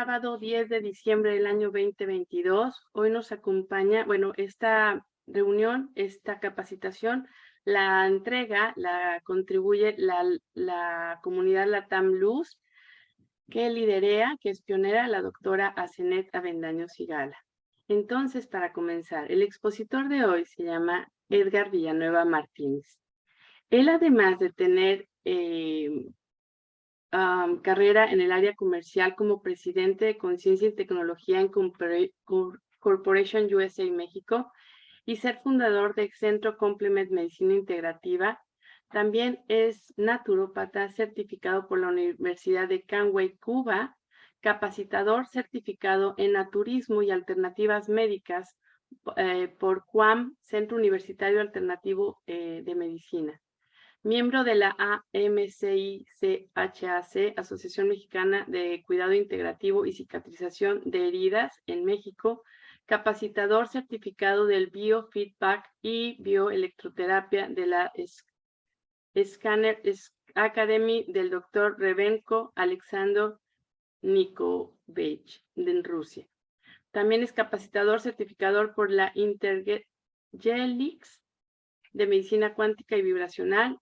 sábado 10 de diciembre del año 2022. Hoy nos acompaña, esta reunión, esta capacitación, la entrega, la contribuye la comunidad Latam Luz, que liderea, que es pionera, la doctora Asenet Avendaño Sigala. Entonces, para comenzar, el expositor de hoy se llama Edgar Villanueva Martínez. Él, además de tener carrera en el área comercial como presidente de Conciencia y Tecnología en Corporation USA México y ser fundador de Centro Complement Medicina Integrativa. También es naturópata certificado por la Universidad de Canway, Cuba, capacitador certificado en naturismo y alternativas médicas por CUAM, Centro Universitario Alternativo de Medicina. Miembro de la AMCICHAC, Asociación Mexicana de Cuidado Integrativo y Cicatrización de Heridas en México, capacitador certificado del Biofeedback y Bioelectroterapia de la Scanner Academy del Dr. Revenko Alexander Nikovich de Rusia. También es capacitador certificador por la Intergelix de Medicina Cuántica y Vibracional.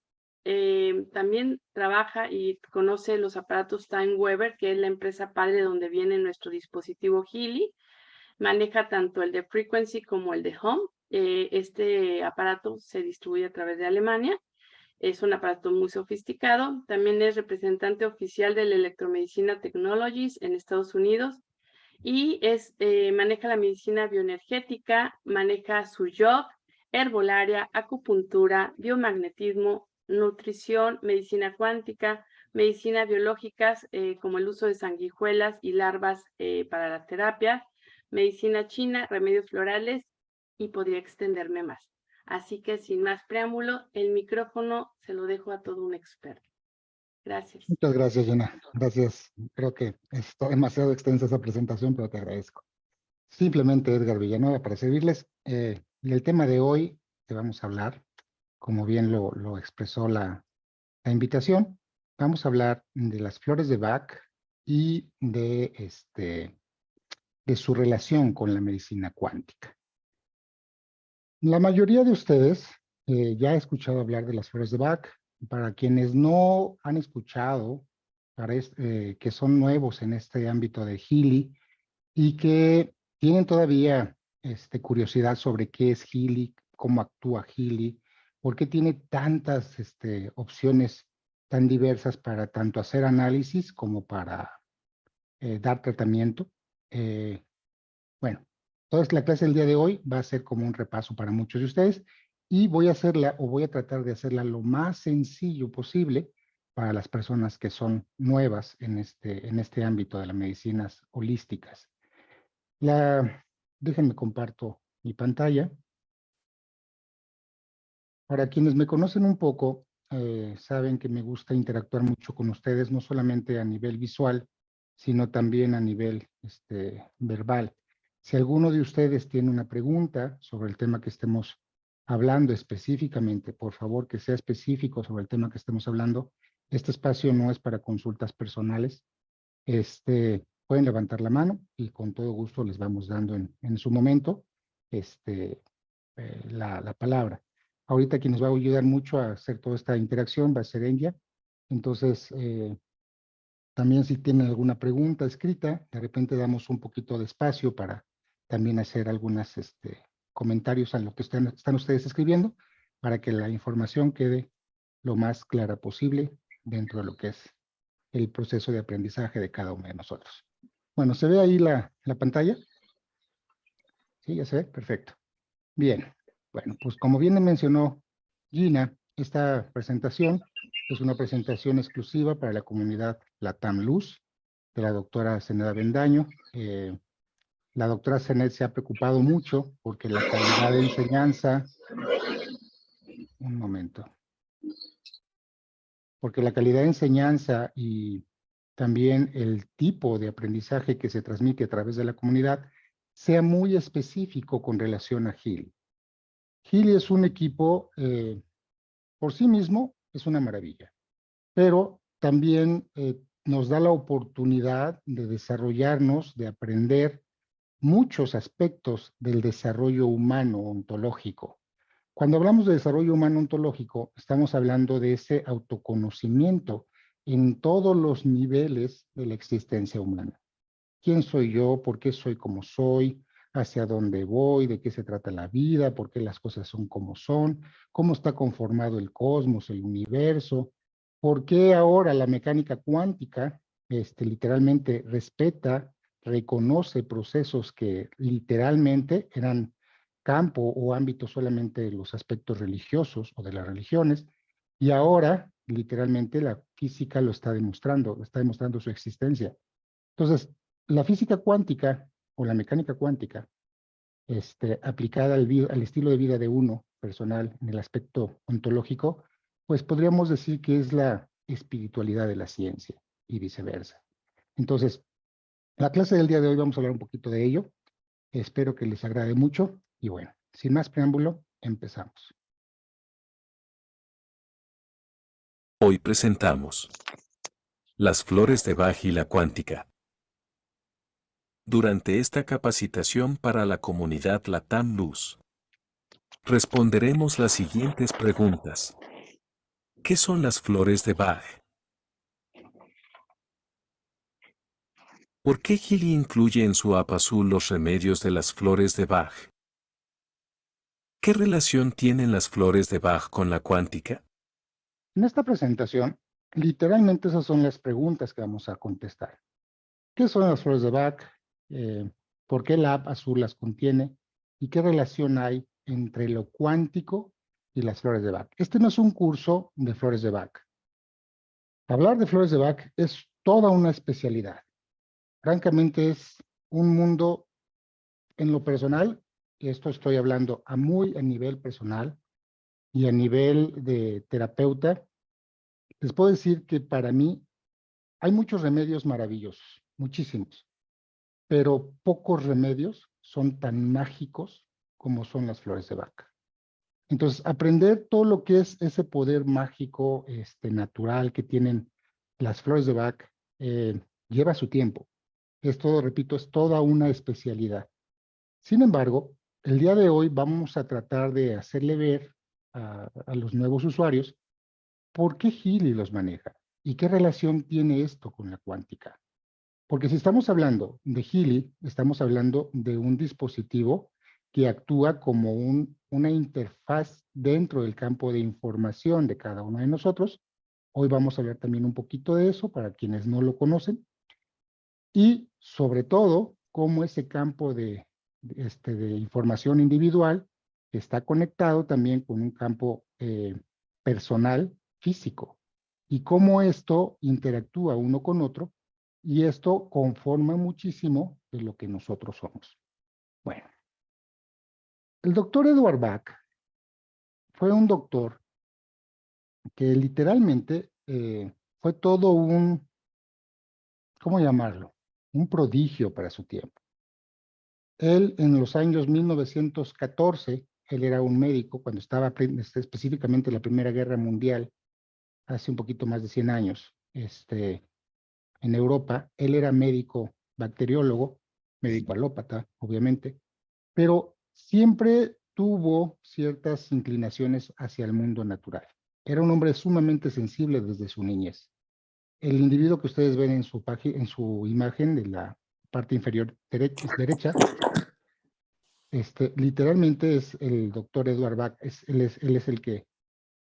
También trabaja y conoce los aparatos Time Weaver, que es la empresa padre donde viene nuestro dispositivo Healy. Maneja tanto el de Frequency como el de Home. Este aparato se distribuye a través de Alemania. Es un aparato muy sofisticado. También es representante oficial de la Electromedicina Technologies en Estados Unidos. Y maneja la medicina bioenergética, maneja su job, herbolaria, acupuntura, biomagnetismo, nutrición, medicina cuántica, medicina biológicas, como el uso de sanguijuelas y larvas para la terapia, medicina china, remedios florales, y podría extenderme más. Así que sin más preámbulo, el micrófono se lo dejo a todo un experto. Gracias. Muchas gracias, Jenna. Gracias. Creo que es demasiado extensa esa presentación, pero te agradezco. Simplemente Edgar Villanueva para servirles. Y el tema de hoy que vamos a hablar, como bien lo expresó la invitación, vamos a hablar de las flores de Bach y de su relación con la medicina cuántica. La mayoría de ustedes ya ha escuchado hablar de las flores de Bach. Para quienes no han escuchado, que son nuevos en este ámbito de Healy y que tienen todavía curiosidad sobre qué es Healy, cómo actúa Healy, por qué tiene tantas opciones tan diversas para tanto hacer análisis como para dar tratamiento. Bueno, entonces la clase del día de hoy va a ser como un repaso para muchos de ustedes y voy a tratar de hacerla lo más sencillo posible para las personas que son nuevas en este ámbito de las medicinas holísticas. Déjenme comparto mi pantalla. Para quienes me conocen un poco, saben que me gusta interactuar mucho con ustedes, no solamente a nivel visual, sino también a nivel verbal. Si alguno de ustedes tiene una pregunta sobre el tema que estemos hablando específicamente, por favor que sea específico sobre el tema que estemos hablando. Este espacio no es para consultas personales. Pueden levantar la mano y con todo gusto les vamos dando en su momento la palabra. Ahorita quien nos va a ayudar mucho a hacer toda esta interacción va a ser Enya. Entonces, también si tienen alguna pregunta escrita, de repente damos un poquito de espacio para también hacer algunos comentarios a lo que están ustedes escribiendo, para que la información quede lo más clara posible dentro de lo que es el proceso de aprendizaje de cada uno de nosotros. Bueno, ¿se ve ahí la pantalla? Sí, ya se ve, perfecto. Bien, bueno, pues como bien mencionó Gina, esta presentación es una presentación exclusiva para la comunidad Latam Luz de la doctora Asenet Avendaño. La doctora Asenet se ha preocupado mucho porque la calidad de enseñanza, un momento, porque la calidad de enseñanza y también el tipo de aprendizaje que se transmite a través de la comunidad sea muy específico con relación a Healy. Healy es un equipo, por sí mismo, es una maravilla, pero también nos da la oportunidad de desarrollarnos, de aprender muchos aspectos del desarrollo humano ontológico. Cuando hablamos de desarrollo humano ontológico, estamos hablando de ese autoconocimiento en todos los niveles de la existencia humana. ¿Quién soy yo? ¿Por qué soy como soy? ¿Hacia dónde voy? ¿De qué se trata la vida? ¿Por qué las cosas son como son? ¿Cómo está conformado el cosmos, el universo? ¿Por qué ahora la mecánica cuántica literalmente respeta, reconoce procesos que literalmente eran campo o ámbito solamente de los aspectos religiosos o de las religiones, y ahora literalmente la física lo está demostrando su existencia? Entonces, la física cuántica o la mecánica cuántica, aplicada al estilo de vida de uno personal en el aspecto ontológico, pues podríamos decir que es la espiritualidad de la ciencia y viceversa. Entonces, la clase del día de hoy vamos a hablar un poquito de ello. Espero que les agrade mucho y bueno, sin más preámbulo, empezamos. Hoy presentamos las flores de Bach y la cuántica. Durante esta capacitación para la comunidad Latam Luz, responderemos las siguientes preguntas. ¿Qué son las flores de Bach? ¿Por qué Gili incluye en su app azul los remedios de las flores de Bach? ¿Qué relación tienen las flores de Bach con la cuántica? En esta presentación, literalmente esas son las preguntas que vamos a contestar. ¿Qué son las flores de Bach? ¿Por qué la app azul las contiene? ¿Y qué relación hay entre lo cuántico y las flores de Bach? Este no es un curso de flores de Bach. Hablar de flores de Bach es toda una especialidad. Francamente es un mundo en lo personal, y esto estoy hablando a nivel personal y a nivel de terapeuta, les puedo decir que para mí hay muchos remedios maravillosos, muchísimos, pero pocos remedios son tan mágicos como son las flores de Bach. Entonces, aprender todo lo que es ese poder mágico, natural que tienen las flores de Bach, lleva su tiempo. Esto, repito, es toda una especialidad. Sin embargo, el día de hoy vamos a tratar de hacerle ver a los nuevos usuarios por qué Healy los maneja y qué relación tiene esto con la cuántica. Porque si estamos hablando de Healy, estamos hablando de un dispositivo que actúa como una interfaz dentro del campo de información de cada uno de nosotros. Hoy vamos a hablar también un poquito de eso para quienes no lo conocen. Y sobre todo, cómo ese campo de información individual está conectado también con un campo personal, físico. Y cómo esto interactúa uno con otro y esto conforma muchísimo de lo que nosotros somos. Bueno, el doctor Edward Bach fue un doctor que literalmente fue todo un, ¿cómo llamarlo? Un prodigio para su tiempo. Él en los años 1914, él era un médico cuando estaba específicamente en la Primera Guerra Mundial, hace un poquito más de 100 años, en Europa. Él era médico bacteriólogo, médico alópata, obviamente, pero siempre tuvo ciertas inclinaciones hacia el mundo natural. Era un hombre sumamente sensible desde su niñez. El individuo que ustedes ven en su imagen de la parte inferior derecha, literalmente es el doctor Edward Bach, él es el que,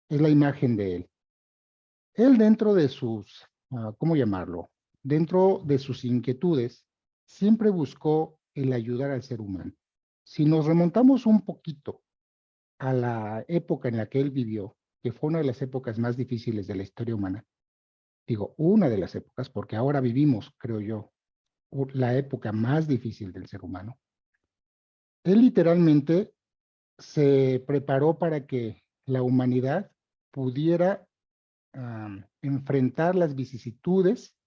es la imagen de él. Él dentro de sus, ¿cómo llamarlo? Dentro de sus inquietudes, siempre buscó el ayudar al ser humano. Si nos remontamos un poquito a la época en la que él vivió, que fue una de las épocas más difíciles de la historia humana, digo, una de las épocas, porque ahora vivimos, creo yo, la época más difícil del ser humano. Él literalmente se preparó para que la humanidad pudiera enfrentar las vicisitudes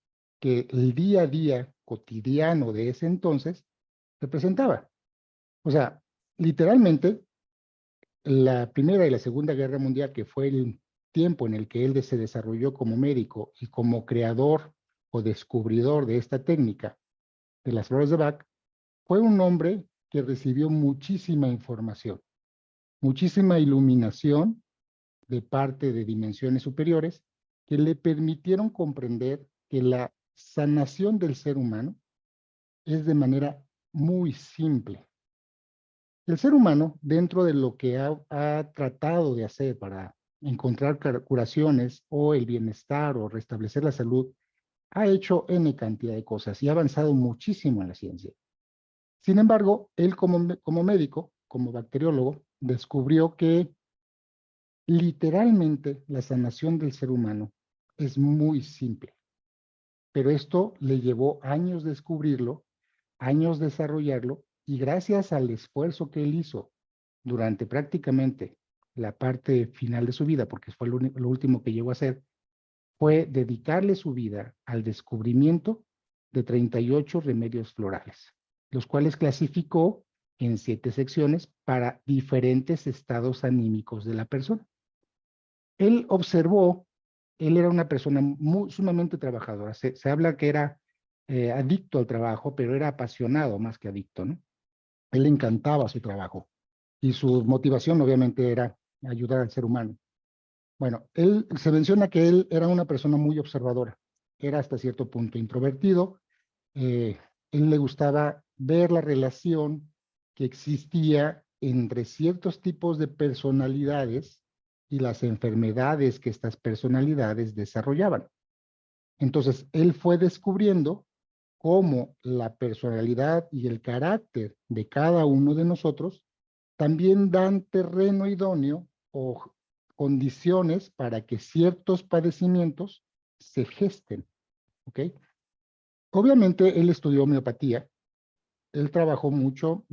que el día a día cotidiano de ese entonces representaba. O sea, literalmente, la Primera y la Segunda Guerra Mundial, que fue el tiempo en el que él se desarrolló como médico y como creador o descubridor de esta técnica de las flores de Bach fue un hombre que recibió muchísima información, muchísima iluminación de parte de dimensiones superiores que le permitieron comprender que la sanación del ser humano es de manera muy simple. El ser humano, dentro de lo que ha tratado de hacer para encontrar curaciones o el bienestar o restablecer la salud, ha hecho N cantidad de cosas y ha avanzado muchísimo en la ciencia. Sin embargo, él como médico, como bacteriólogo, descubrió que literalmente la sanación del ser humano es muy simple. Pero esto le llevó años descubrirlo, años desarrollarlo, y gracias al esfuerzo que él hizo durante prácticamente la parte final de su vida, porque fue lo último que llegó a hacer, fue dedicarle su vida al descubrimiento de 38 remedios florales, los cuales clasificó en 7 secciones para diferentes estados anímicos de la persona. Él observó, él era una persona sumamente trabajadora, se habla que era adicto al trabajo, pero era apasionado más que adicto, ¿no? Él le encantaba su trabajo y su motivación obviamente era ayudar al ser humano. Bueno, se menciona que él era una persona muy observadora, era hasta cierto punto introvertido, él le gustaba ver la relación que existía entre ciertos tipos de personalidades y las enfermedades que estas personalidades desarrollaban. Entonces, él fue descubriendo cómo la personalidad y el carácter de cada uno de nosotros también dan terreno idóneo o condiciones para que ciertos padecimientos se gesten, ¿ok? Obviamente, él estudió homeopatía, él trabajó mucho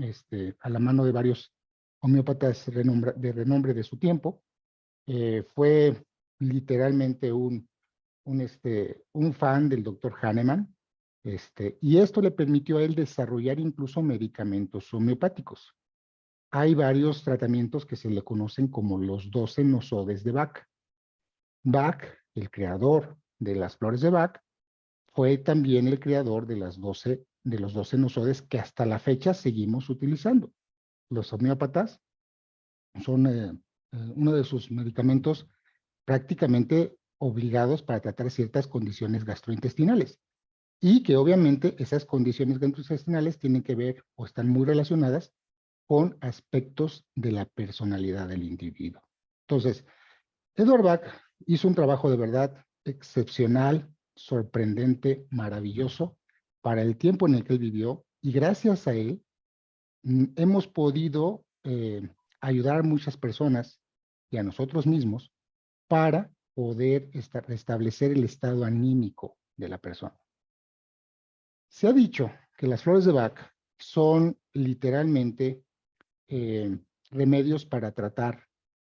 a la mano de varios homeópatas de renombre de su tiempo, fue literalmente un fan del doctor Hahnemann, y esto le permitió a él desarrollar incluso medicamentos homeopáticos. Hay varios tratamientos que se le conocen como los 12 nosodes de Bach. Bach, el creador de las flores de Bach, fue también el creador de los 12 nosodes que hasta la fecha seguimos utilizando. Los homeópatas son uno de sus medicamentos prácticamente obligados para tratar ciertas condiciones gastrointestinales. Y que obviamente esas condiciones gastrointestinales tienen que ver o están muy relacionadas con aspectos de la personalidad del individuo. Entonces, Edward Bach hizo un trabajo de verdad excepcional, sorprendente, maravilloso para el tiempo en el que él vivió, y gracias a él hemos podido ayudar a muchas personas y a nosotros mismos para poder restablecer el estado anímico de la persona. Se ha dicho que las flores de Bach son literalmente remedios para tratar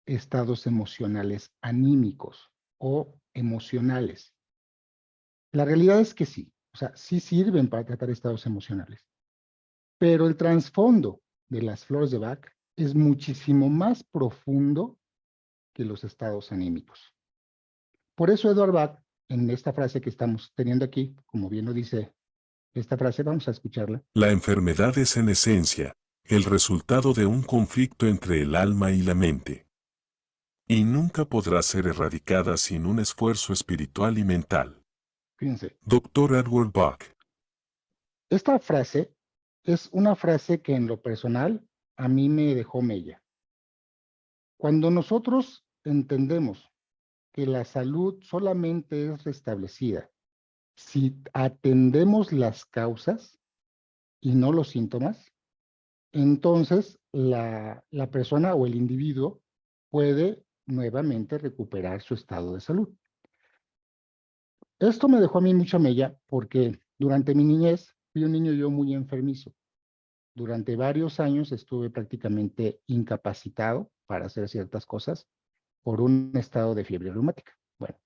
estados emocionales anímicos o emocionales. La realidad es que sí, o sea, sí sirven para tratar estados emocionales, pero el trasfondo de las flores de Bach es muchísimo más profundo que los estados anímicos. Por eso Edward Bach, en esta frase que estamos teniendo aquí, como bien lo dice esta frase, vamos a escucharla. La enfermedad es en esencia el resultado de un conflicto entre el alma y la mente. Y nunca podrá ser erradicada sin un esfuerzo espiritual y mental. Fíjense. Dr. Edward Bach. Esta frase es una frase que en lo personal a mí me dejó mella. Cuando nosotros entendemos que la salud solamente es restablecida si atendemos las causas y no los síntomas, entonces la persona o el individuo puede nuevamente recuperar su estado de salud. Esto me dejó a mí mucha mella porque durante mi niñez fui un niño yo muy enfermizo. Durante varios años estuve prácticamente incapacitado para hacer ciertas cosas por un estado de fiebre reumática. Bueno,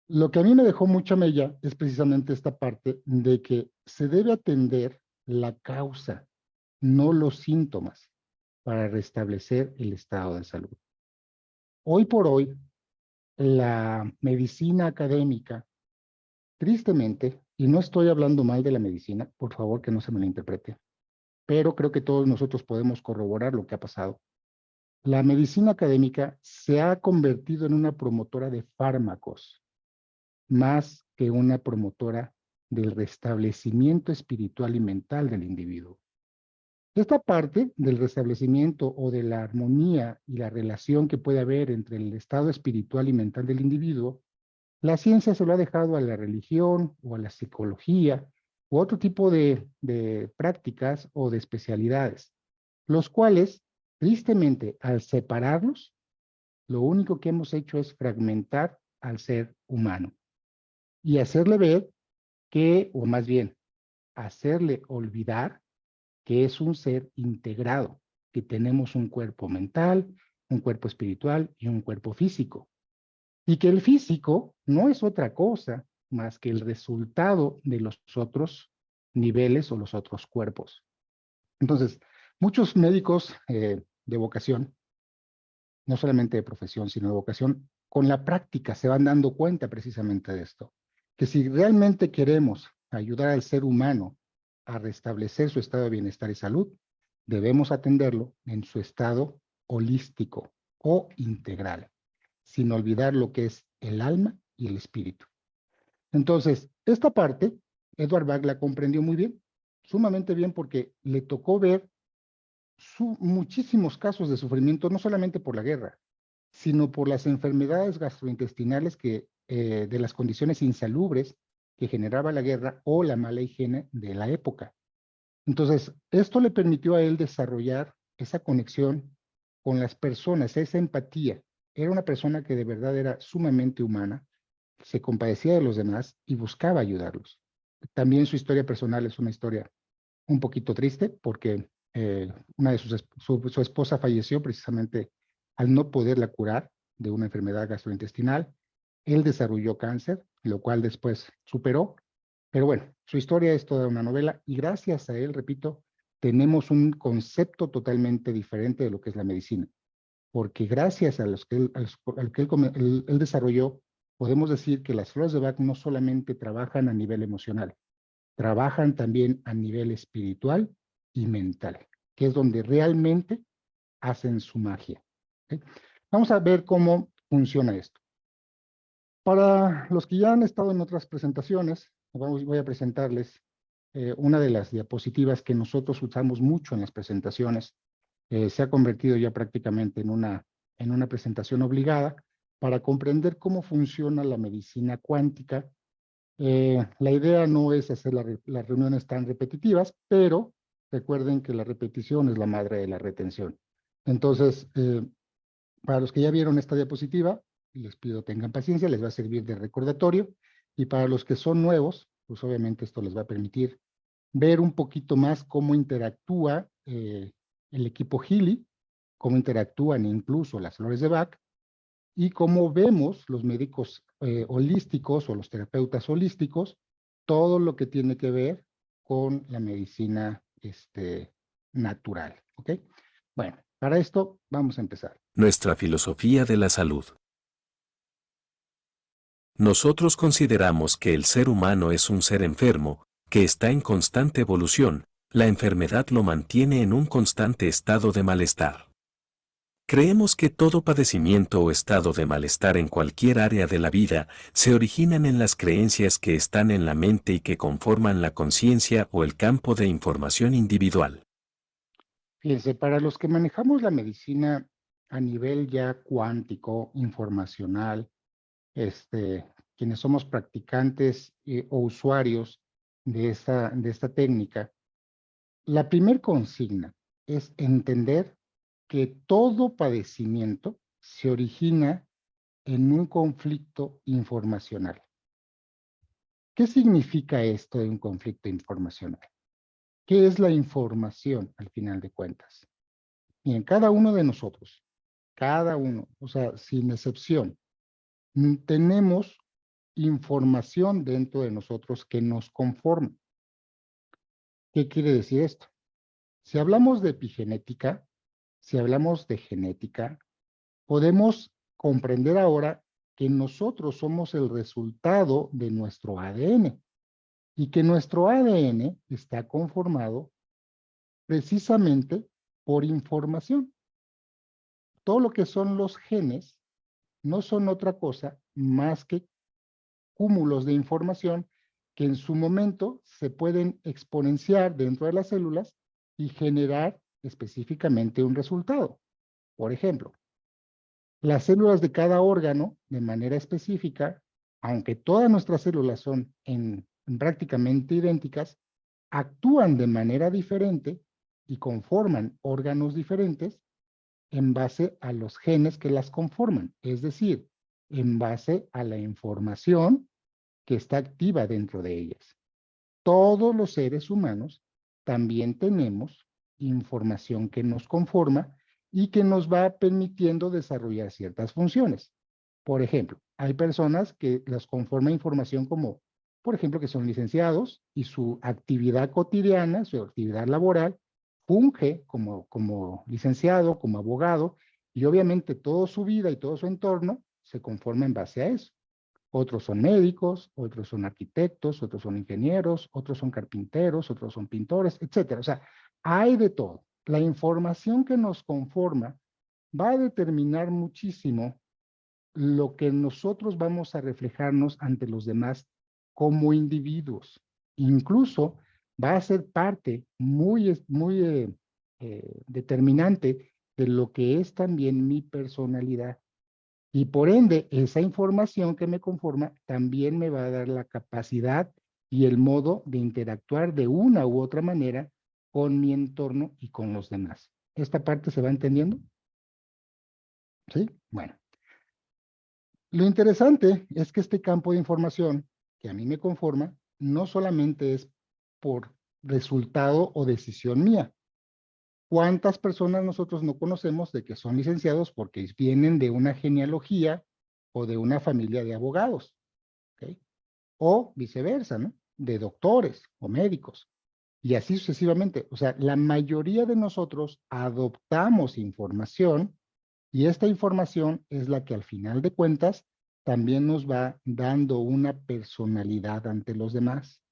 lo que a mí me dejó mucha mella es precisamente esta parte de que se debe atender la causa, no los síntomas, para restablecer el estado de salud. Hoy por hoy, la medicina académica tristemente, y no estoy hablando mal de la medicina, por favor que no se me la interprete, pero creo que todos nosotros podemos corroborar lo que ha pasado. La medicina académica se ha convertido en una promotora de fármacos, más que una promotora del restablecimiento espiritual y mental del individuo. Esta parte del restablecimiento o de la armonía y la relación que puede haber entre el estado espiritual y mental del individuo, la ciencia se lo ha dejado a la religión o a la psicología u otro tipo de prácticas o de especialidades, los cuales, tristemente, al separarlos, lo único que hemos hecho es fragmentar al ser humano y hacerle ver que, o más bien, hacerle olvidar que es un ser integrado, que tenemos un cuerpo mental, un cuerpo espiritual y un cuerpo físico. Y que el físico no es otra cosa más que el resultado de los otros niveles o los otros cuerpos. Entonces, muchos médicos de vocación, no solamente de profesión, sino de vocación, con la práctica se van dando cuenta precisamente de esto, que si realmente queremos ayudar al ser humano a restablecer su estado de bienestar y salud, debemos atenderlo en su estado holístico o integral, sin olvidar lo que es el alma y el espíritu. Entonces, esta parte, Edward Bach la comprendió muy bien, sumamente bien, porque le tocó ver muchísimos casos de sufrimiento, no solamente por la guerra, sino por las enfermedades gastrointestinales de las condiciones insalubres que generaba la guerra o la mala higiene de la época. Entonces, esto le permitió a él desarrollar esa conexión con las personas, esa empatía. Era una persona que de verdad era sumamente humana, se compadecía de los demás y buscaba ayudarlos. También su historia personal es una historia un poquito triste porque una de su esposa falleció precisamente al no poderla curar de una enfermedad gastrointestinal. Él desarrolló cáncer, lo cual después superó. Pero bueno, su historia es toda una novela y gracias a él, repito, tenemos un concepto totalmente diferente de lo que es la medicina. Porque gracias a lo que él desarrolló, podemos decir que las flores de Bach no solamente trabajan a nivel emocional, trabajan también a nivel espiritual y mental, que es donde realmente hacen su magia. ¿Okay? Vamos a ver cómo funciona esto. Para los que ya han estado en otras presentaciones, voy a presentarles una de las diapositivas que nosotros usamos mucho en las presentaciones. Se ha convertido ya prácticamente en una presentación obligada para comprender cómo funciona la medicina cuántica. La idea no es hacer las reuniones tan repetitivas, pero recuerden que la repetición es la madre de la retención. Entonces, para los que ya vieron esta diapositiva, les pido tengan paciencia, les va a servir de recordatorio. Y para los que son nuevos, pues obviamente esto les va a permitir ver un poquito más cómo interactúa el equipo Healy, cómo interactúan incluso las flores de Bach, y cómo vemos los médicos holísticos o los terapeutas holísticos, todo lo que tiene que ver con la medicina natural. ¿Ok? Bueno, para esto vamos a empezar. Nuestra filosofía de la salud. Nosotros consideramos que el ser humano es un ser enfermo, que está en constante evolución, la enfermedad lo mantiene en un constante estado de malestar. Creemos que todo padecimiento o estado de malestar en cualquier área de la vida se originan en las creencias que están en la mente y que conforman la conciencia o el campo de información individual. Fíjense, para los que manejamos la medicina a nivel ya cuántico, informacional, quienes somos practicantes o usuarios de esta técnica, la primer consigna es entender que todo padecimiento se origina en un conflicto informacional. ¿Qué significa esto de un conflicto informacional? ¿Qué es la información al final de cuentas? Y en cada uno de nosotros, cada uno, o sea, sin excepción, tenemos información dentro de nosotros que nos conforma. ¿Qué quiere decir esto? Si hablamos de epigenética, si hablamos de genética, podemos comprender ahora que nosotros somos el resultado de nuestro ADN y que nuestro ADN está conformado precisamente por información. Todo lo que son los genes no son otra cosa más que cúmulos de información que en su momento se pueden exponenciar dentro de las células y generar específicamente un resultado. Por ejemplo, las células de cada órgano, de manera específica, aunque todas nuestras células son prácticamente idénticas, actúan de manera diferente y conforman órganos diferentes en base a los genes que las conforman, es decir, en base a la información que está activa dentro de ellas. Todos los seres humanos también tenemos información que nos conforma y que nos va permitiendo desarrollar ciertas funciones. Por ejemplo, hay personas que las conforma información como, por ejemplo, que son licenciados y su actividad cotidiana, su actividad laboral, funge como licenciado, como abogado, y obviamente toda su vida y todo su entorno se conforma en base a eso. Otros son médicos, otros son arquitectos, otros son ingenieros, otros son carpinteros, otros son pintores, etcétera. O sea, hay de todo. La información que nos conforma va a determinar muchísimo lo que nosotros vamos a reflejarnos ante los demás como individuos. Incluso va a ser parte muy determinante de lo que es también mi personalidad. Y por ende, esa información que me conforma también me va a dar la capacidad y el modo de interactuar de una u otra manera con mi entorno y con los demás. ¿Esta parte se va entendiendo? ¿Sí? Bueno. Lo interesante es que este campo de información que a mí me conforma no solamente es por resultado o decisión mía. ¿Cuántas personas nosotros no conocemos de que son licenciados porque vienen de una genealogía o de una familia de abogados? ¿Okay? O viceversa, ¿no? De doctores o médicos. Y así sucesivamente. O sea, la mayoría de nosotros adoptamos información y esta información es la que al final de cuentas también nos va dando una personalidad ante los demás.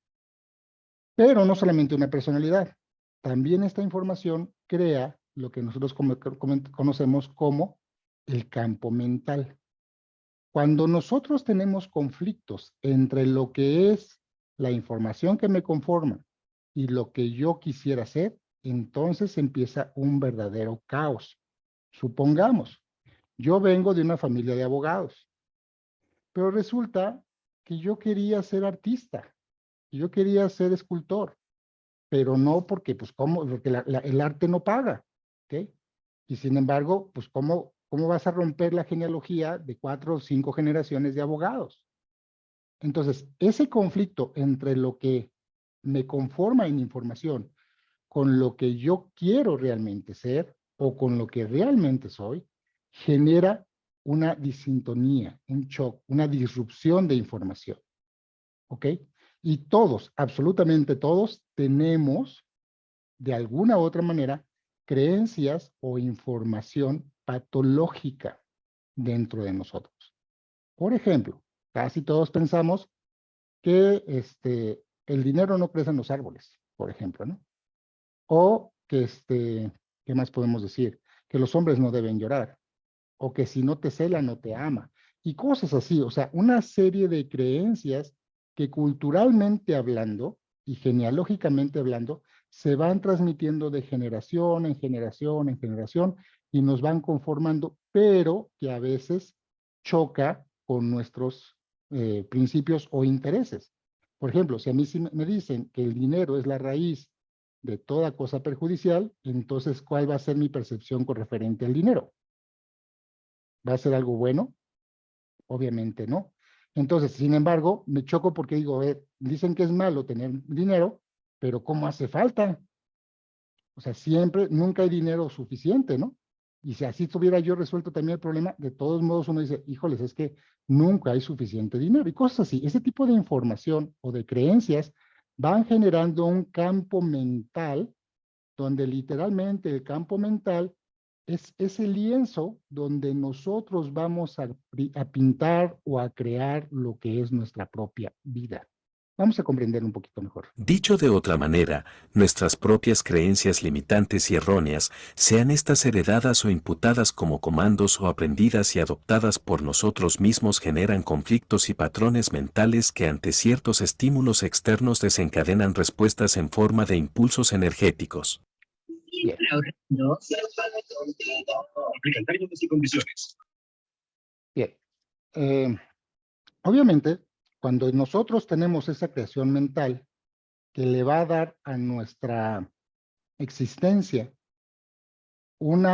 Pero no solamente una personalidad. También esta información crea lo que nosotros conocemos como el campo mental. Cuando nosotros tenemos conflictos entre lo que es la información que me conforma y lo que yo quisiera hacer, entonces empieza un verdadero caos. Supongamos, yo vengo de una familia de abogados, pero resulta que yo quería ser artista, yo quería ser escultor, pero no porque, pues, ¿cómo? Porque el arte no paga, ¿ok? Y sin embargo, pues, ¿cómo vas a romper la genealogía de 4 o 5 generaciones de abogados? Entonces, ese conflicto entre lo que me conforma en información con lo que yo quiero realmente ser o con lo que realmente soy, genera una disintonía, un shock, una disrupción de información. ¿Ok? Y todos, absolutamente todos, tenemos de alguna u otra manera creencias o información patológica dentro de nosotros. Por ejemplo, casi todos pensamos que el dinero no crece en los árboles, por ejemplo, ¿no? O que ¿qué más podemos decir? Que los hombres no deben llorar, o que si no te cela, no te ama, y cosas así, o sea, una serie de creencias que culturalmente hablando y genealógicamente hablando, se van transmitiendo de generación en generación en generación y nos van conformando, pero que a veces choca con nuestros principios o intereses. Por ejemplo, si a mí me dicen que el dinero es la raíz de toda cosa perjudicial, entonces, ¿cuál va a ser mi percepción con referente al dinero? ¿Va a ser algo bueno? Obviamente no. Entonces, sin embargo, me choco porque digo, dicen que es malo tener dinero, pero ¿cómo hace falta? O sea, siempre, nunca hay dinero suficiente, ¿no? Y si así tuviera yo resuelto también el problema, de todos modos uno dice, híjoles, es que nunca hay suficiente dinero y cosas así. Ese tipo de información o de creencias van generando un campo mental donde literalmente el campo mental es ese lienzo donde nosotros vamos a pintar o a crear lo que es nuestra propia vida. Vamos a comprender un poquito mejor. Dicho de otra manera, nuestras propias creencias limitantes y erróneas, sean estas heredadas o imputadas como comandos o aprendidas y adoptadas por nosotros mismos, generan conflictos y patrones mentales que ante ciertos estímulos externos desencadenan respuestas en forma de impulsos energéticos. Bien. Aplican términos y condiciones. Bien. Obviamente, cuando nosotros tenemos esa creación mental que le va a dar a nuestra existencia un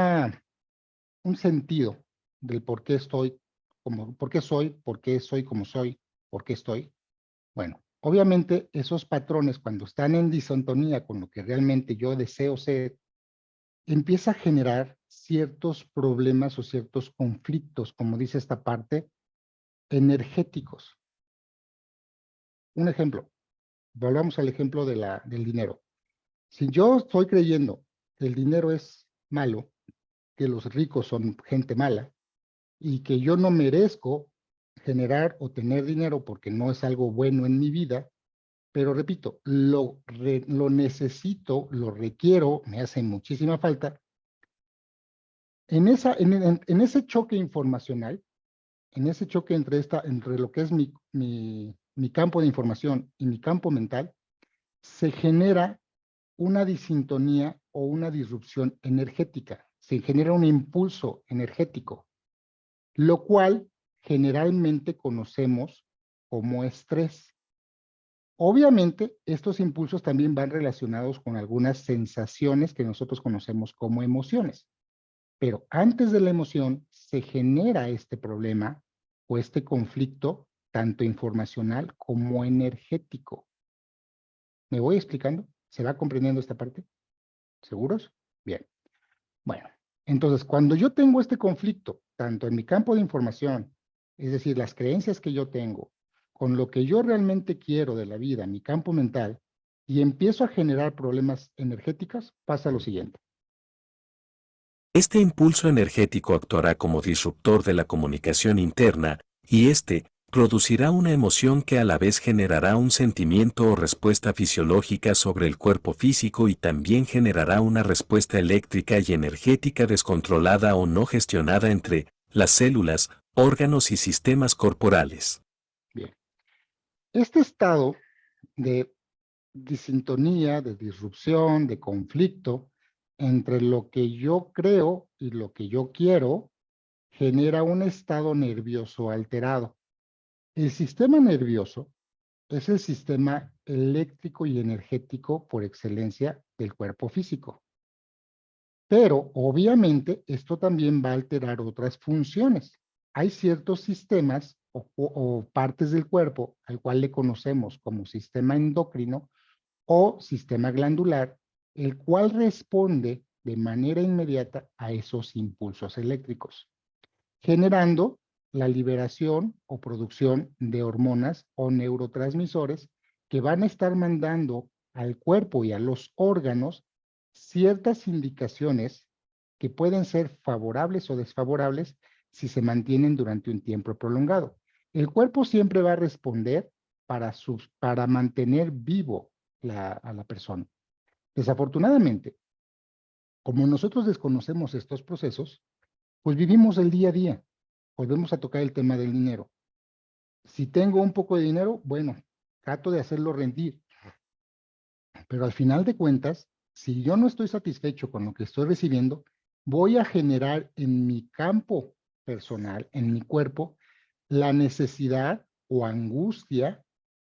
sentido del por qué estoy, por qué soy como soy, por qué estoy. Bueno, obviamente esos patrones cuando están en disintonía con lo que realmente yo deseo ser, empieza a generar ciertos problemas o ciertos conflictos, como dice esta parte, energéticos. Un ejemplo, volvamos al ejemplo del dinero. Si yo estoy creyendo que el dinero es malo, que los ricos son gente mala, y que yo no merezco generar o tener dinero porque no es algo bueno en mi vida, pero repito, lo necesito, lo requiero, me hace muchísima falta. En ese choque informacional, en ese choque entre lo que es mi campo de información y mi campo mental, se genera una disintonía o una disrupción energética, se genera un impulso energético, lo cual generalmente conocemos como estrés. Obviamente, estos impulsos también van relacionados con algunas sensaciones que nosotros conocemos como emociones. Pero antes de la emoción se genera este problema o este conflicto, tanto informacional como energético. ¿Me voy explicando? ¿Se va comprendiendo esta parte? ¿Seguros? Bien. Bueno, entonces cuando yo tengo este conflicto, tanto en mi campo de información, es decir, las creencias que yo tengo, con lo que yo realmente quiero de la vida, mi campo mental, y empiezo a generar problemas energéticos, pasa lo siguiente. Este impulso energético actuará como disruptor de la comunicación interna, y este producirá una emoción que a la vez generará un sentimiento o respuesta fisiológica sobre el cuerpo físico y también generará una respuesta eléctrica y energética descontrolada o no gestionada entre las células, órganos y sistemas corporales. Bien. Este estado de disintonía, de disrupción, de conflicto entre lo que yo creo y lo que yo quiero, genera un estado nervioso alterado. El sistema nervioso es el sistema eléctrico y energético por excelencia del cuerpo físico. Pero obviamente esto también va a alterar otras funciones. Hay ciertos sistemas o partes del cuerpo al cual le conocemos como sistema endocrino o sistema glandular, el cual responde de manera inmediata a esos impulsos eléctricos, generando la liberación o producción de hormonas o neurotransmisores que van a estar mandando al cuerpo y a los órganos ciertas indicaciones que pueden ser favorables o desfavorables si se mantienen durante un tiempo prolongado. El cuerpo siempre va a responder para mantener vivo a la persona. Desafortunadamente, como nosotros desconocemos estos procesos, pues vivimos el día a día. Volvemos a tocar el tema del dinero. Si tengo un poco de dinero, bueno, trato de hacerlo rendir. Pero al final de cuentas, si yo no estoy satisfecho con lo que estoy recibiendo, voy a generar en mi campo personal, en mi cuerpo, la necesidad o angustia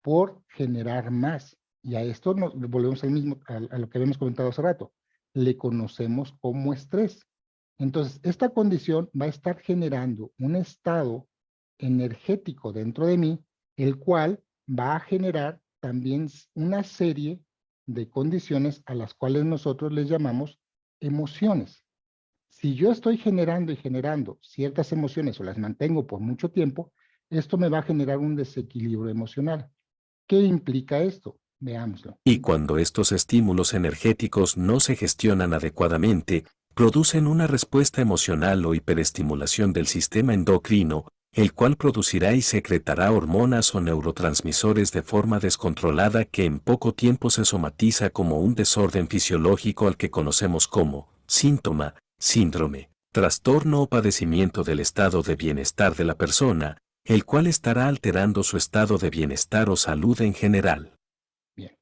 por generar más. Y a esto nos volvemos a lo que habíamos comentado hace rato. Le conocemos como estrés. Entonces, esta condición va a estar generando un estado energético dentro de mí, el cual va a generar también una serie de condiciones a las cuales nosotros les llamamos emociones. Si yo estoy generando y generando ciertas emociones o las mantengo por mucho tiempo, esto me va a generar un desequilibrio emocional. ¿Qué implica esto? Veámoslo. Y cuando estos estímulos energéticos no se gestionan adecuadamente, producen una respuesta emocional o hiperestimulación del sistema endocrino, el cual producirá y secretará hormonas o neurotransmisores de forma descontrolada que en poco tiempo se somatiza como un desorden fisiológico al que conocemos como síntoma, síndrome, trastorno o padecimiento del estado de bienestar de la persona, el cual estará alterando su estado de bienestar o salud en general. Bien.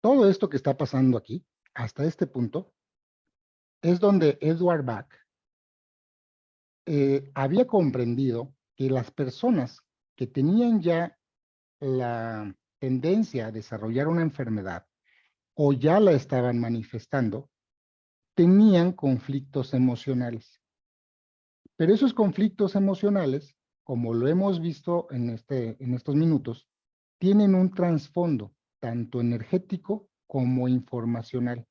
Todo esto que está pasando aquí, hasta este punto, es donde Edward Bach había comprendido que las personas que tenían ya la tendencia a desarrollar una enfermedad o ya la estaban manifestando, tenían conflictos emocionales. Pero esos conflictos emocionales, como lo hemos visto en estos minutos, tienen un trasfondo, tanto energético como informacional.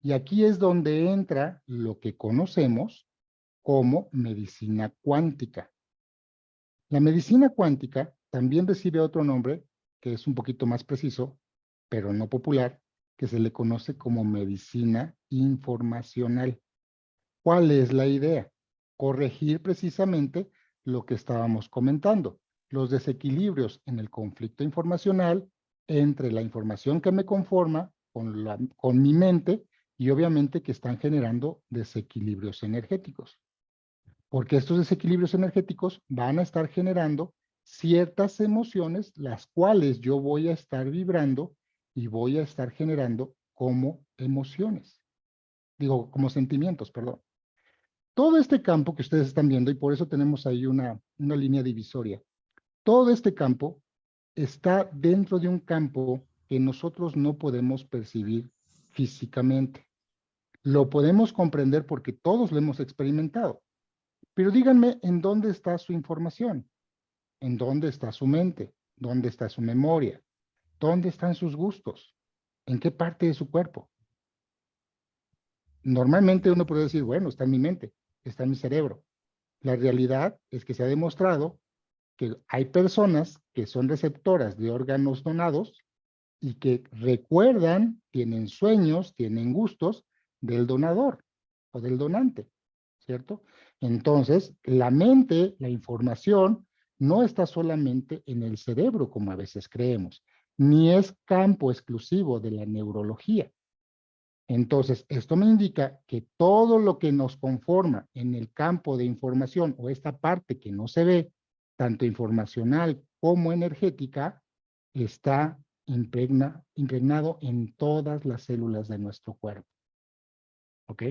Y aquí es donde entra lo que conocemos como medicina cuántica. La medicina cuántica también recibe otro nombre, que es un poquito más preciso, pero no popular, que se le conoce como medicina informacional. ¿Cuál es la idea? Corregir precisamente lo que estábamos comentando, los desequilibrios en el conflicto informacional entre la información que me conforma con mi mente y obviamente que están generando desequilibrios energéticos. Porque estos desequilibrios energéticos van a estar generando ciertas emociones, las cuales yo voy a estar vibrando y voy a estar generando como emociones. Digo, como sentimientos, perdón. Todo este campo que ustedes están viendo, y por eso tenemos ahí una línea divisoria, todo este campo está dentro de un campo que nosotros no podemos percibir físicamente. Lo podemos comprender porque todos lo hemos experimentado. Pero díganme en dónde está su información, en dónde está su mente, dónde está su memoria, dónde están sus gustos, en qué parte de su cuerpo. Normalmente uno puede decir, bueno, está en mi mente, está en mi cerebro. La realidad es que se ha demostrado que hay personas que son receptoras de órganos donados y que recuerdan, tienen sueños, tienen gustos del donador o del donante, ¿cierto? Entonces, la mente, la información, no está solamente en el cerebro, como a veces creemos, ni es campo exclusivo de la neurología. Entonces, esto me indica que todo lo que nos conforma en el campo de información o esta parte que no se ve, tanto informacional como energética, está impregnado en todas las células de nuestro cuerpo. ¿Ok?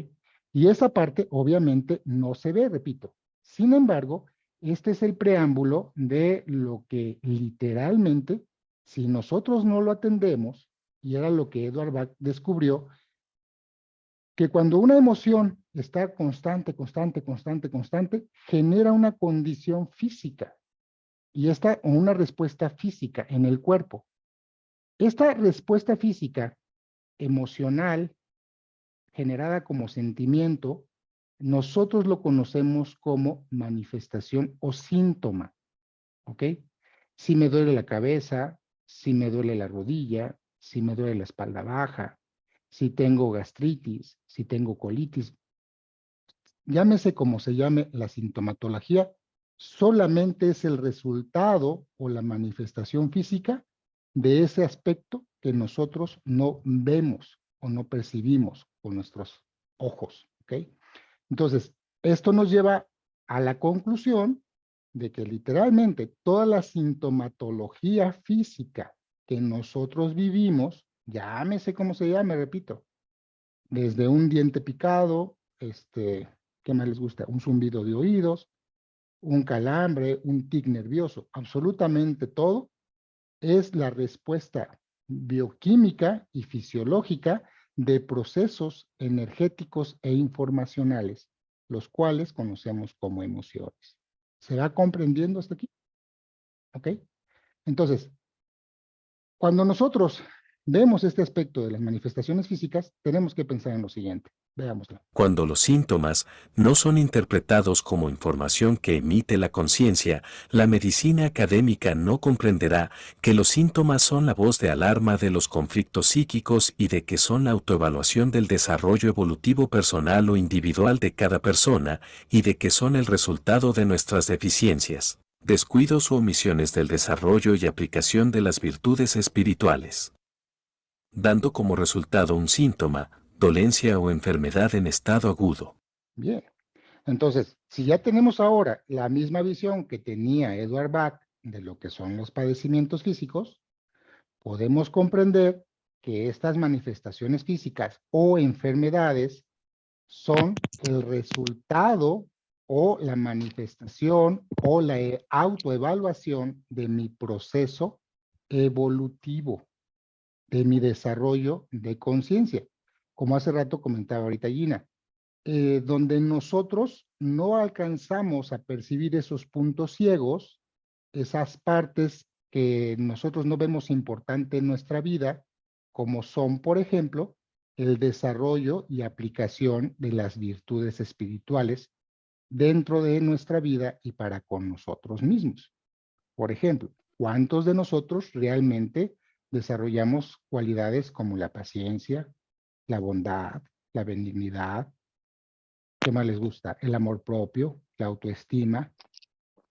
Y esa parte obviamente no se ve, repito. Sin embargo, este es el preámbulo de lo que literalmente, si nosotros no lo atendemos, y era lo que Edward Bach descubrió, que cuando una emoción está constante, genera una condición física y una respuesta física en el cuerpo. Esta respuesta física, emocional, generada como sentimiento, nosotros lo conocemos como manifestación o síntoma, ¿ok? Si me duele la cabeza, si me duele la rodilla, si me duele la espalda baja, si tengo gastritis, si tengo colitis, llámese como se llame la sintomatología, solamente es el resultado o la manifestación física de ese aspecto que nosotros no vemos o no percibimos con nuestros ojos, ¿ok? Entonces, esto nos lleva a la conclusión de que literalmente toda la sintomatología física que nosotros vivimos, llámese como se llame, repito, desde un diente picado, ¿qué más les gusta? Un zumbido de oídos, un calambre, un tic nervioso, absolutamente todo es la respuesta bioquímica y fisiológica de procesos energéticos e informacionales, los cuales conocemos como emociones. ¿Se va comprendiendo hasta aquí? ¿Ok? Entonces, cuando nosotros vemos este aspecto de las manifestaciones físicas, tenemos que pensar en lo siguiente. Veámoslo. Cuando los síntomas no son interpretados como información que emite la conciencia, la medicina académica no comprenderá que los síntomas son la voz de alarma de los conflictos psíquicos y de que son la autoevaluación del desarrollo evolutivo personal o individual de cada persona y de que son el resultado de nuestras deficiencias, descuidos o omisiones del desarrollo y aplicación de las virtudes espirituales, dando como resultado un síntoma, dolencia o enfermedad en estado agudo. Bien. Entonces, si ya tenemos ahora la misma visión que tenía Edward Bach de lo que son los padecimientos físicos, podemos comprender que estas manifestaciones físicas o enfermedades son el resultado o la manifestación o la autoevaluación de mi proceso evolutivo, de mi desarrollo de conciencia. Como hace rato comentaba ahorita Gina, donde nosotros no alcanzamos a percibir esos puntos ciegos, esas partes que nosotros no vemos importante en nuestra vida, como son, por ejemplo, el desarrollo y aplicación de las virtudes espirituales dentro de nuestra vida y para con nosotros mismos. Por ejemplo, ¿cuántos de nosotros realmente desarrollamos cualidades como la paciencia, la bondad, la benignidad? ¿Qué más les gusta? El amor propio, la autoestima,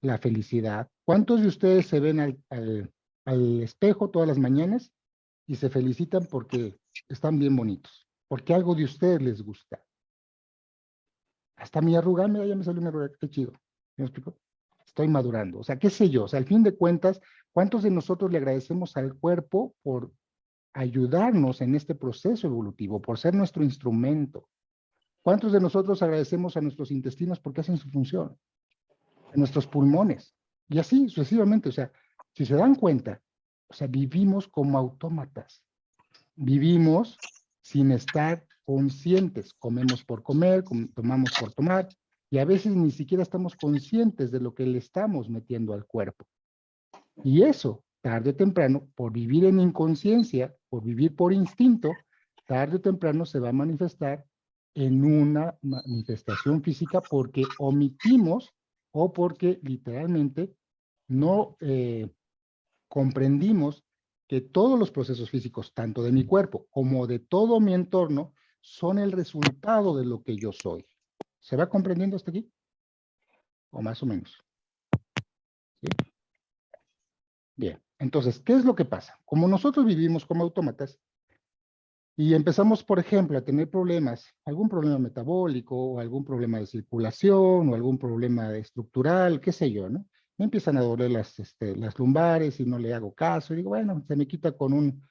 la felicidad. ¿Cuántos de ustedes se ven al espejo todas las mañanas y se felicitan porque están bien bonitos? Porque algo de ustedes les gusta. Hasta mi arruga, mira, ya me salió una arruga, qué chido. ¿Me explico? Estoy madurando. O sea, qué sé yo. O sea, al fin de cuentas, ¿cuántos de nosotros le agradecemos al cuerpo por ayudarnos en este proceso evolutivo, por ser nuestro instrumento? ¿Cuántos de nosotros agradecemos a nuestros intestinos porque hacen su función? A nuestros pulmones. Y así sucesivamente. O sea, si se dan cuenta, o sea, vivimos como autómatas. Vivimos sin estar conscientes. Comemos por comer, tomamos por tomar, y a veces ni siquiera estamos conscientes de lo que le estamos metiendo al cuerpo. Y eso, tarde o temprano, por vivir en inconsciencia, por vivir por instinto, tarde o temprano se va a manifestar en una manifestación física porque omitimos o porque literalmente no comprendimos que todos los procesos físicos, tanto de mi cuerpo como de todo mi entorno, son el resultado de lo que yo soy. ¿Se va comprendiendo hasta aquí? O más o menos. ¿Sí? Bien, entonces, ¿qué es lo que pasa? Como nosotros vivimos como autómatas y empezamos, por ejemplo, a tener problemas, algún problema metabólico o algún problema de circulación o algún problema estructural, qué sé yo, ¿no? Me empiezan a doler las lumbares y no le hago caso. Y digo, bueno, se me quita con un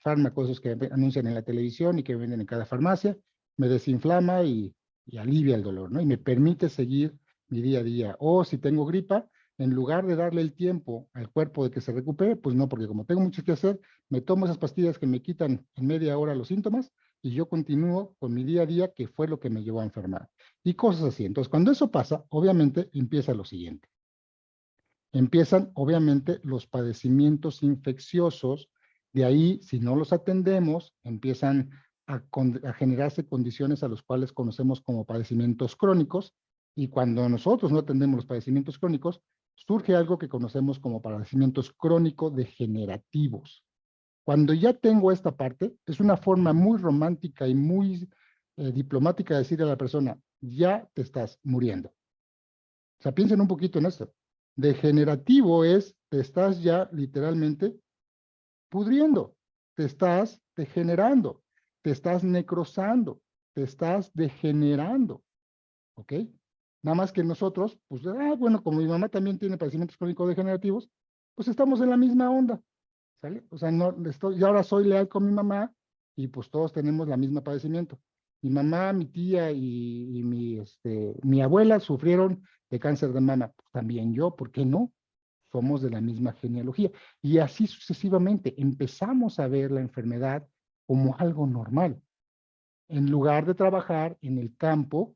fármaco, esos que anuncian en la televisión y que venden en cada farmacia, me desinflama y alivia el dolor, ¿no? Y me permite seguir mi día a día. O si tengo gripa, en lugar de darle el tiempo al cuerpo de que se recupere, pues no, porque como tengo mucho que hacer, me tomo esas pastillas que me quitan en media hora los síntomas y yo continúo con mi día a día, que fue lo que me llevó a enfermar. Y cosas así. Entonces, cuando eso pasa, obviamente empieza lo siguiente. Empiezan, obviamente, los padecimientos infecciosos. De ahí, si no los atendemos, empiezan a generarse condiciones a los cuales conocemos como padecimientos crónicos. Y cuando nosotros no atendemos los padecimientos crónicos, surge algo que conocemos como padecimientos crónico-degenerativos. Cuando ya tengo esta parte, es una forma muy romántica y muy diplomática de decirle a la persona, ya te estás muriendo. O sea, piensen un poquito en esto. Degenerativo es, te estás ya literalmente pudriendo, te estás degenerando, te estás necrosando, te estás degenerando. ¿Ok? Nada más que nosotros, pues, bueno, como mi mamá también tiene padecimientos crónico-degenerativos, pues estamos en la misma onda, ¿sale? O sea, no, yo ahora soy leal con mi mamá y pues todos tenemos la misma padecimiento. Mi mamá, mi tía y mi abuela sufrieron de cáncer de mama. Pues también yo, ¿por qué no? Somos de la misma genealogía. Y así sucesivamente empezamos a ver la enfermedad como algo normal. En lugar de trabajar en el campo,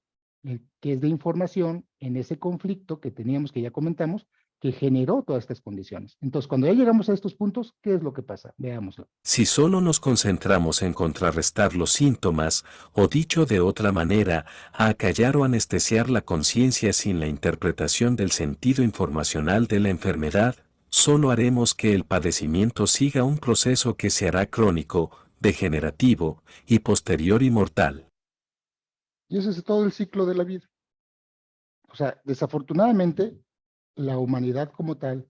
que es de información, en ese conflicto que teníamos, que ya comentamos, que generó todas estas condiciones. Entonces, cuando ya llegamos a estos puntos, ¿qué es lo que pasa? Veámoslo. Si solo nos concentramos en contrarrestar los síntomas, o dicho de otra manera, a acallar o anestesiar la conciencia sin la interpretación del sentido informacional de la enfermedad, solo haremos que el padecimiento siga un proceso que se hará crónico, degenerativo y posterior y mortal. Y ese es todo el ciclo de la vida. O sea, desafortunadamente, la humanidad como tal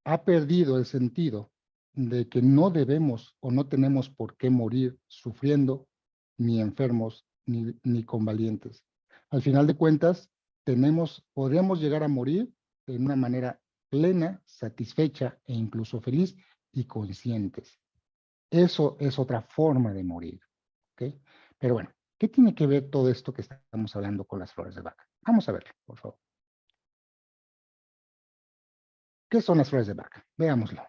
ha perdido el sentido de que no debemos o no tenemos por qué morir sufriendo, ni enfermos, ni convalientes. Al final de cuentas, podríamos llegar a morir de una manera plena, satisfecha e incluso feliz y conscientes. Eso es otra forma de morir, ¿ok? Pero bueno, ¿qué tiene que ver todo esto que estamos hablando con las flores de Bach? Vamos a verlo, por favor. ¿Qué son las flores de Bach? Veámoslo.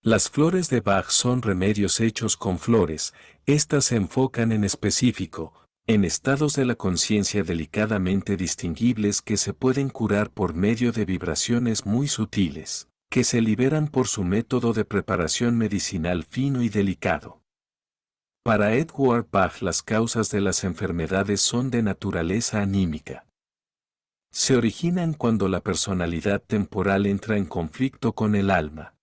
Las flores de Bach son remedios hechos con flores. Estas se enfocan en específico, en estados de la conciencia delicadamente distinguibles que se pueden curar por medio de vibraciones muy sutiles, que se liberan por su método de preparación medicinal fino y delicado. Para Edward Bach, las causas de las enfermedades son de naturaleza anímica. Se originan cuando la personalidad temporal entra en conflicto con el alma.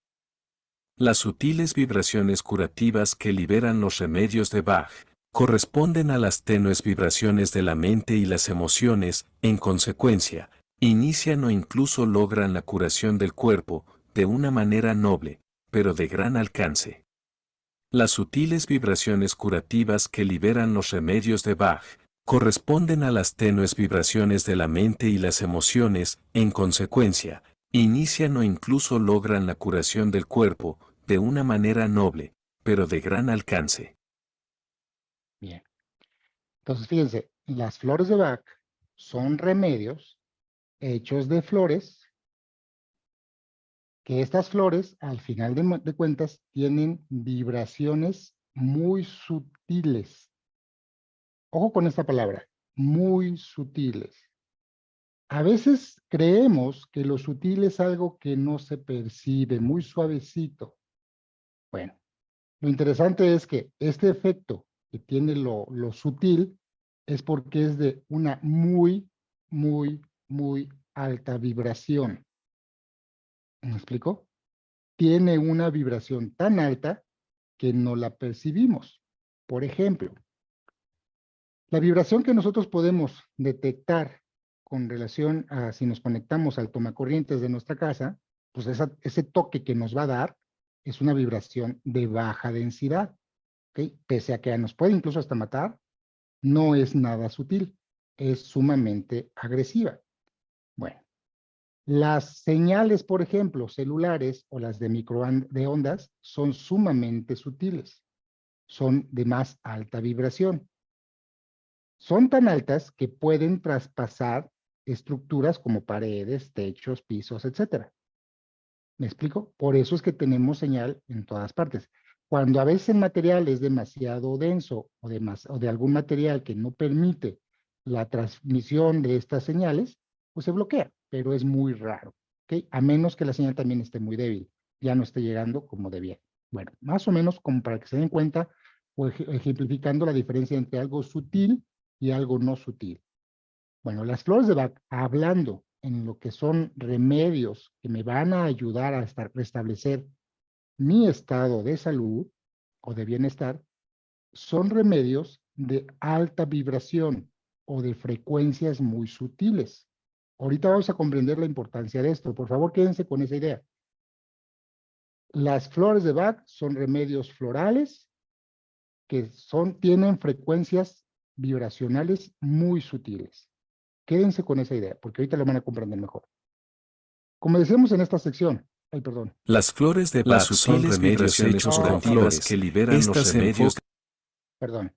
Las sutiles vibraciones curativas que liberan los remedios de Bach corresponden a las tenues vibraciones de la mente y las emociones, en consecuencia, inician o incluso logran la curación del cuerpo, de una manera noble, pero de gran alcance. Las sutiles vibraciones curativas que liberan los remedios de Bach corresponden a las tenues vibraciones de la mente y las emociones, en consecuencia, inician o incluso logran la curación del cuerpo, de una manera noble, pero de gran alcance. Bien. Entonces, fíjense, las flores de Bach son remedios hechos de flores, que estas flores, al final de cuentas, tienen vibraciones muy sutiles. Ojo con esta palabra, muy sutiles. A veces creemos que lo sutil es algo que no se percibe, muy suavecito. Bueno, lo interesante es que este efecto que tiene lo sutil es porque es de una muy alta vibración. ¿Me explico? Tiene una vibración tan alta que no la percibimos. Por ejemplo, la vibración que nosotros podemos detectar con relación a si nos conectamos al tomacorrientes de nuestra casa, pues ese toque que nos va a dar es una vibración de baja densidad, ¿ok? Pese a que nos puede incluso hasta matar, no es nada sutil, es sumamente agresiva. Bueno, las señales, por ejemplo, celulares o las de microondas son sumamente sutiles, son de más alta vibración. Son tan altas que pueden traspasar estructuras como paredes, techos, pisos, etc. ¿Me explico? Por eso es que tenemos señal en todas partes. Cuando a veces el material es demasiado denso o de algún material que no permite la transmisión de estas señales, pues se bloquea, pero es muy raro, ¿ok? A menos que la señal también esté muy débil, ya no esté llegando como debía. Bueno, más o menos como para que se den cuenta o ejemplificando la diferencia entre algo sutil y algo no sutil. Bueno, las flores de Bach, hablando en lo que son remedios que me van a ayudar a restablecer mi estado de salud o de bienestar, son remedios de alta vibración o de frecuencias muy sutiles. Ahorita vamos a comprender la importancia de esto. Por favor, quédense con esa idea. Las flores de Bach son remedios florales que tienen frecuencias vibracionales muy sutiles. Quédense con esa idea, porque ahorita lo van a comprender mejor. Como decíamos en esta sección, perdón. Las flores de Bach son remedios hechos con flores que liberan los remedios. Perdón.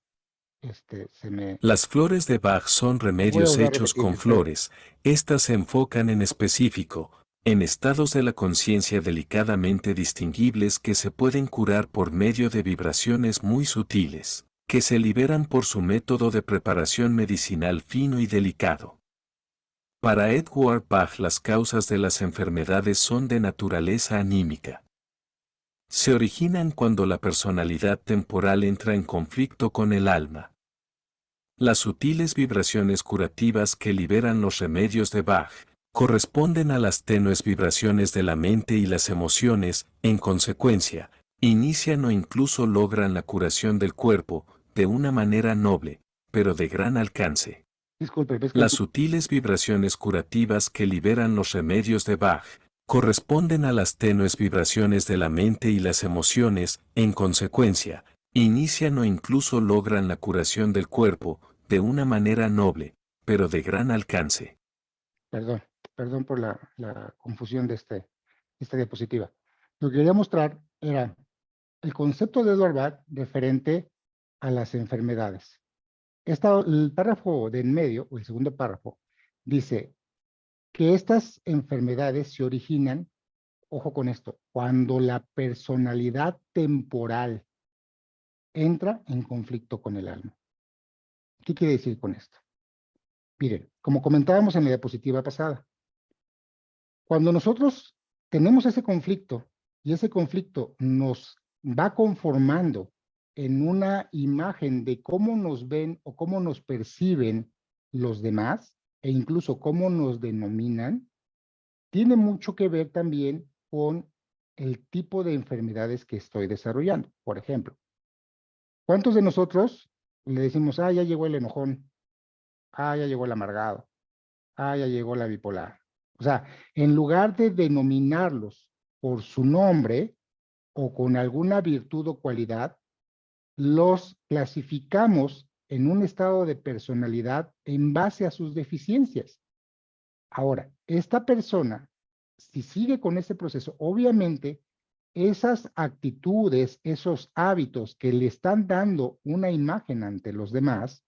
Las flores de Bach son remedios hechos con flores. Estas se enfocan en específico, en estados de la conciencia delicadamente distinguibles que se pueden curar por medio de vibraciones muy sutiles, que se liberan por su método de preparación medicinal fino y delicado. Para Edward Bach, las causas de las enfermedades son de naturaleza anímica. Se originan cuando la personalidad temporal entra en conflicto con el alma. Las sutiles vibraciones curativas que liberan los remedios de Bach corresponden a las tenues vibraciones de la mente y las emociones, en consecuencia, inician o incluso logran la curación del cuerpo, de una manera noble, pero de gran alcance. Disculpe, ves que Las sutiles vibraciones curativas que liberan los remedios de Bach corresponden a las tenues vibraciones de la mente y las emociones, en consecuencia, inician o incluso logran la curación del cuerpo, de una manera noble, pero de gran alcance. Perdón por la confusión de esta diapositiva. Lo que quería mostrar era el concepto de Edward Bach referente a las enfermedades. El párrafo de en medio, o el segundo párrafo, dice que estas enfermedades se originan, ojo con esto, cuando la personalidad temporal entra en conflicto con el alma. ¿Qué quiere decir con esto? Miren, como comentábamos en la diapositiva pasada, cuando nosotros tenemos ese conflicto y ese conflicto nos va conformando en una imagen de cómo nos ven o cómo nos perciben los demás e incluso cómo nos denominan, tiene mucho que ver también con el tipo de enfermedades que estoy desarrollando. Por ejemplo, ¿cuántos de nosotros le decimos, ah, ya llegó el enojón, ah, ya llegó el amargado, ah, ya llegó la bipolar? O sea, en lugar de denominarlos por su nombre o con alguna virtud o cualidad, los clasificamos en un estado de personalidad en base a sus deficiencias. Ahora, esta persona, si sigue con ese proceso, obviamente esas actitudes, esos hábitos que le están dando una imagen ante los demás,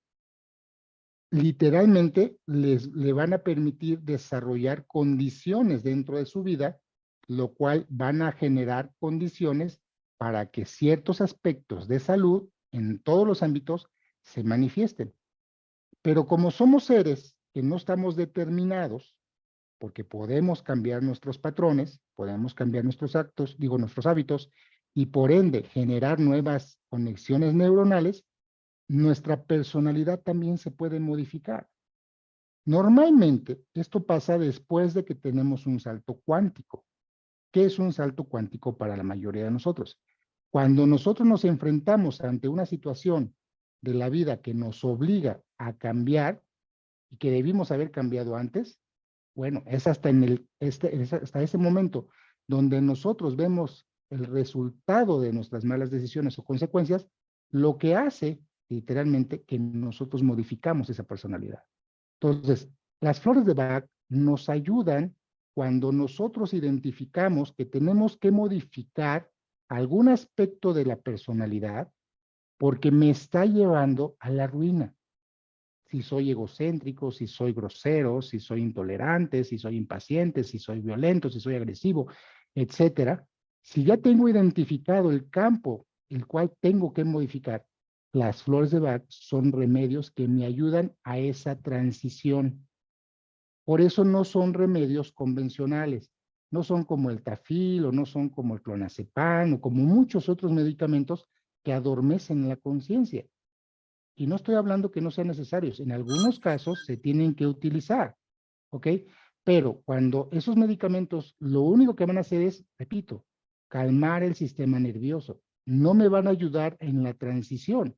literalmente le van a permitir desarrollar condiciones dentro de su vida, lo cual van a generar condiciones para que ciertos aspectos de salud en todos los ámbitos se manifiesten. Pero como somos seres que no estamos determinados, porque podemos cambiar nuestros patrones, podemos cambiar nuestros actos, nuestros hábitos, y por ende generar nuevas conexiones neuronales, nuestra personalidad también se puede modificar. Normalmente, esto pasa después de que tenemos un salto cuántico. ¿Qué es un salto cuántico para la mayoría de nosotros? Cuando nosotros nos enfrentamos ante una situación de la vida que nos obliga a cambiar y que debimos haber cambiado antes, bueno, es hasta hasta ese momento donde nosotros vemos el resultado de nuestras malas decisiones o consecuencias, lo que hace literalmente que nosotros modificamos esa personalidad. Entonces, las flores de Bach nos ayudan cuando nosotros identificamos que tenemos que modificar algún aspecto de la personalidad porque me está llevando a la ruina. Si soy egocéntrico, si soy grosero, si soy intolerante, si soy impaciente, si soy violento, si soy agresivo, etcétera. Si ya tengo identificado el campo el cual tengo que modificar, las flores de Bach son remedios que me ayudan a esa transición. Por eso no son remedios convencionales, no son como el Tafil o no son como el clonazepam o como muchos otros medicamentos que adormecen la conciencia. Y no estoy hablando que no sean necesarios, en algunos casos se tienen que utilizar, ¿ok? Pero cuando esos medicamentos lo único que van a hacer es, repito, calmar el sistema nervioso, no me van a ayudar en la transición.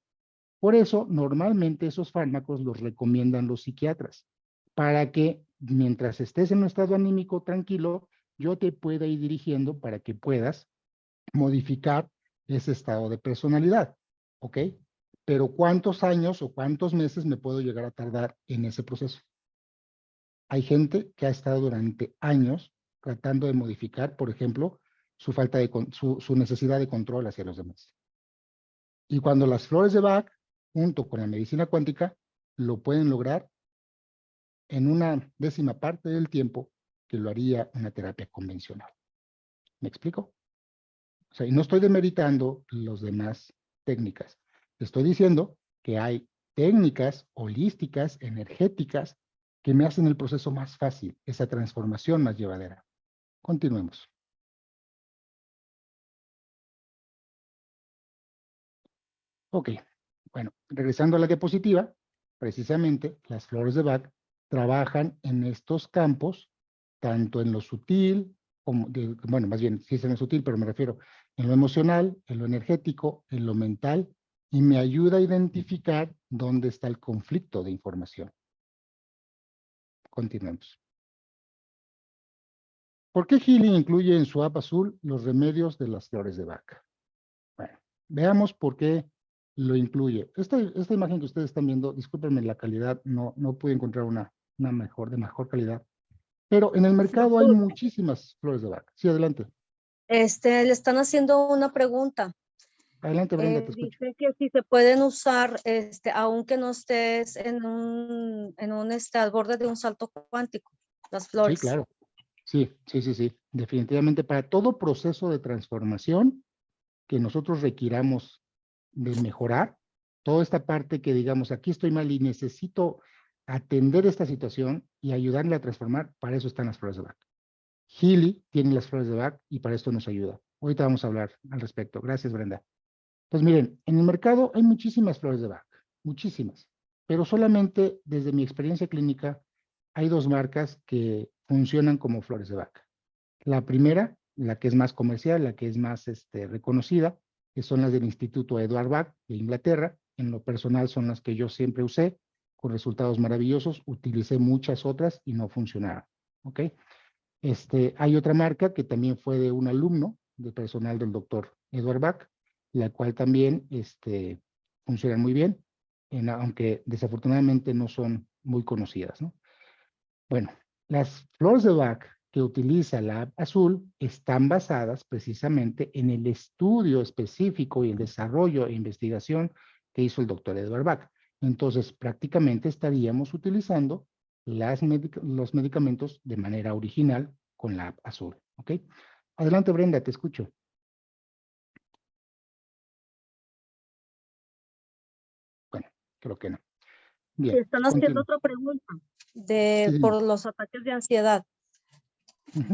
Por eso, normalmente esos fármacos los recomiendan los psiquiatras, para que mientras estés en un estado anímico tranquilo, yo te pueda ir dirigiendo para que puedas modificar ese estado de personalidad, ¿ok? Pero ¿cuántos años o cuántos meses me puedo llegar a tardar en ese proceso? Hay gente que ha estado durante años tratando de modificar, por ejemplo, su necesidad de control hacia los demás. Y cuando las flores de Bach, junto con la medicina cuántica, lo pueden lograr en una 10ª parte del tiempo que lo haría una terapia convencional. ¿Me explico? O sea, y no estoy demeritando las demás técnicas. Estoy diciendo que hay técnicas holísticas, energéticas, que me hacen el proceso más fácil, esa transformación más llevadera. Continuemos. Ok, bueno, regresando a la diapositiva, precisamente las flores de Bach trabajan en estos campos, tanto en lo sutil, como bueno, más bien, sí es en lo sutil, pero me refiero en lo emocional, en lo energético, en lo mental, y me ayuda a identificar dónde está el conflicto de información. Continuemos. ¿Por qué Healy incluye en su app azul los remedios de las flores de Bach? Bueno, veamos por qué lo incluye. Esta imagen que ustedes están viendo, discúlpenme la calidad, no pude encontrar una de mejor calidad, pero en el mercado hay Doctor, muchísimas flores de Bach. Sí, adelante. le están haciendo una pregunta. Adelante, Brenda, te escucho. Dice que si se pueden usar, aunque no estés en al borde de un salto cuántico, las flores. Sí, claro. Sí. Definitivamente para todo proceso de transformación que nosotros requiramos de mejorar, toda esta parte que digamos, aquí estoy mal y necesito atender esta situación y ayudarle a transformar, para eso están las flores de Bach. Healy tiene las flores de Bach y para esto nos ayuda. Ahorita vamos a hablar al respecto. Gracias, Brenda. Pues miren, en el mercado hay muchísimas flores de Bach, muchísimas, pero solamente desde mi experiencia clínica hay dos marcas que funcionan como flores de Bach. La primera, la que es más comercial, la que es más reconocida, que son las del Instituto Edward Bach de Inglaterra. En lo personal son las que yo siempre usé, con resultados maravillosos. Utilicé muchas otras y no funcionaron. ¿Ok? Hay otra marca que también fue de un alumno de personal del doctor Edward Bach, la cual también funciona muy bien, aunque desafortunadamente no son muy conocidas, ¿no? Bueno, las flores de Bach que utiliza la app azul están basadas precisamente en el estudio específico y el desarrollo e investigación que hizo el doctor Edward Bach. Entonces, prácticamente estaríamos utilizando los medicamentos de manera original con la app azul. ¿Ok? Adelante, Brenda, te escucho. Bueno, creo que no. Sí, Bien, están haciendo continúo. otra pregunta Sí. por los ataques de ansiedad. Ujú.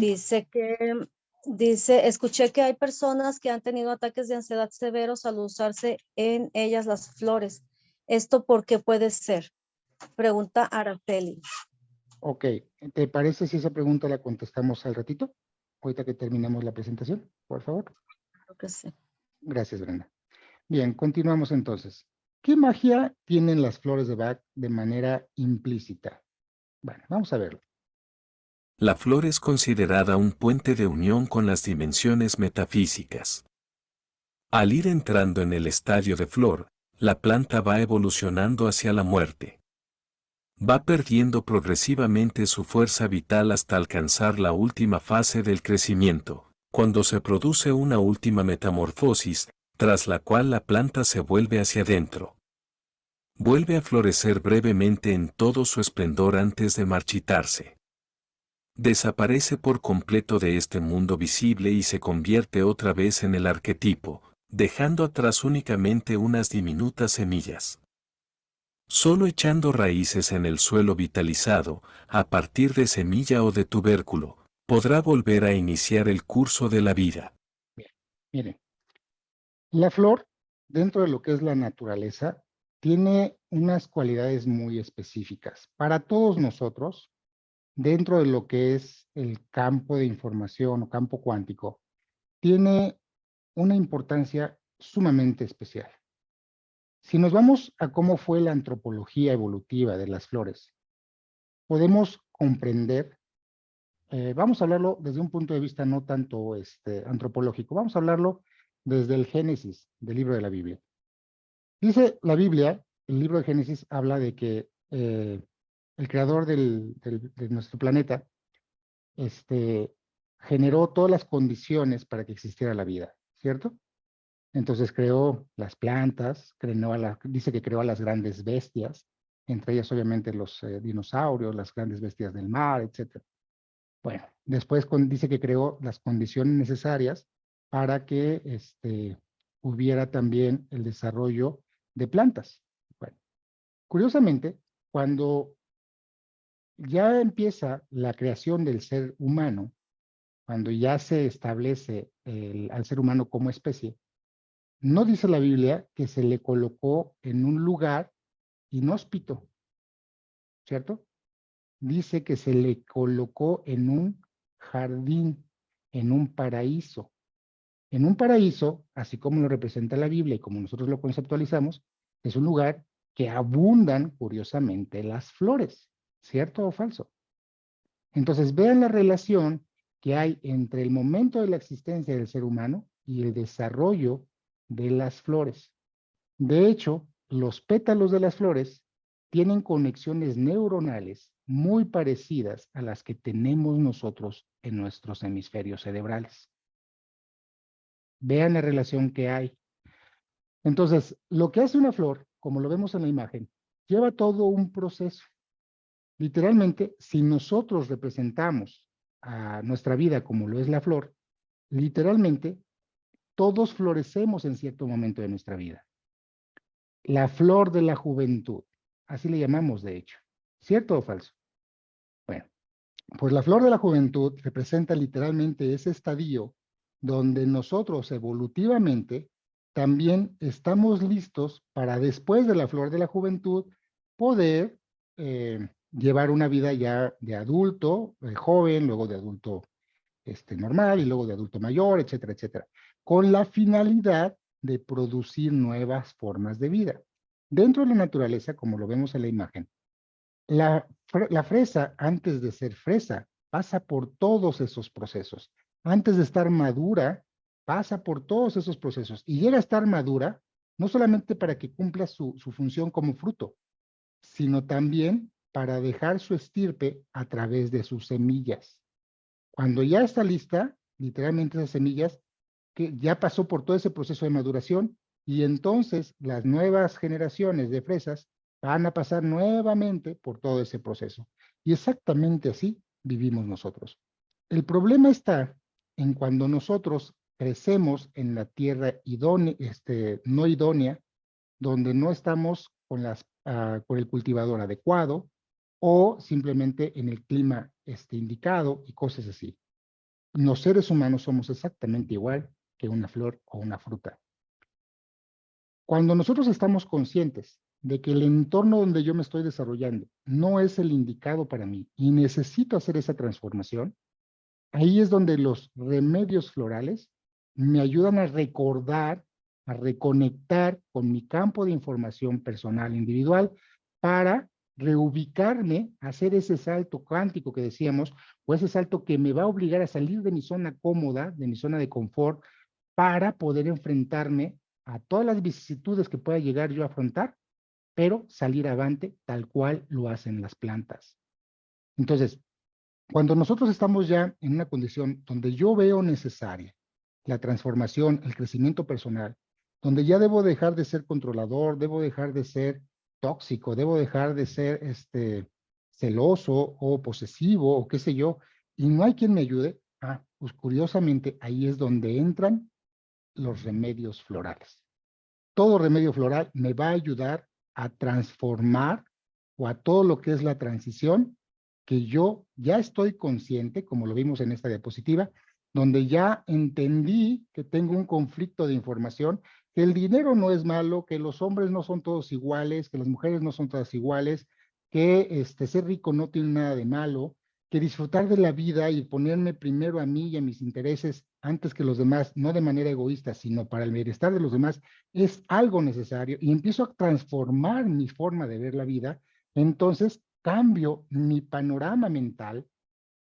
Escuché que hay personas que han tenido ataques de ansiedad severos al usarse en ellas las flores. ¿Esto por qué puede ser? Pregunta Araceli. Ok, ¿te parece si esa pregunta la contestamos al ratito? Ahorita que terminemos la presentación, por favor. Creo que sí. Gracias, Brenda. Bien, continuamos entonces. ¿Qué magia tienen las flores de Bach de manera implícita? Bueno, vamos a verlo. La flor es considerada un puente de unión con las dimensiones metafísicas. Al ir entrando en el estadio de flor, la planta va evolucionando hacia la muerte. Va perdiendo progresivamente su fuerza vital hasta alcanzar la última fase del crecimiento, cuando se produce una última metamorfosis, tras la cual la planta se vuelve hacia adentro. Vuelve a florecer brevemente en todo su esplendor antes de marchitarse. Desaparece por completo de este mundo visible y se convierte otra vez en el arquetipo, dejando atrás únicamente unas diminutas semillas. Solo echando raíces en el suelo vitalizado, a partir de semilla o de tubérculo, podrá volver a iniciar el curso de la vida. Miren, la flor, dentro de lo que es la naturaleza, tiene unas cualidades muy específicas. Para todos nosotros, dentro de lo que es el campo de información o campo cuántico, tiene una importancia sumamente especial. Si nos vamos a cómo fue la antropología evolutiva de las flores, podemos comprender, vamos a hablarlo desde un punto de vista no tanto antropológico, vamos a hablarlo desde el Génesis del libro de la Biblia. Dice la Biblia, el libro de Génesis habla de que el creador de nuestro planeta generó todas las condiciones para que existiera la vida, ¿cierto? Entonces creó las plantas, dice que creó a las grandes bestias, entre ellas obviamente los dinosaurios, las grandes bestias del mar, etc. Bueno, después dice que creó las condiciones necesarias para que hubiera también el desarrollo de plantas. Bueno, curiosamente, cuando ya empieza la creación del ser humano, cuando ya se establece al ser humano como especie, no dice la Biblia que se le colocó en un lugar inhóspito, ¿cierto? Dice que se le colocó en un jardín, en un paraíso. En un paraíso, así como lo representa la Biblia y como nosotros lo conceptualizamos, es un lugar que abundan, curiosamente, las flores, ¿cierto o falso? Entonces, vean la relación que hay entre el momento de la existencia del ser humano y el desarrollo de las flores. De hecho, los pétalos de las flores tienen conexiones neuronales muy parecidas a las que tenemos nosotros en nuestros hemisferios cerebrales. Vean la relación que hay. Entonces, lo que hace una flor, como lo vemos en la imagen, lleva todo un proceso. Literalmente, si nosotros representamos a nuestra vida como lo es la flor, literalmente todos florecemos en cierto momento de nuestra vida. La flor de la juventud, así le llamamos de hecho. ¿Cierto o falso? Bueno, pues la flor de la juventud representa literalmente ese estadio donde nosotros evolutivamente también estamos listos para después de la flor de la juventud poder llevar una vida ya de adulto, joven, luego de adulto normal y luego de adulto mayor, etcétera, etcétera, con la finalidad de producir nuevas formas de vida. Dentro de la naturaleza, como lo vemos en la imagen, la fresa, antes de ser fresa, pasa por todos esos procesos. Antes de estar madura, pasa por todos esos procesos y llega a estar madura, no solamente para que cumpla su función como fruto, sino también para dejar su estirpe a través de sus semillas. Cuando ya está lista, literalmente esas semillas, que ya pasó por todo ese proceso de maduración, y entonces las nuevas generaciones de fresas van a pasar nuevamente por todo ese proceso. Y exactamente así vivimos nosotros. El problema está en cuando nosotros crecemos en la tierra idónea, no idónea, donde no estamos con el cultivador adecuado o simplemente en el clima indicado y cosas así. Los seres humanos somos exactamente igual que una flor o una fruta. Cuando nosotros estamos conscientes de que el entorno donde yo me estoy desarrollando no es el indicado para mí y necesito hacer esa transformación, ahí es donde los remedios florales me ayudan a recordar, a reconectar con mi campo de información personal individual para reubicarme, hacer ese salto cuántico que decíamos, o ese salto que me va a obligar a salir de mi zona cómoda, de mi zona de confort, para poder enfrentarme a todas las vicisitudes que pueda llegar yo a afrontar, pero salir avante tal cual lo hacen las plantas. Entonces, cuando nosotros estamos ya en una condición donde yo veo necesaria la transformación, el crecimiento personal, donde ya debo dejar de ser controlador, debo dejar de ser tóxico, debo dejar de ser celoso o posesivo o qué sé yo, y no hay quien me ayude, pues curiosamente ahí es donde entran los remedios florales. Todo remedio floral me va a ayudar a transformar o a todo lo que es la transición que yo ya estoy consciente, como lo vimos en esta diapositiva, donde ya entendí que tengo un conflicto de información, que el dinero no es malo, que los hombres no son todos iguales, que las mujeres no son todas iguales, que ser rico no tiene nada de malo, que disfrutar de la vida y ponerme primero a mí y a mis intereses antes que los demás, no de manera egoísta, sino para el bienestar de los demás, es algo necesario y empiezo a transformar mi forma de ver la vida, entonces cambio mi panorama mental,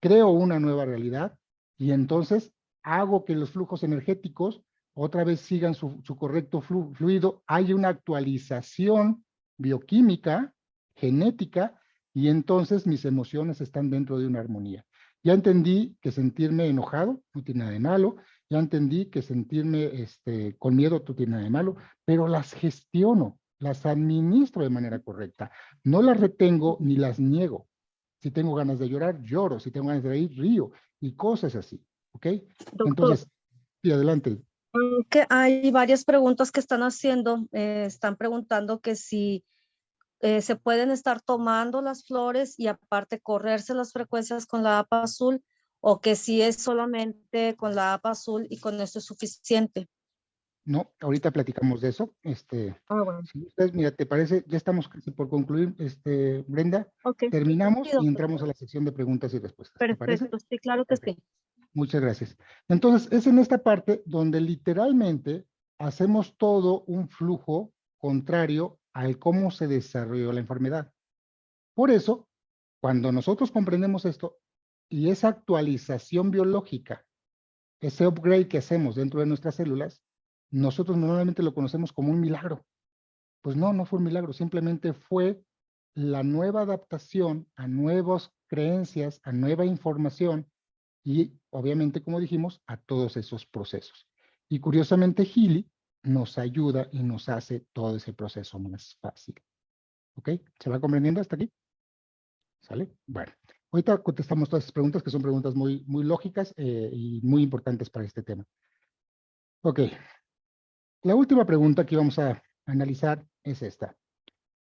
creo una nueva realidad y entonces hago que los flujos energéticos otra vez sigan su correcto fluido, hay una actualización bioquímica, genética, y entonces mis emociones están dentro de una armonía. Ya entendí que sentirme enojado no tiene nada de malo, ya entendí que sentirme con miedo no tiene nada de malo, pero las gestiono, las administro de manera correcta, no las retengo ni las niego. Si tengo ganas de llorar, lloro, si tengo ganas de reír, río, y cosas así, ¿ok? Doctor, entonces, sí, adelante. Que hay varias preguntas que están haciendo, están preguntando que si se pueden estar tomando las flores y aparte correrse las frecuencias con la APA azul, o que si es solamente con la APA azul y con eso es suficiente. No, ahorita platicamos de eso. Bueno. Si ustedes, mira, ¿te parece? Ya estamos casi por concluir, Brenda. Ok. Terminamos Sí, y doctor. entramos a la sección de preguntas y respuestas. ¿Te parece? Perfecto, sí, claro que Ok. sí. Muchas gracias. Entonces, es en esta parte donde literalmente hacemos todo un flujo contrario al cómo se desarrolló la enfermedad. Por eso, cuando nosotros comprendemos esto y esa actualización biológica, ese upgrade que hacemos dentro de nuestras células, nosotros normalmente lo conocemos como un milagro. Pues no, no fue un milagro, simplemente fue la nueva adaptación a nuevas creencias, a nueva información y obviamente, como dijimos, a todos esos procesos. Y curiosamente, Healy nos ayuda y nos hace todo ese proceso más fácil. ¿Ok? ¿Se va comprendiendo hasta aquí? ¿Sale? Bueno, ahorita contestamos todas esas preguntas que son preguntas muy, muy lógicas y muy importantes para este tema. Ok. La última pregunta que vamos a analizar es esta.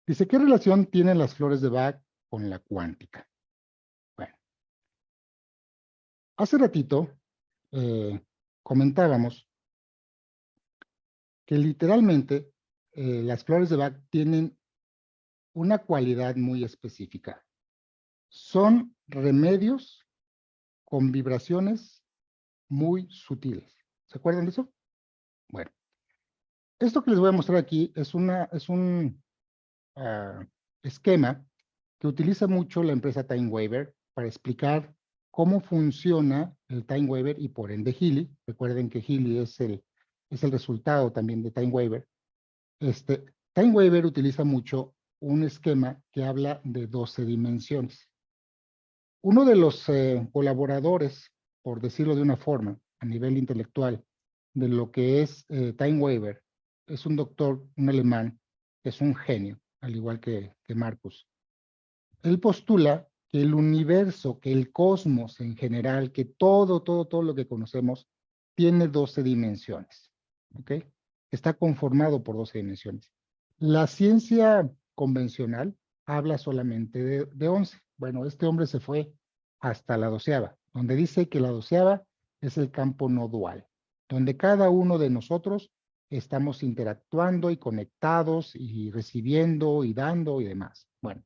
Dice, ¿qué relación tienen las flores de Bach con la cuántica? Bueno, hace ratito comentábamos que literalmente las flores de Bach tienen una cualidad muy específica. Son remedios con vibraciones muy sutiles. ¿Se acuerdan de eso? Bueno, esto que les voy a mostrar aquí es un esquema que utiliza mucho la empresa Time Waver para explicar cómo funciona el Time Waver y por ende Healy. Recuerden que Healy es el resultado también de Time Waver. Time Waver utiliza mucho un esquema que habla de 12 dimensiones. Uno de los colaboradores, por decirlo de una forma, a nivel intelectual, de lo que es Time Waver, es un doctor, un alemán, que es un genio, al igual que Marcus. Él postula que el universo, que el cosmos en general, que todo lo que conocemos, tiene 12 dimensiones. ¿Ok? Está conformado por 12 dimensiones. La ciencia convencional habla solamente de 11. Bueno, este hombre se fue hasta la 12ª, donde dice que la 12ª es el campo no dual, donde cada uno de nosotros estamos interactuando y conectados y recibiendo y dando y demás. Bueno,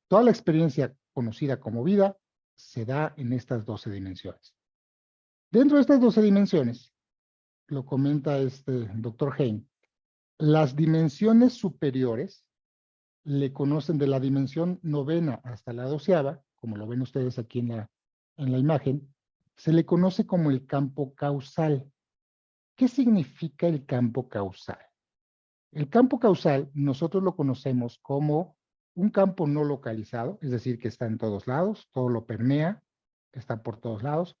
toda la experiencia conocida como vida se da en estas 12 dimensiones. Dentro de estas 12 dimensiones, lo comenta doctor Hein, las dimensiones superiores le conocen de la dimensión 9ª hasta la 12ª, como lo ven ustedes aquí en la imagen, se le conoce como el campo causal. ¿Qué significa el campo causal? El campo causal nosotros lo conocemos como un campo no localizado, es decir, que está en todos lados, todo lo permea, está por todos lados.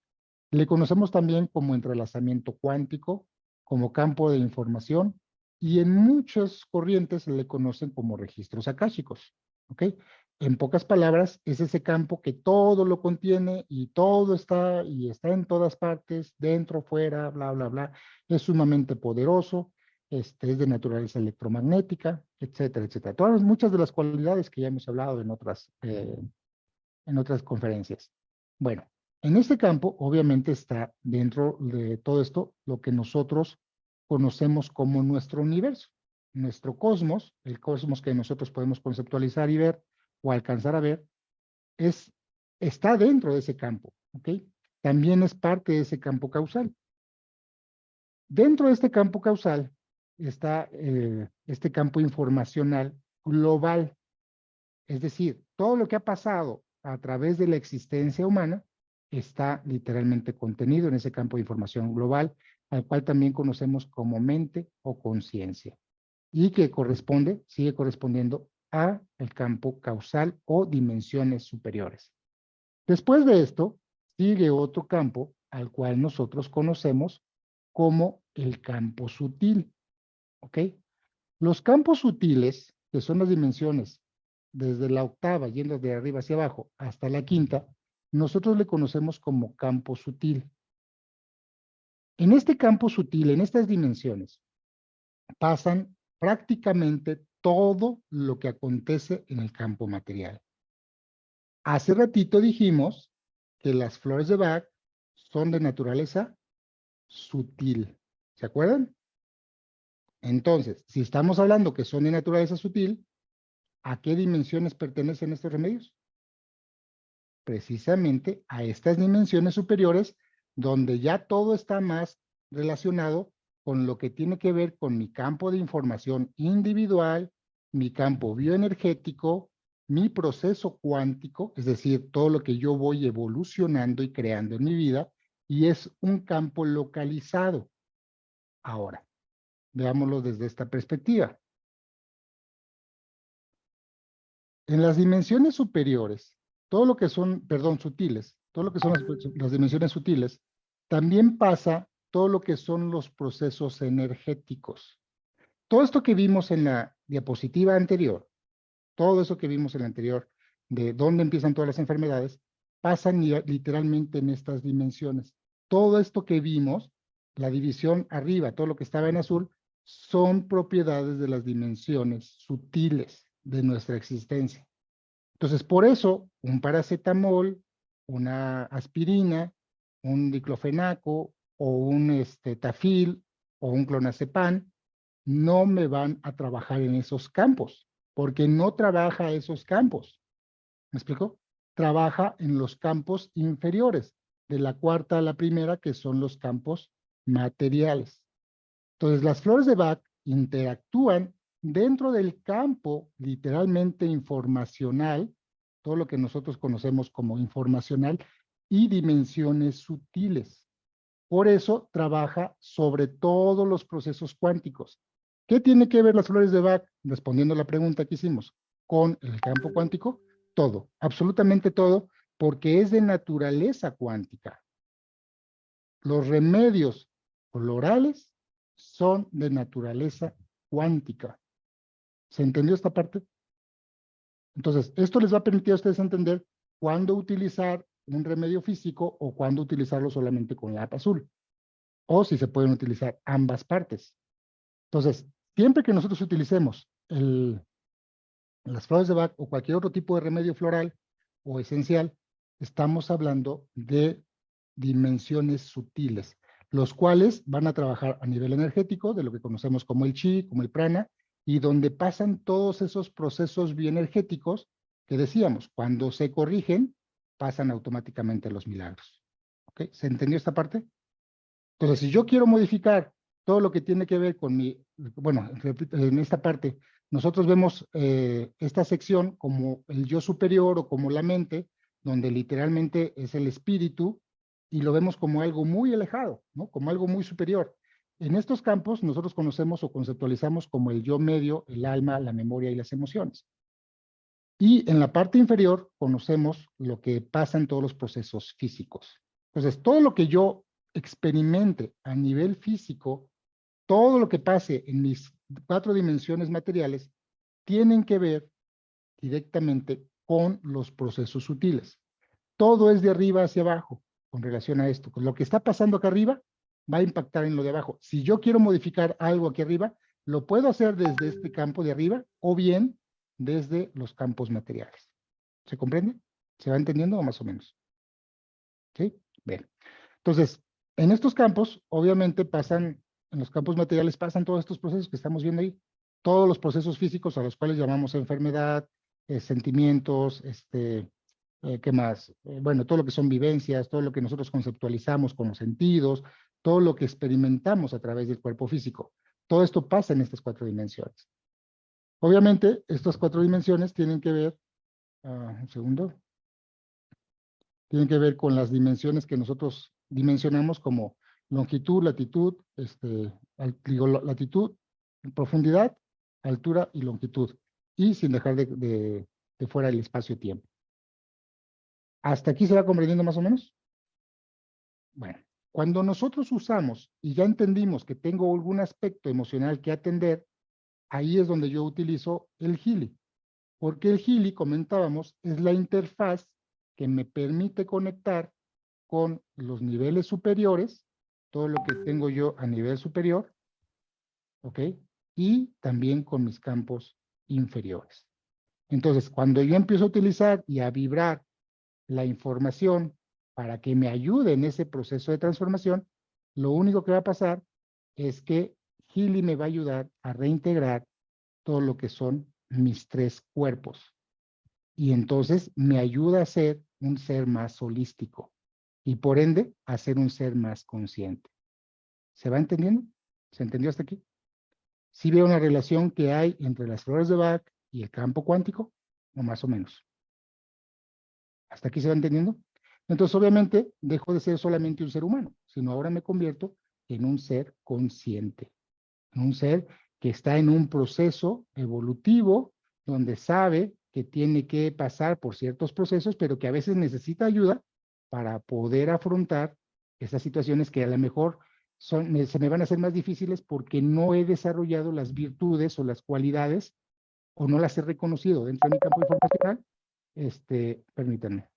Le conocemos también como entrelazamiento cuántico, como campo de información, y en muchas corrientes se le conocen como registros akáshicos. ¿Ok? En pocas palabras, es ese campo que todo lo contiene y todo está en todas partes, dentro, fuera, bla, bla, bla. Es sumamente poderoso, es de naturaleza electromagnética, etcétera, etcétera. Muchas de las cualidades que ya hemos hablado en otras conferencias. Bueno, en este campo, obviamente, está dentro de todo esto lo que nosotros conocemos como nuestro universo, nuestro cosmos, el cosmos que nosotros podemos conceptualizar y ver o alcanzar a ver, está dentro de ese campo, ¿ok? También es parte de ese campo causal. Dentro de este campo causal está este campo informacional global, es decir, todo lo que ha pasado a través de la existencia humana está literalmente contenido en ese campo de información global, al cual también conocemos como mente o conciencia, y que sigue correspondiendo a el campo causal o dimensiones superiores. Después de esto, sigue otro campo al cual nosotros conocemos como el campo sutil. ¿Ok? Los campos sutiles, que son las dimensiones desde la 8ª, yendo de arriba hacia abajo, hasta la 5ª, nosotros le conocemos como campo sutil. En este campo sutil, en estas dimensiones, pasan prácticamente todo lo que acontece en el campo material. Hace ratito dijimos que las flores de Bach son de naturaleza sutil. ¿Se acuerdan? Entonces, si estamos hablando que son de naturaleza sutil, ¿a qué dimensiones pertenecen estos remedios? Precisamente a estas dimensiones superiores, donde ya todo está más relacionado con lo que tiene que ver con mi campo de información individual, mi campo bioenergético, mi proceso cuántico, es decir, todo lo que yo voy evolucionando y creando en mi vida, y es un campo localizado. Ahora, veámoslo desde esta perspectiva. En las dimensiones superiores, todo lo que son, perdón, sutiles, todo lo que son las dimensiones sutiles, también pasa todo lo que son los procesos energéticos. Todo esto que vimos en la diapositiva anterior, todo eso que vimos en la anterior, de dónde empiezan todas las enfermedades, pasan literalmente en estas dimensiones. Todo esto que vimos, la división arriba, todo lo que estaba en azul, son propiedades de las dimensiones sutiles de nuestra existencia. Entonces, por eso, un paracetamol, una aspirina, un diclofenaco o un tafil o un clonazepam no me van a trabajar en esos campos, porque no trabaja esos campos. ¿Me explico? Trabaja en los campos inferiores, de la cuarta a la primera, que son los campos materiales. Entonces, las flores de Bach interactúan dentro del campo literalmente informacional, todo lo que nosotros conocemos como informacional, y dimensiones sutiles. Por eso trabaja sobre todos los procesos cuánticos. ¿Qué tiene que ver las flores de Bach, respondiendo a la pregunta que hicimos, con el campo cuántico? Todo, absolutamente todo, porque es de naturaleza cuántica. Los remedios florales son de naturaleza cuántica. ¿Se entendió esta parte? Entonces, esto les va a permitir a ustedes entender cuándo utilizar un remedio físico o cuándo utilizarlo solamente con la app azul. O si se pueden utilizar ambas partes. Entonces, siempre que nosotros utilicemos las flores de Bach o cualquier otro tipo de remedio floral o esencial, estamos hablando de dimensiones sutiles, los cuales van a trabajar a nivel energético, de lo que conocemos como el chi, como el prana, y donde pasan todos esos procesos bioenergéticos que decíamos, cuando se corrigen, pasan automáticamente los milagros. ¿Ok? ¿Se entendió esta parte? Entonces, si yo quiero modificar todo lo que tiene que ver con bueno, en esta parte, nosotros vemos esta sección como el yo superior o como la mente, donde literalmente es el espíritu, y lo vemos como algo muy alejado, ¿no? Como algo muy superior. En estos campos nosotros conocemos o conceptualizamos como el yo medio, el alma, la memoria y las emociones. Y en la parte inferior conocemos lo que pasa en todos los procesos físicos. Entonces, todo lo que yo experimente a nivel físico, todo lo que pase en mis 4 dimensiones materiales, tienen que ver directamente con los procesos sutiles. Todo es de arriba hacia abajo con relación a esto. Lo que está pasando acá arriba va a impactar en lo de abajo. Si yo quiero modificar algo aquí arriba, lo puedo hacer desde este campo de arriba o bien desde los campos materiales. ¿Se comprende? ¿Se va entendiendo o más o menos? ¿Sí? Bien. Entonces, en estos campos, obviamente en los campos materiales pasan todos estos procesos que estamos viendo ahí. Todos los físicos a los cuales llamamos enfermedad, sentimientos, ¿qué más? Bueno, todo lo que son vivencias, todo lo que nosotros conceptualizamos con los sentidos, todo lo que experimentamos a través del cuerpo físico. Todo esto pasa en estas 4 dimensiones. Obviamente, estas 4 dimensiones tienen que ver, un segundo, tienen que ver con las dimensiones que nosotros dimensionamos como longitud, latitud, latitud, profundidad, altura y longitud, y sin dejar de fuera el espacio-tiempo. ¿Hasta aquí se va comprendiendo más o menos? Bueno, cuando nosotros usamos y ya entendimos que tengo algún aspecto emocional que atender, ahí es donde yo utilizo el Healy. Porque el Healy, comentábamos, es la interfaz que me permite conectar con los niveles superiores, todo lo que tengo yo a nivel superior, ¿ok? Y también con mis campos inferiores. Entonces, cuando yo empiezo a utilizar y a vibrar la información para que me ayude en ese proceso de transformación, lo único que va a pasar es que Healy me va a ayudar a reintegrar todo lo que son mis 3 cuerpos. Y entonces me ayuda a ser un ser más holístico y por ende a ser un ser más consciente. ¿Se va entendiendo? ¿Se entendió hasta aquí? ¿Sí veo una relación que hay entre las flores de Bach y el campo cuántico? O más o menos. ¿Hasta aquí se va entendiendo? Entonces, obviamente, dejo de ser solamente un ser humano, sino ahora me convierto en un ser consciente, en un ser que está en un proceso evolutivo donde sabe que tiene que pasar por ciertos procesos, pero que a veces necesita ayuda para poder afrontar esas situaciones que a lo mejor se me van a hacer más difíciles porque no he desarrollado las virtudes o las cualidades o no las he reconocido dentro de mi campo informacional. Permítanme.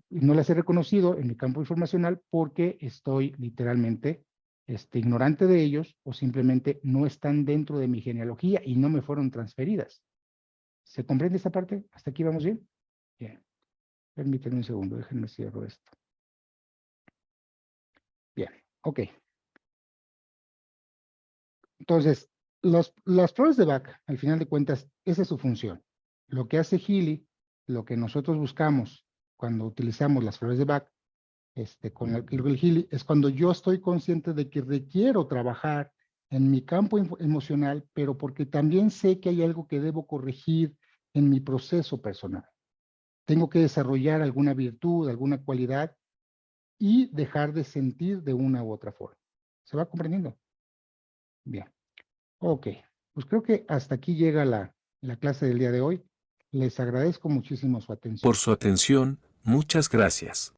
No las he reconocido en mi campo informacional porque estoy literalmente ignorante de ellos o simplemente no están dentro de mi genealogía y no me fueron transferidas. ¿Se comprende esta parte? ¿Hasta aquí vamos bien? Bien. Permítanme un segundo, déjenme cierro esto. Bien, ok. Entonces, las flores de Bach, al final de cuentas, esa es su función. Lo que hace Healy, lo que nosotros buscamos cuando utilizamos las flores de Bach, con el Healy, es cuando yo estoy consciente de que requiero trabajar en mi campo emocional, pero porque también sé que hay algo que debo corregir en mi proceso personal. Tengo que desarrollar alguna virtud, alguna cualidad y dejar de sentir de una u otra forma. ¿Se va comprendiendo? Bien. Ok. Pues creo que hasta aquí llega la clase del día de hoy. Les agradezco muchísimo su atención. Por su atención, muchas gracias.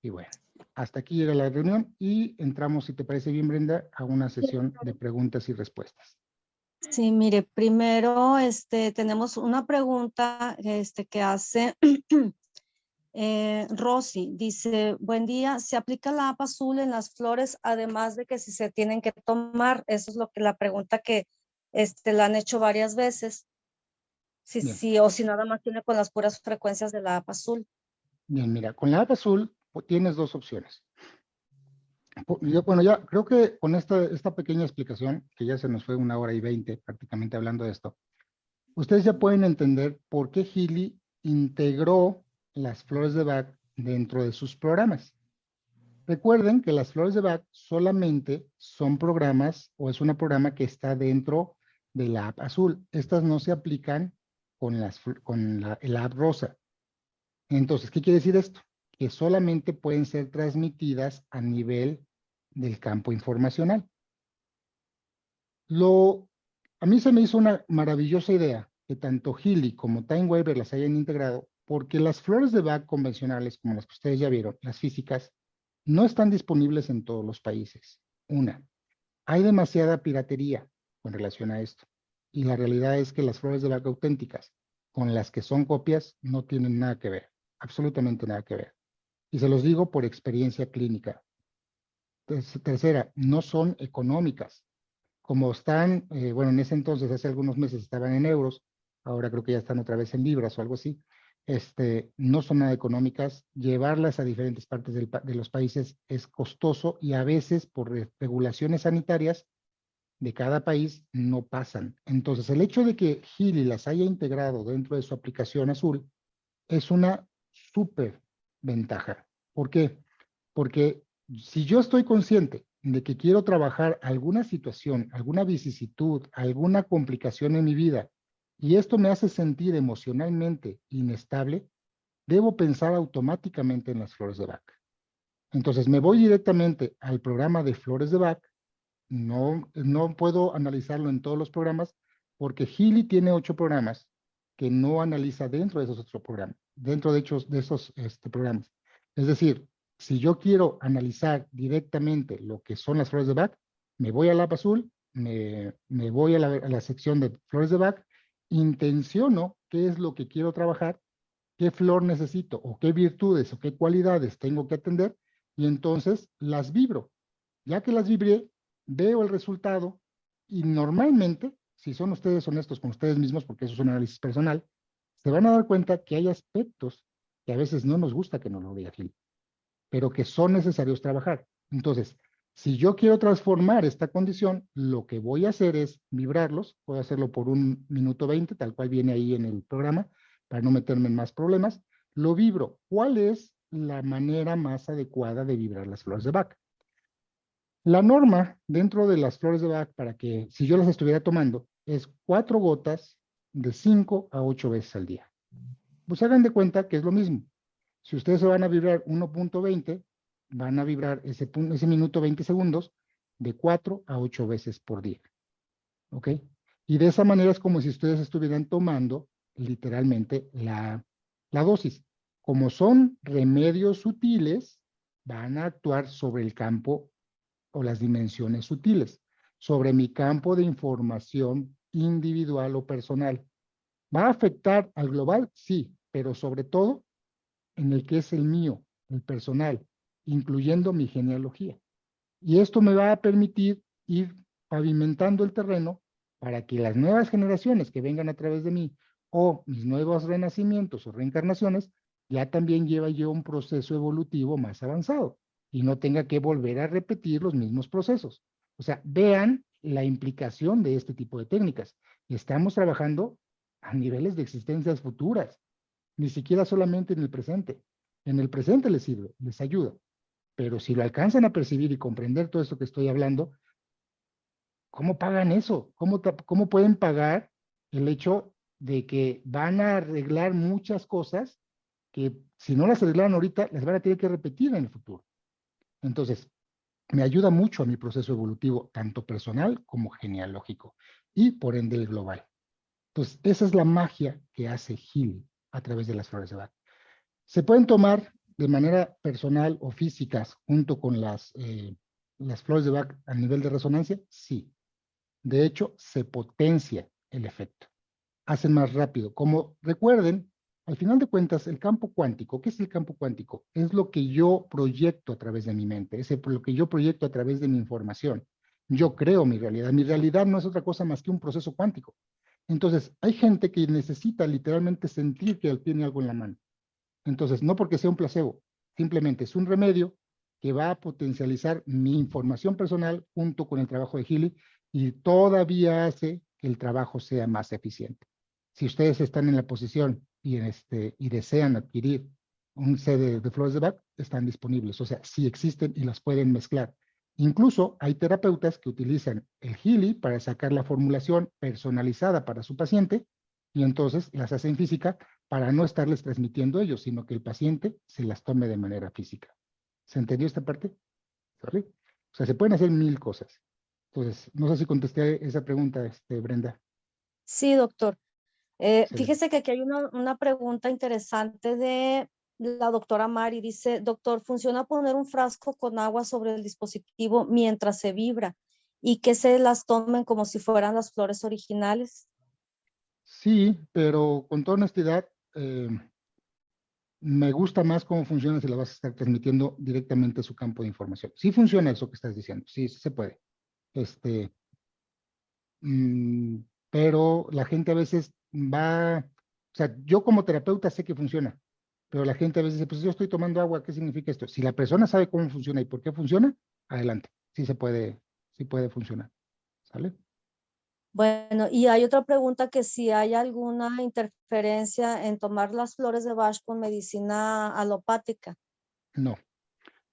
Y bueno, hasta aquí llega la reunión y entramos, si te parece bien, Brenda, a una sesión de preguntas y respuestas. Sí, mire, primero tenemos una pregunta que hace Rosy. Dice, buen día, ¿se aplica la app azul en las flores además de que si se tienen que tomar? Eso es la pregunta que la han hecho varias veces. Sí, o si nada más tiene con las puras frecuencias de la app azul. Bien, mira, con la app azul tienes 2 opciones. Bueno, ya creo que con esta pequeña explicación, que ya se nos fue 1 hora y 20 prácticamente hablando de esto, ustedes ya pueden entender por qué Healy integró las flores de Bach dentro de sus programas. Recuerden que las flores de Bach solamente son programas o es un programa que está dentro de la app azul. Estas no se aplican con la app rosa. Entonces, ¿qué quiere decir esto? Que solamente pueden ser transmitidas a nivel del campo informacional. A mí se me hizo una maravillosa idea que tanto Healy como Time Waver las hayan integrado, porque las flores de Bach convencionales, como las que ustedes ya vieron, las físicas, no están disponibles en todos los países. Hay demasiada piratería con relación a esto. Y la realidad es que las flores de Bach auténticas, con las que son copias, no tienen nada que ver, absolutamente nada que ver. Y se los digo por experiencia clínica. Tercera, no son económicas. Como están, bueno, en ese entonces, hace algunos meses estaban en euros, ahora creo que ya están otra vez en libras o algo así, no son nada económicas. Llevarlas a diferentes partes de los países es costoso y a veces por regulaciones sanitarias de cada país no pasan. Entonces, el hecho de que Healy las haya integrado dentro de su aplicación azul es una súper ventaja. ¿Por qué? Porque si yo estoy consciente de que quiero trabajar alguna situación, alguna vicisitud, alguna complicación en mi vida, y esto me hace sentir emocionalmente inestable, debo pensar automáticamente en las flores de Bach. Entonces me voy directamente al programa de flores de Bach. No puedo analizarlo en todos los programas porque Healy tiene 8 programas que no analiza dentro de esos otros programas, dentro de esos programas. Es decir, si yo quiero analizar directamente lo que son las flores de Bach, me voy a la app azul, me voy a la sección de flores de Bach, intenciono qué es lo que quiero trabajar, qué flor necesito o qué virtudes o qué cualidades tengo que atender y entonces las vibro. Ya que las vibré, veo el resultado y normalmente si son ustedes honestos con ustedes mismos, porque eso es un análisis personal, se van a dar cuenta que hay aspectos que a veces no nos gusta que nos lo diga Gil, pero que son necesarios trabajar. Entonces, si yo quiero transformar esta condición, lo que voy a hacer es vibrarlos. Puedo hacerlo por 1 minuto 20, tal cual viene ahí en el programa, para no meterme en más problemas. Lo vibro. ¿Cuál es la manera más adecuada de vibrar las flores de Bach? La norma dentro de las flores de Bach, para que si yo las estuviera tomando, es 4 gotas de 5 a 8 veces al día. Pues hagan de cuenta que es lo mismo. Si ustedes se van a vibrar 1.20, van a vibrar ese minuto 20 segundos de 4 a 8 veces por día. ¿Ok? Y de esa manera es como si ustedes estuvieran tomando literalmente la dosis. Como son remedios sutiles, van a actuar sobre el campo o las dimensiones sutiles, sobre mi campo de información individual o personal. ¿Va a afectar al global? Sí, pero sobre todo en el que es el mío, el personal, incluyendo mi genealogía. Y esto me va a permitir ir pavimentando el terreno para que las nuevas generaciones que vengan a través de mí o mis nuevos renacimientos o reencarnaciones ya también lleva yo un proceso evolutivo más avanzado y no tenga que volver a repetir los mismos procesos. O sea, vean la implicación de este tipo de técnicas. Estamos trabajando a niveles de existencias futuras, ni siquiera solamente en el presente. En el presente les sirve, les ayuda. Pero si lo alcanzan a percibir y comprender todo esto que estoy hablando, ¿cómo pagan eso? ¿Cómo pueden pagar el hecho de que van a arreglar muchas cosas que si no las arreglaron ahorita, las van a tener que repetir en el futuro? Entonces, me ayuda mucho a mi proceso evolutivo, tanto personal como genealógico, y por ende el global. Entonces, esa es la magia que hace Gil a través de las flores de Bach. ¿Se pueden tomar de manera personal o físicas junto con las flores de Bach a nivel de resonancia? Sí. De hecho, se potencia el efecto. Hacen más rápido. Como recuerden, al final de cuentas, el campo cuántico, ¿qué es el campo cuántico? Es lo que yo proyecto a través de mi mente, es lo que yo proyecto a través de mi información. Yo creo mi realidad. Mi realidad no es otra cosa más que un proceso cuántico. Entonces, hay gente que necesita literalmente sentir que tiene algo en la mano. Entonces, no porque sea un placebo, simplemente es un remedio que va a potencializar mi información personal junto con el trabajo de Healy y todavía hace que el trabajo sea más eficiente. Si ustedes están en la posición y desean adquirir un set de flores de Bach, están disponibles. O sea, sí existen y las pueden mezclar. Incluso hay terapeutas que utilizan el Healy para sacar la formulación personalizada para su paciente y entonces las hacen física para no estarles transmitiendo ellos, sino que el paciente se las tome de manera física. ¿Se entendió esta parte? ¿Sorry? O sea, se pueden hacer 1000 cosas. Entonces, no sé si contesté esa pregunta, Brenda. Sí, doctor. Excelente. Fíjese que aquí hay una pregunta interesante de la doctora Mari. Dice, doctor, ¿funciona poner un frasco con agua sobre el dispositivo mientras se vibra y que se las tomen como si fueran las flores originales? Sí, pero con toda honestidad, me gusta más cómo funciona si la vas a estar transmitiendo directamente a su campo de información. Sí funciona eso que estás diciendo, sí, sí se puede. Pero la gente a veces va, o sea, yo como terapeuta sé que funciona, pero la gente a veces dice, pues yo estoy tomando agua, ¿qué significa esto? Si la persona sabe cómo funciona y por qué funciona, adelante, sí puede funcionar, ¿sale? Bueno, y hay otra pregunta que si hay alguna interferencia en tomar las flores de Bach con medicina alopática. No,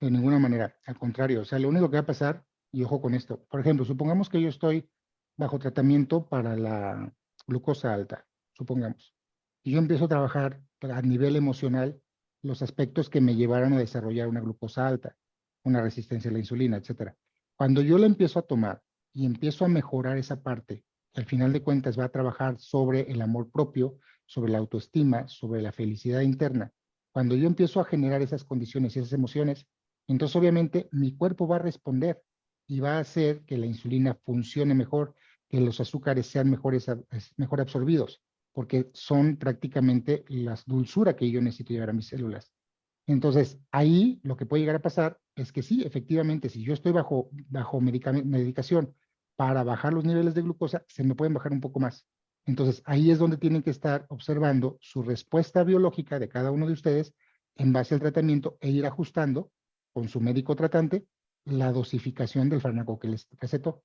de ninguna manera, al contrario, o sea, lo único que va a pasar, y ojo con esto, por ejemplo, supongamos que yo estoy bajo tratamiento para la glucosa alta, supongamos, y yo empiezo a trabajar a nivel emocional los aspectos que me llevaron a desarrollar una glucosa alta, una resistencia a la insulina, etcétera. Cuando yo la empiezo a tomar y empiezo a mejorar esa parte, al final de cuentas va a trabajar sobre el amor propio, sobre la autoestima, sobre la felicidad interna. Cuando yo empiezo a generar esas condiciones y esas emociones, entonces obviamente mi cuerpo va a responder y va a hacer que la insulina funcione mejor, que los azúcares sean mejor absorbidos, porque son prácticamente la dulzura que yo necesito llevar a mis células. Entonces, ahí lo que puede llegar a pasar es que sí, efectivamente, si yo estoy bajo medicación para bajar los niveles de glucosa, se me pueden bajar un poco más. Entonces, ahí es donde tienen que estar observando su respuesta biológica de cada uno de ustedes en base al tratamiento e ir ajustando con su médico tratante la dosificación del fármaco que les recetó.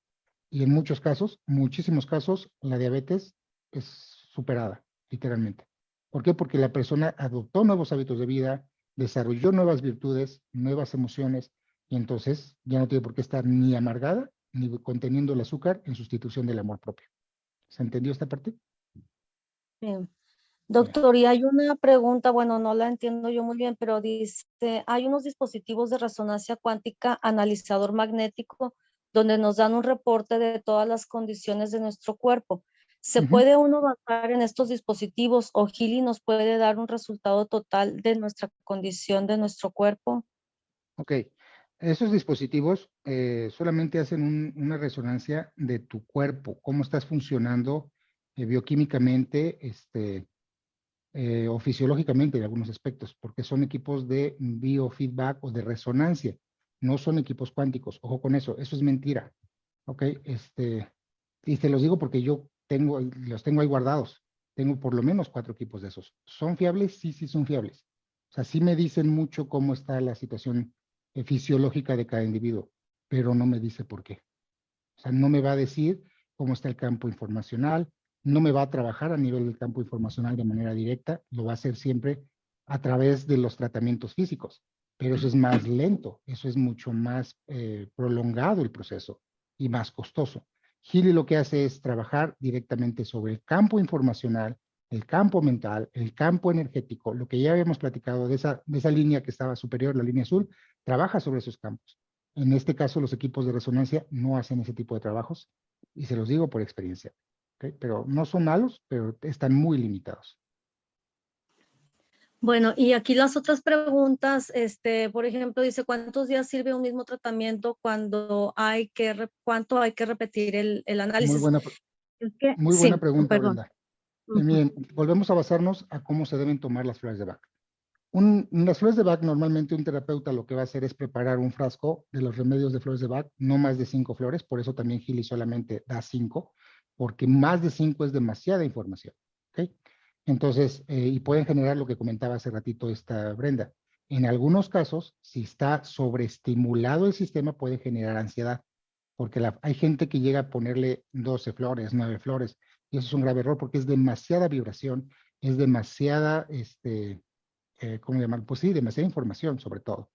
Y en muchos casos, muchísimos casos, la diabetes es superada, literalmente. ¿Por qué? Porque la persona adoptó nuevos hábitos de vida, desarrolló nuevas virtudes, nuevas emociones, y entonces ya no tiene por qué estar ni amargada ni conteniendo el azúcar en sustitución del amor propio. ¿Se entendió esta parte? Bien. Doctor, y hay una pregunta, bueno, no la entiendo yo muy bien, pero dice, hay unos dispositivos de resonancia cuántica analizador magnético donde nos dan un reporte de todas las condiciones de nuestro cuerpo. ¿Se puede uno basar en estos dispositivos o Gili nos puede dar un resultado total de nuestra condición de nuestro cuerpo? Ok. Esos dispositivos solamente hacen una resonancia de tu cuerpo, cómo estás funcionando bioquímicamente, o fisiológicamente en algunos aspectos, porque son equipos de biofeedback o de resonancia, no son equipos cuánticos. Ojo con eso es mentira. Ok, y te los digo porque yo los tengo ahí guardados. Tengo por lo menos 4 equipos de esos. ¿Son fiables? Sí, sí son fiables. O sea, sí me dicen mucho cómo está la situación fisiológica de cada individuo, pero no me dice por qué. O sea, no me va a decir cómo está el campo informacional, no me va a trabajar a nivel del campo informacional de manera directa, lo va a hacer siempre a través de los tratamientos físicos, pero eso es más lento, eso es mucho más prolongado el proceso y más costoso. Gili lo que hace es trabajar directamente sobre el campo informacional, el campo mental, el campo energético, lo que ya habíamos platicado de esa línea que estaba superior, la línea azul, trabaja sobre esos campos. En este caso, los equipos de resonancia no hacen ese tipo de trabajos y se los digo por experiencia. ¿Okay? Pero no son malos, pero están muy limitados. Bueno, y aquí las otras preguntas, por ejemplo, dice, ¿cuántos días sirve un mismo tratamiento cuánto hay que repetir el análisis? Muy buena Sí, pregunta, perdón. Brenda. Miren, volvemos a basarnos a cómo se deben tomar las flores de Bach. Las flores de Bach, normalmente un terapeuta lo que va a hacer es preparar un frasco de los remedios de flores de Bach, no más de 5 flores, por eso también Gili solamente da 5, porque más de 5 es demasiada información. ¿Okay? Entonces, y pueden generar lo que comentaba hace ratito esta Brenda. En algunos casos, si está sobreestimulado el sistema, puede generar ansiedad, porque hay gente que llega a ponerle 12 flores, 9 flores, y eso es un grave error porque es demasiada vibración, es demasiada, ¿cómo llamar? Pues sí, demasiada información sobre todo.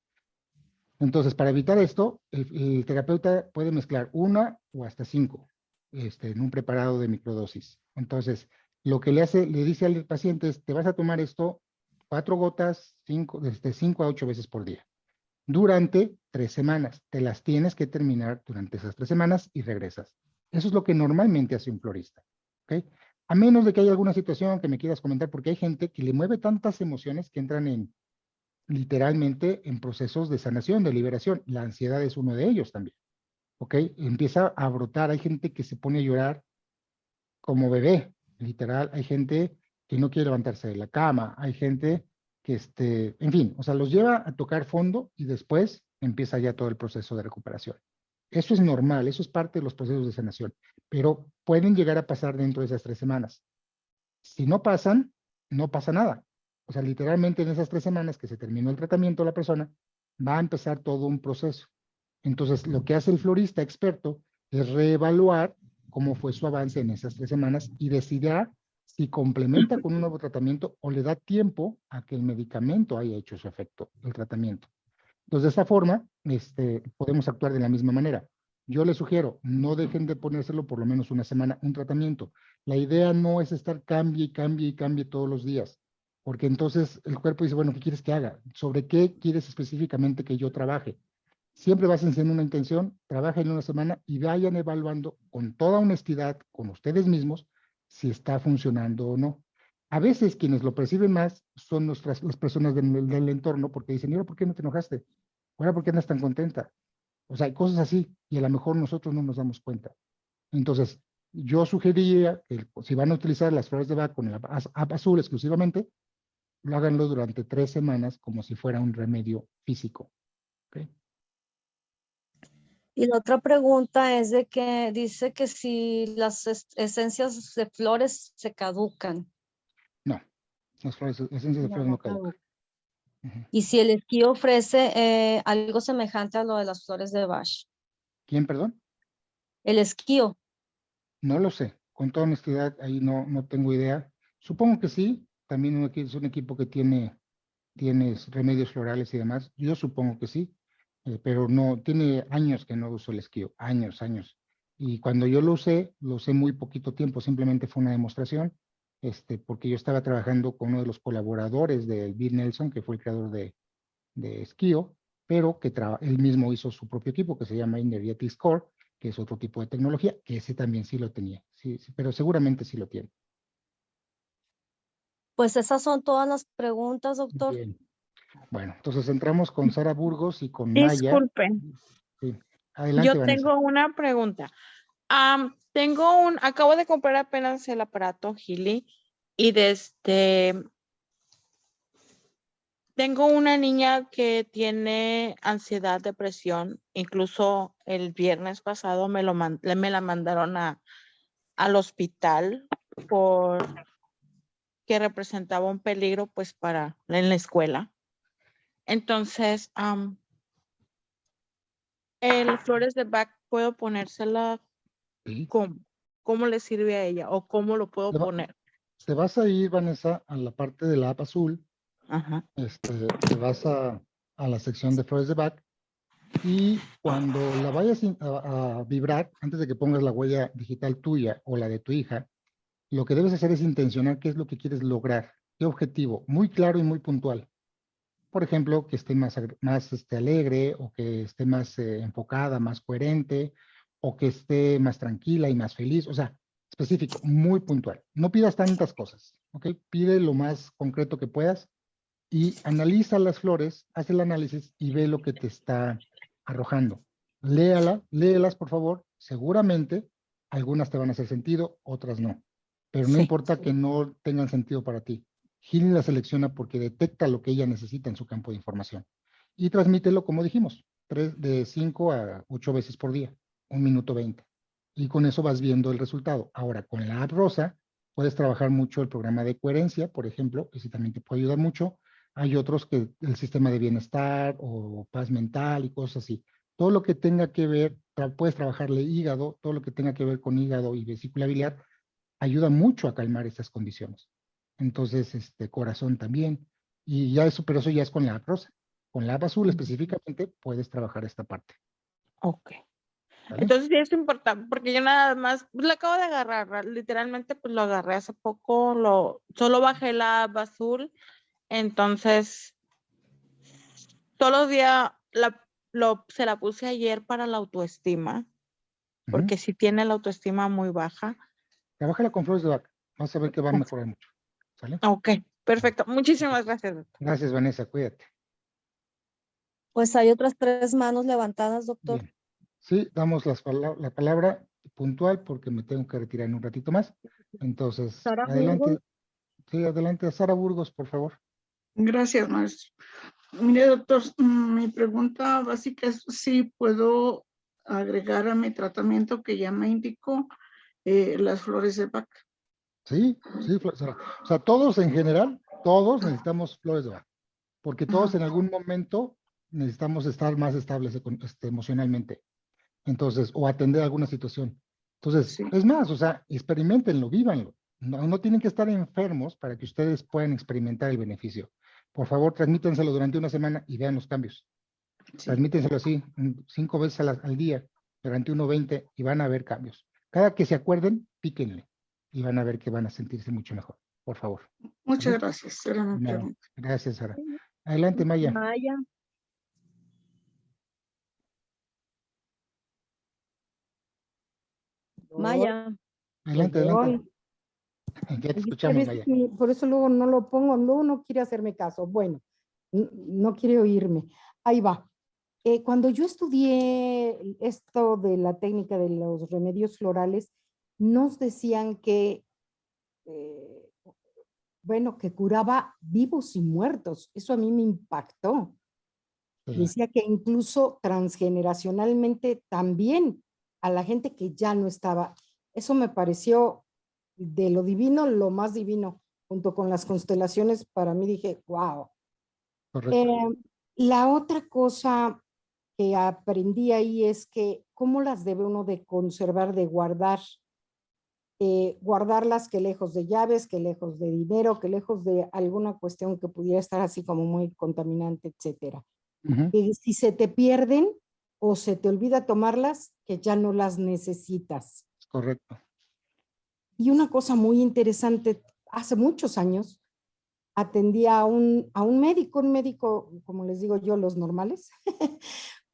Entonces, para evitar esto, el terapeuta puede mezclar 1 o hasta 5 en un preparado de microdosis. Entonces, lo que le dice al paciente es, te vas a tomar esto 4 gotas, 5 a 8 veces por día. Durante 3 semanas. Te las tienes que terminar durante esas 3 semanas y regresas. Eso es lo que normalmente hace un florista. ¿Okay? A menos de que haya alguna situación que me quieras comentar, porque hay gente que le mueve tantas emociones que entran literalmente en procesos de sanación, de liberación. La ansiedad es uno de ellos también. ¿Ok? Empieza a brotar. Hay gente que se pone a llorar como bebé, literal. Hay gente que no quiere levantarse de la cama. Hay gente que, en fin, o sea, los lleva a tocar fondo y después empieza ya todo el proceso de recuperación. Eso es normal, eso es parte de los procesos de sanación, pero pueden llegar a pasar dentro de esas 3 semanas. Si no pasan, no pasa nada. O sea, literalmente en esas 3 semanas que se terminó el tratamiento, la persona va a empezar todo un proceso. Entonces, lo que hace el florista experto es reevaluar cómo fue su avance en esas 3 semanas y decidirá si complementa con un nuevo tratamiento o le da tiempo a que el medicamento haya hecho su efecto, el tratamiento. Entonces, de esta forma, podemos actuar de la misma manera. Yo les sugiero, no dejen de ponérselo por lo menos una semana, un tratamiento. La idea no es estar cambie y cambie y cambie todos los días, porque entonces el cuerpo dice, bueno, ¿qué quieres que haga? ¿Sobre qué quieres específicamente que yo trabaje? Siempre basen en una intención, trabajen una semana y vayan evaluando con toda honestidad con ustedes mismos si está funcionando o no. A veces quienes lo perciben más son las personas del entorno porque dicen, ¿y ahora por qué no te enojaste? ¿Ahora por qué andas tan contenta? O sea, hay cosas así y a lo mejor nosotros no nos damos cuenta. Entonces, yo sugeriría que si van a utilizar las flores de Bach con el app azul exclusivamente, lo háganlo durante 3 semanas como si fuera un remedio físico. ¿Okay? Y la otra pregunta es de que dice que si las esencias de flores se caducan. No, las flores, esencias de flores no caducan. Ujú. Y si el esquí ofrece algo semejante a lo de las flores de Bach. ¿Quién, perdón? El esquío. No lo sé. Con toda honestidad, ahí no tengo idea. Supongo que sí. También es un equipo que tiene remedios florales y demás. Yo supongo que sí, pero no, tiene años que no uso el esquío, años, años. Y cuando yo lo usé muy poquito tiempo, simplemente fue una demostración, porque yo estaba trabajando con uno de los colaboradores de Bill Nelson, que fue el creador de esquío, pero que él mismo hizo su propio equipo que se llama Energetic Core, que es otro tipo de tecnología, que ese también sí lo tenía, sí, pero seguramente sí lo tiene. Pues esas son todas las preguntas, doctor. Bien. Bueno, entonces entramos con Sara Burgos y con Maya. Disculpen, Sí. Adelante, yo Vanessa. tengo una pregunta. Acabo de comprar apenas el aparato Healy y tengo una niña que tiene ansiedad, depresión. Incluso el viernes pasado me la mandaron al hospital por que representaba un peligro pues en la escuela. Entonces, el flores de Bach, ¿puedo ponérsela? Sí. ¿Cómo le sirve a ella o cómo lo puedo poner? Te vas a ir, Vanessa, a la parte de la app azul. Ajá. Te vas a la sección de flores de Bach y cuando la vayas a vibrar, antes de que pongas la huella digital tuya o la de tu hija, lo que debes hacer es intencionar qué es lo que quieres lograr, qué objetivo, muy claro y muy puntual. Por ejemplo, que esté más alegre o que esté más enfocada, más coherente o que esté más tranquila y más feliz. O sea, específico, muy puntual. No pidas tantas cosas, ¿ok? Pide lo más concreto que puedas y analiza las flores, haz el análisis y ve lo que te está arrojando. Léelas, por favor. Seguramente algunas te van a hacer sentido, otras no. Pero no Sí. importa que no tengan sentido para ti. Healy la selecciona porque detecta lo que ella necesita en su campo de información. Y transmítelo, como dijimos, de 5 a 8 veces por día, 1 minuto 20. Y con eso vas viendo el resultado. Ahora, con la app rosa, puedes trabajar mucho el programa de coherencia, por ejemplo, ese también te puede ayudar mucho. Hay otros que el sistema de bienestar o paz mental y cosas así. Todo lo que tenga que ver, puedes trabajarle hígado, todo lo que tenga que ver con hígado y vesícula biliar, ayuda mucho a calmar estas condiciones. Entonces, corazón también. Y ya eso, pero eso ya es con la app rosa. Con la app azul específicamente puedes trabajar esta parte. Ok. ¿Vale? Entonces sí es importante, porque yo nada más, pues lo acabo de agarrar, literalmente pues lo agarré hace poco, solo bajé la app azul, entonces todos los días se la puse ayer para la autoestima, porque sí tiene la autoestima muy baja. Trabájala con flores de Bach. Vas a ver que va a mejorar mucho. ¿Sale? Ok, perfecto. Muchísimas gracias, doctor. Gracias, Vanessa. Cuídate. Pues hay otras 3 manos levantadas, doctor. Bien. Sí, damos la palabra puntual porque me tengo que retirar en un ratito más. Entonces, Sara adelante. Burgos. Sí, adelante, Sara Burgos, por favor. Gracias, maestro. Mire, doctor, mi pregunta básica es si puedo agregar a mi tratamiento que ya me indicó las flores de Bach. Sí, Sara. O sea, todos en general, todos necesitamos flores de Bach, porque todos en algún momento necesitamos estar más estables emocionalmente. Entonces, o atender alguna situación. Entonces, Sí. es más, o sea, experimentenlo, vívanlo. No tienen que estar enfermos para que ustedes puedan experimentar el beneficio. Por favor, transmítenselo durante una semana y vean los cambios. Sí. Transmítenselo así, 5 veces al día, durante 1:20 y van a ver cambios. Cada que se acuerden, píquenle y van a ver que van a sentirse mucho mejor. Por favor. Muchas ¿Sale? gracias. Era mi Nada. pregunta. Gracias, Sara. Adelante, Maya. Maya. Maya. Adelante, adelante. Ya te escuchamos, Maya. Por eso luego no lo pongo, luego no quiere hacerme caso. Bueno, no quiere oírme. Ahí va. Cuando yo estudié esto de la técnica de los remedios florales, nos decían que, bueno, que curaba vivos y muertos. Eso a mí me impactó. Sí. Decía que incluso transgeneracionalmente también a la gente que ya no estaba. Eso me pareció de lo divino, lo más divino, junto con las constelaciones. Para mí dije, wow. Correcto. La otra cosa que aprendí ahí es que cómo las debe uno de conservar, de guardar. Guardarlas que lejos de llaves, que lejos de dinero, que lejos de alguna cuestión que pudiera estar así como muy contaminante, etcétera. Ujú. Que si se te pierden o se te olvida tomarlas, que ya no las necesitas. Correcto. Y una cosa muy interesante, hace muchos años atendía a un médico, como les digo yo, los normales,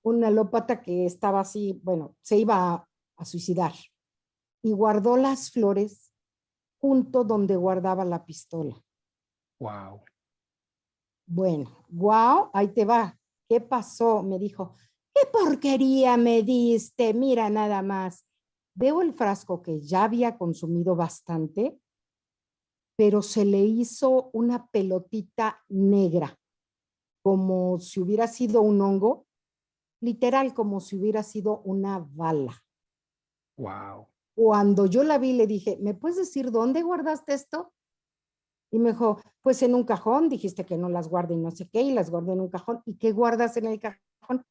un alópata que estaba así, bueno, se iba a suicidar y guardó las flores junto donde guardaba la pistola. Wow. Bueno, wow, ahí te va. ¿Qué pasó? Me dijo, ¿qué porquería me diste? Mira nada más. Veo el frasco que ya había consumido bastante, pero se le hizo una pelotita negra, como si hubiera sido un hongo, literal como si hubiera sido una bala. Wow. Cuando yo la vi, le dije, ¿me puedes decir dónde guardaste esto? Y me dijo, pues en un cajón, dijiste que no las guarde y no sé qué, y las guardé en un cajón. ¿Y qué guardas en el cajón?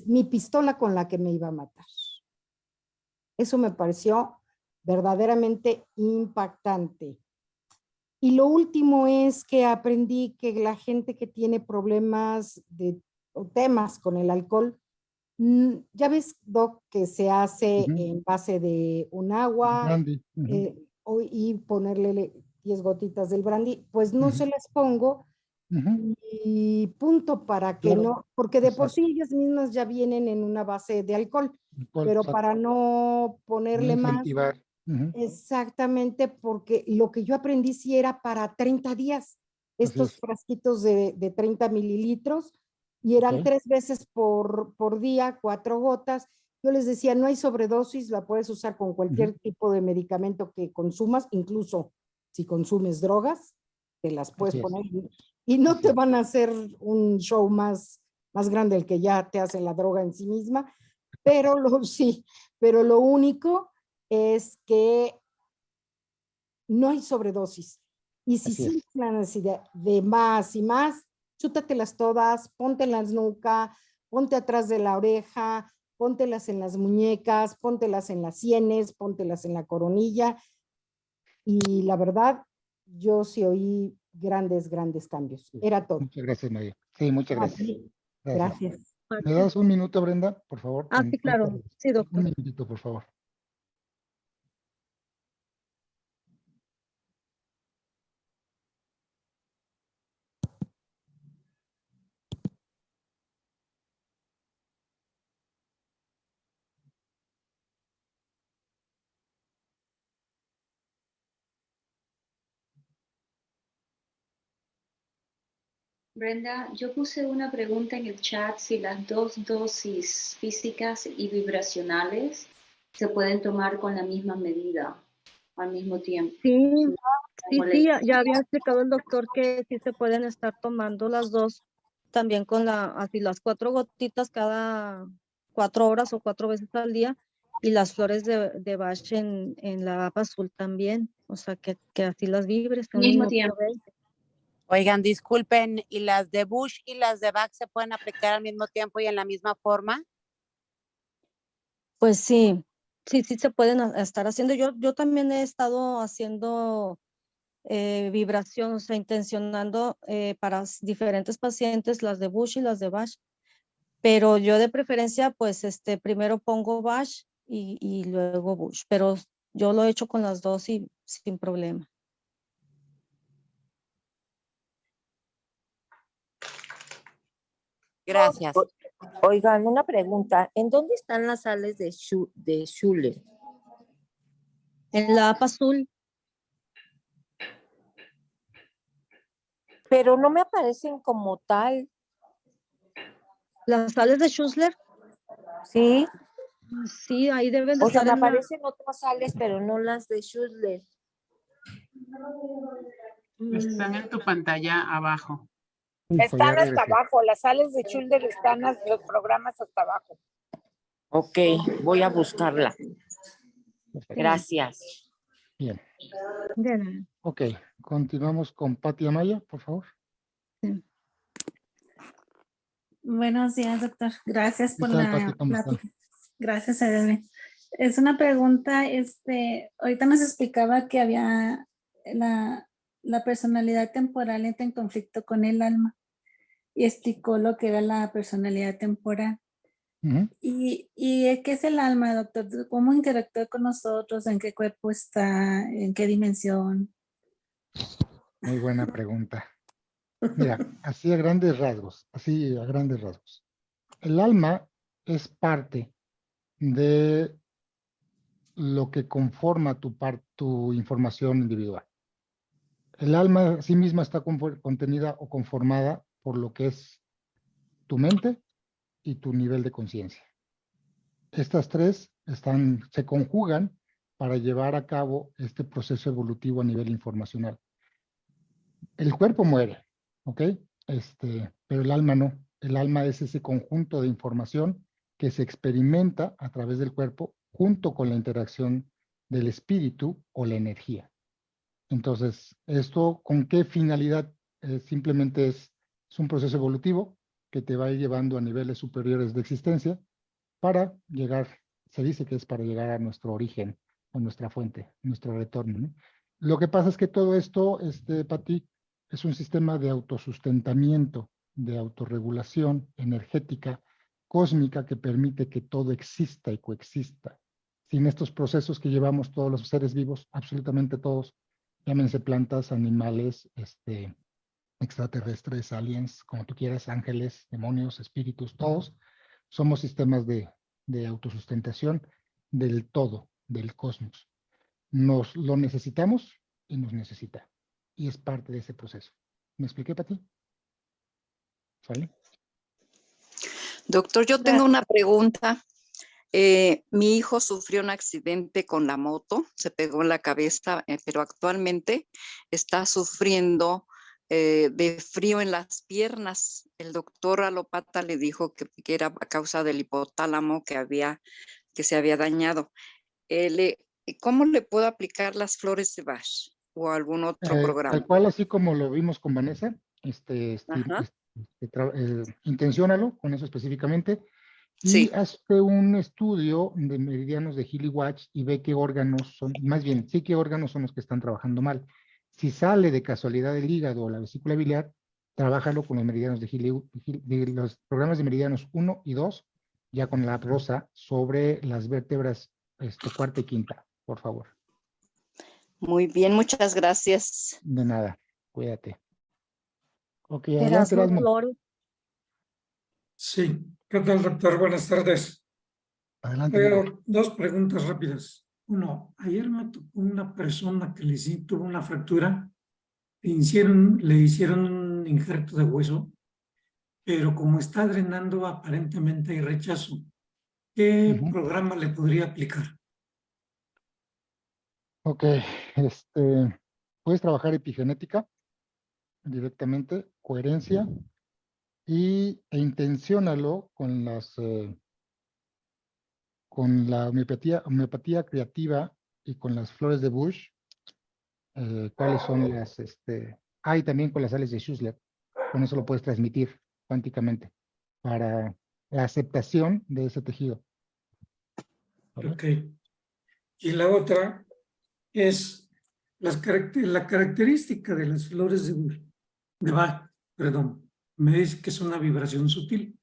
Mi pistola con la que me iba a matar. Eso me pareció verdaderamente impactante. Y lo último es que aprendí que la gente que tiene problemas o temas con el alcohol, ya ves, Doc, que se hace en base de un agua Brandy. y ponerle 10 gotitas del brandy, pues no se las pongo y punto para que Claro, no, porque de por exacto. sí ellas mismas ya vienen en una base de alcohol, pero Exacto. para no No ponerle más, incentivar. exactamente, porque lo que yo aprendí sí era para 30 días, Así estos es. frasquitos de 30 mililitros, y eran Ok. 3 veces por día, 4 gotas. Yo les decía, no hay sobredosis, la puedes usar con cualquier tipo de medicamento que consumas, incluso si consumes drogas, te las puedes Así es. poner y no Así te es. van a hacer un show más grande el que ya te hace la droga en sí misma, pero sí, pero lo único es que no hay sobredosis. Y si Así es. sientes la necesidad de más y más, chútatelas todas, póntelas nuca, ponte atrás de la oreja, póntelas en las muñecas, póntelas en las sienes, póntelas en la coronilla. Y la verdad, yo sí oí grandes cambios. Sí. Era todo. Muchas gracias, María. Sí, muchas gracias. Gracias. Gracias. ¿Me das un minuto, Brenda, por favor? Sí, claro. Sí, Un doctor. minutito, por favor. Brenda, yo puse una pregunta en el chat si las dos dosis físicas y vibracionales se pueden tomar con la misma medida al mismo tiempo. Sí, ya había explicado el doctor que sí se pueden estar tomando las dos, también con así las 4 gotitas cada 4 horas o 4 veces al día, y las flores de Bach en la APA azul también, o sea que así las vibres Al mismo tiempo. Oigan, disculpen, ¿y las de Bush y las de Bach se pueden aplicar al mismo tiempo y en la misma forma? Pues sí se pueden estar haciendo. Yo también he estado haciendo vibración, o sea, intencionando para diferentes pacientes las de Bush y las de Bach, pero yo de preferencia, pues, primero pongo Bach y luego Bush, pero yo lo he hecho con las dos y sin problema. Gracias. Oigan, una pregunta. ¿En dónde están las sales de Schuller? En la APA azul. Pero no me aparecen como tal. ¿Las sales de Schuller? Sí. Sí, ahí deben de O sea, estar me aparecen otras sales, pero no las de Schuller. Están en tu pantalla abajo. Hijo, ya Están hasta regresé. abajo, las sales de Schulder están los programas hasta abajo. Ok, voy a buscarla. Perfecto. Gracias. Bien. De nada. Ok, continuamos con Pati Amaya, por favor. Buenos días, doctor. Gracias ¿Qué por tal, la Pati? ¿Cómo estás? plática. Gracias, Edwin. Es una pregunta, ahorita nos explicaba que había la personalidad temporal entra en conflicto con el alma y explicó lo que era la personalidad temporal. Ujú. ¿Y qué es el alma, doctor? ¿Cómo interactúa con nosotros? ¿En qué cuerpo está? ¿En qué dimensión? Muy buena pregunta. Mira, así a grandes rasgos, El alma es parte de lo que conforma tu información individual. El alma sí misma está contenida o conformada por lo que es tu mente y tu nivel de conciencia. Estas tres se conjugan para llevar a cabo este proceso evolutivo a nivel informacional. El cuerpo muere, ¿ok? Pero el alma no. El alma es ese conjunto de información que se experimenta a través del cuerpo junto con la interacción del espíritu o la energía. Entonces, ¿esto con qué finalidad? Simplemente es un proceso evolutivo que te va a ir llevando a niveles superiores de existencia para llegar, se dice que es para llegar a nuestro origen, a nuestra fuente, nuestro retorno, ¿no? Lo que pasa es que todo esto, Pati, es un sistema de autosustentamiento, de autorregulación energética, cósmica, que permite que todo exista y coexista. Sin estos procesos que llevamos todos los seres vivos, absolutamente todos, llámense plantas, animales, extraterrestres, aliens, como tú quieras, ángeles, demonios, espíritus, todos somos sistemas de autosustentación del todo, del cosmos. Nos lo necesitamos y nos necesita. Y es parte de ese proceso. ¿Me expliqué, Pati? ¿Sale? Doctor, yo tengo una pregunta. Mi hijo sufrió un accidente con la moto, se pegó en la cabeza, pero actualmente está sufriendo de frío en las piernas. El doctor alópata le dijo que era a causa del hipotálamo que se había dañado. ¿Cómo le puedo aplicar las flores de Bach o algún otro programa? Tal cual, así como lo vimos con Vanessa, intenciónalo con eso específicamente. Y hazte un estudio de meridianos de Healy Watch y ve qué órganos son, más bien, sí qué órganos son los que están trabajando mal. Si sale de casualidad el hígado o la vesícula biliar, trabájalo con los meridianos de los programas de meridianos 1 y 2, ya con la rosa sobre las vértebras cuarta y quinta, por favor. Muy bien, muchas gracias. De nada, cuídate. Ok, adelante, Erasmo. Sí, ¿qué tal, doctor? Buenas tardes. Adelante. Dos preguntas rápidas. Uno, ayer me tocó una persona que tuvo una fractura, le hicieron un injerto de hueso, pero como está drenando, aparentemente hay rechazo. ¿Qué programa le podría aplicar? Ok, puedes trabajar epigenética directamente, coherencia, e intenciónalo con con la homeopatía creativa y con las flores de Bush. ¿Cuáles son las? Y también con las sales de Schussler. Con eso lo puedes transmitir cuánticamente para la aceptación de ese tejido. ¿Vale? Ok. Y la otra es la característica de las flores de Bach, perdón, me dice que es una vibración sutil.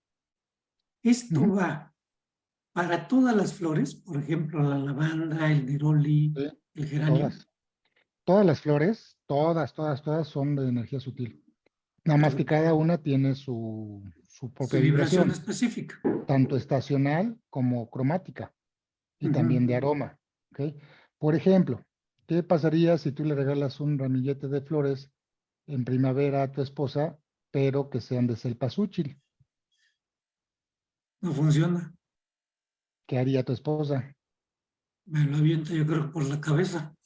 Esto va para todas las flores, por ejemplo, la lavanda, el neroli, el geranio. Todas las flores, todas son de energía sutil. Nada más que cada una tiene su propia vibración específica. Tanto estacional como cromática. Y también de aroma. ¿Okay? Por ejemplo, ¿qué pasaría si tú le regalas un ramillete de flores en primavera a tu esposa, pero que sean de cempasúchil? No funciona. ¿Qué haría tu esposa? Me lo avienta, yo creo, por la cabeza.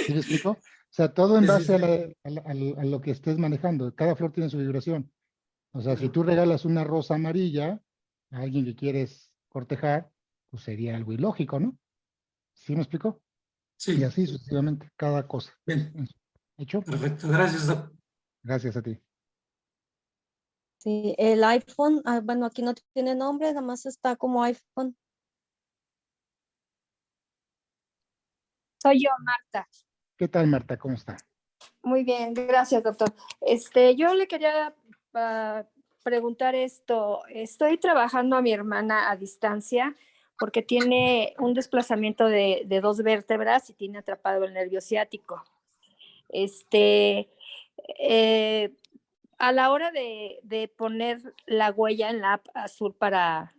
¿Sí me explico? O sea, todo en Sí, sí, base a, sí. a lo que estés manejando. Cada flor tiene su vibración. O sea, si tú regalas una rosa amarilla a alguien que quieres cortejar, pues sería algo ilógico, ¿no? ¿Sí me explicó? Y Sí, así sucesivamente, cada cosa. bien, ¿Hecho? perfecto. Gracias, Doc. Gracias a ti. Sí, el iPhone, bueno, aquí no tiene nombre, nada más está como iPhone. Soy yo, Marta. ¿Qué tal, Marta? ¿Cómo está? Muy bien, gracias, doctor. Yo le quería preguntar esto. Estoy trabajando a mi hermana a distancia porque tiene un desplazamiento de 2 vértebras y tiene atrapado el nervio ciático. Eh, a la hora de poner la huella en la app azul para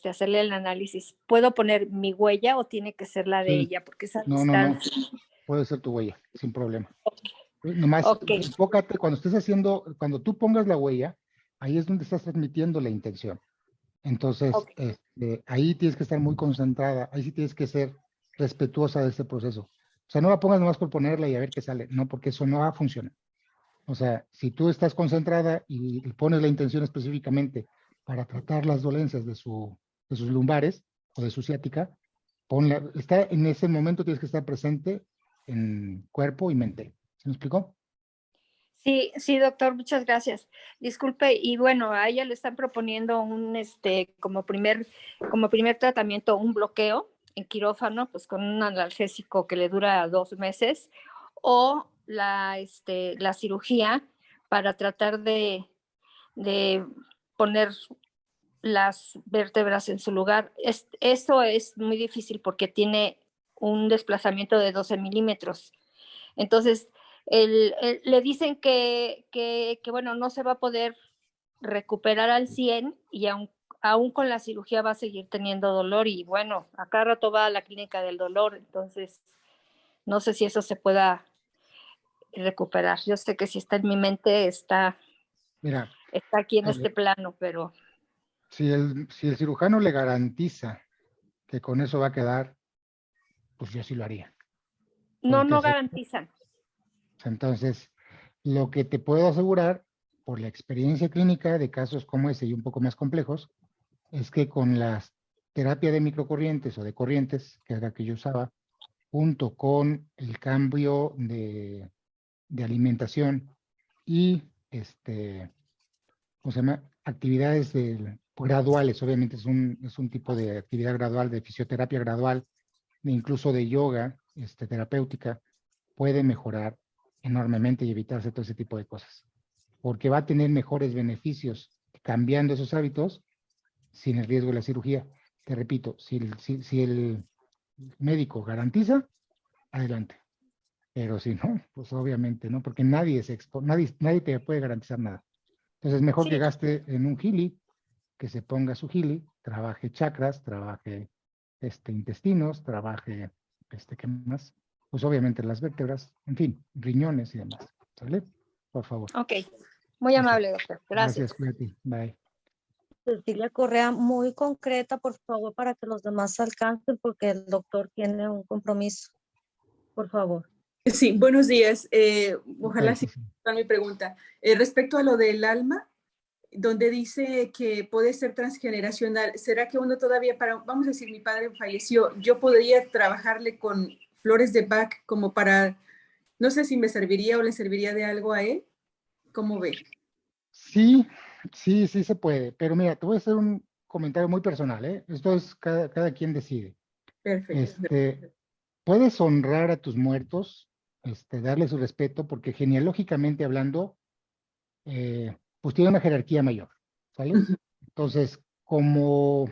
hacerle el análisis, ¿puedo poner mi huella o tiene que ser la de Sí. ella? Porque esa No, no, no. distancia. Puede ser tu huella, sin problema. Nomás Ok. enfócate cuando estés haciendo, cuando tú pongas la huella, ahí es donde estás transmitiendo la intención. Entonces, ahí tienes que estar muy concentrada, ahí sí tienes que ser respetuosa de este proceso. O sea, no la pongas nomás por ponerla y a ver qué sale, no, porque eso no va a funcionar. O sea, si tú estás concentrada y pones la intención específicamente para tratar las dolencias de sus lumbares o de su ciática, en ese momento tienes que estar presente en cuerpo y mente. ¿Se me explicó? Sí, sí, doctor, muchas gracias. Disculpe, y bueno, a ella le están proponiendo como primer tratamiento, un bloqueo en quirófano, pues con un analgésico que le dura 2 meses, o la cirugía para tratar de poner las vértebras en su lugar. Eso es muy difícil porque tiene un desplazamiento de 12 milímetros. Entonces, le dicen que, bueno, no se va a poder recuperar al 100 y aún con la cirugía va a seguir teniendo dolor y bueno, a cada rato va a la clínica del dolor, entonces no sé si eso se pueda recuperar. Yo sé que si está en mi mente, está Mira, aquí en este plano, pero... si el cirujano le garantiza que con eso va a quedar, pues yo sí lo haría. No garantizan. Entonces, lo que te puedo asegurar, por la experiencia clínica de casos como ese y un poco más complejos, es que con la terapia de microcorrientes o de corrientes, que era la que yo usaba, junto con el cambio de alimentación y ¿cómo se llama? Actividades graduales, obviamente es un tipo de actividad gradual, de fisioterapia gradual, e incluso de yoga terapéutica, puede mejorar enormemente y evitarse todo ese tipo de cosas. Porque va a tener mejores beneficios cambiando esos hábitos sin el riesgo de la cirugía. Te repito, si el médico garantiza, adelante. Pero si no, pues obviamente no, porque nadie te puede garantizar nada. Entonces, mejor que gaste en un Healy, que se ponga su Healy, trabaje chakras, trabaje intestinos, trabaje, ¿qué más? Pues obviamente las vértebras, en fin, riñones y demás. ¿Sale? Por favor. Ok, muy amable, doctor. Gracias, Gracias. cuídate. Bye. Cecilia Correa, muy concreta, por favor, para que los demás alcancen, porque el doctor tiene un compromiso. Por favor. Sí, buenos días. Ojalá sí mi pregunta. Respecto a lo del alma, donde dice que puede ser transgeneracional, ¿será que uno todavía, vamos a decir, mi padre falleció, yo podría trabajarle con flores de Bach como para, no sé si me serviría o le serviría de algo a él? ¿Cómo ve? Sí se puede, pero mira, te voy a hacer un comentario muy personal, ¿eh? Esto es cada quien decide. Perfecto. Puedes honrar a tus muertos, darle su respeto, porque genealógicamente hablando, pues tiene una jerarquía mayor, ¿sale? Entonces, como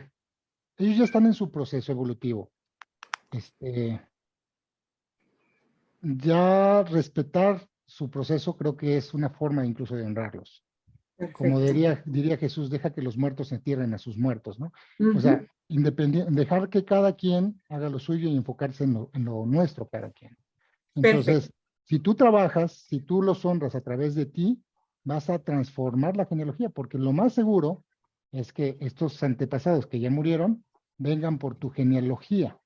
ellos ya están en su proceso evolutivo, ya respetar su proceso creo que es una forma incluso de honrarlos. Como diría Jesús, deja que los muertos entierren a sus muertos, ¿no? O sea, dejar que cada quien haga lo suyo y enfocarse en lo nuestro cada quien. Entonces, si tú trabajas, si tú los honras a través de ti, vas a transformar la genealogía, porque lo más seguro es que estos antepasados que ya murieron vengan por tu genealogía.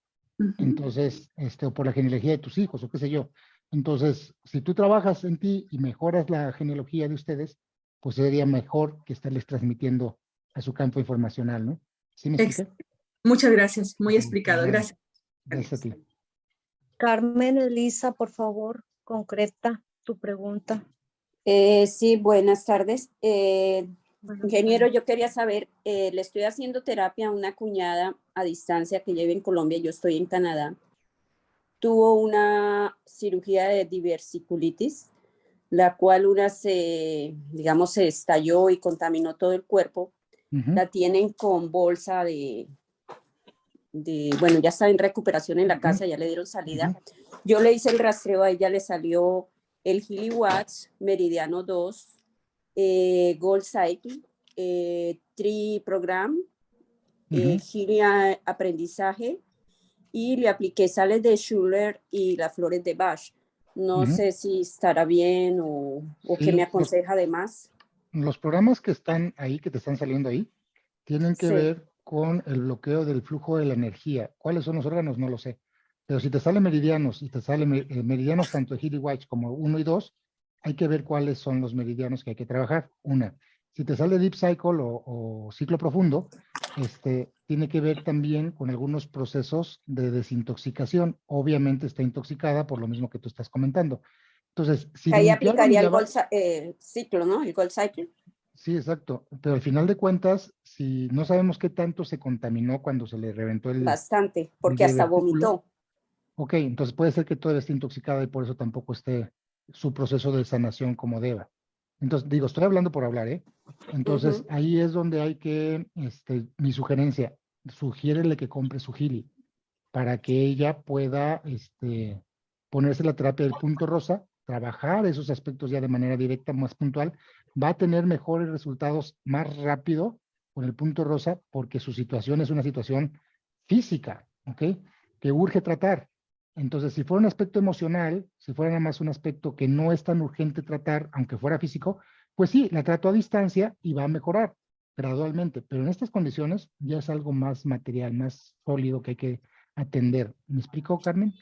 Entonces, o por la genealogía de tus hijos, o qué sé yo. Entonces, si tú trabajas en ti y mejoras la genealogía de ustedes, pues sería mejor que estarles transmitiendo a su campo informacional, ¿no? ¿Sí me expliqué? Muchas gracias, muy explicado, gracias. Gracias a ti. Carmen Elisa, por favor, concreta tu pregunta. Sí, buenas tardes. Ingeniero, yo quería saber, le estoy haciendo terapia a una cuñada a distancia que lleva en Colombia, yo estoy en Canadá. Tuvo una cirugía de diverticulitis, la cual digamos, se estalló y contaminó todo el cuerpo. La tienen con bolsa bueno, ya está en recuperación en la casa, ya le dieron salida. Yo le hice el rastreo, a ella le salió el Healy Watts, Meridiano 2, Gold Cycle, Tri Program, Healy Aprendizaje, y le apliqué sales de Schuller y las flores de Bach. No sé si estará bien o qué me aconseja además. Los programas que están ahí, que te están saliendo ahí, tienen que Sí. ver con el bloqueo del flujo de la energía. ¿Cuáles son los órganos? No lo sé. Pero si te salen meridianos y te salen meridianos tanto de Healy Watts como 1 y 2, hay que ver cuáles son los meridianos que hay que trabajar. Una, si te sale Deep Cycle o ciclo profundo, tiene que ver también con algunos procesos de desintoxicación. Obviamente está intoxicada por lo mismo que tú estás comentando. Entonces, si Ahí limpiaron aplicaría y el Gold Ciclo, ¿no? El Gold Cycle. Sí, exacto. Pero al final de cuentas, si no sabemos qué tanto se contaminó cuando se le reventó el Bastante, porque hasta divertículo, vomitó. ok, entonces puede ser que todavía esté intoxicada y por eso tampoco esté su proceso de sanación como deba. Entonces, digo, estoy hablando por hablar, ¿eh? Entonces, ahí es donde hay que, mi sugerencia, sugiérele que compre su Healy para que ella pueda, ponerse la terapia del punto rosa, trabajar esos aspectos ya de manera directa, más puntual, va a tener mejores resultados más rápido con el punto rosa porque su situación es una situación física, ¿ok? Que urge tratar. Entonces, si fuera un aspecto emocional, si fuera nada más un aspecto que no es tan urgente tratar, aunque fuera físico, pues sí, la trato a distancia y va a mejorar gradualmente, pero en estas condiciones ya es algo más material, más sólido que hay que atender. ¿Me explico, Carmen?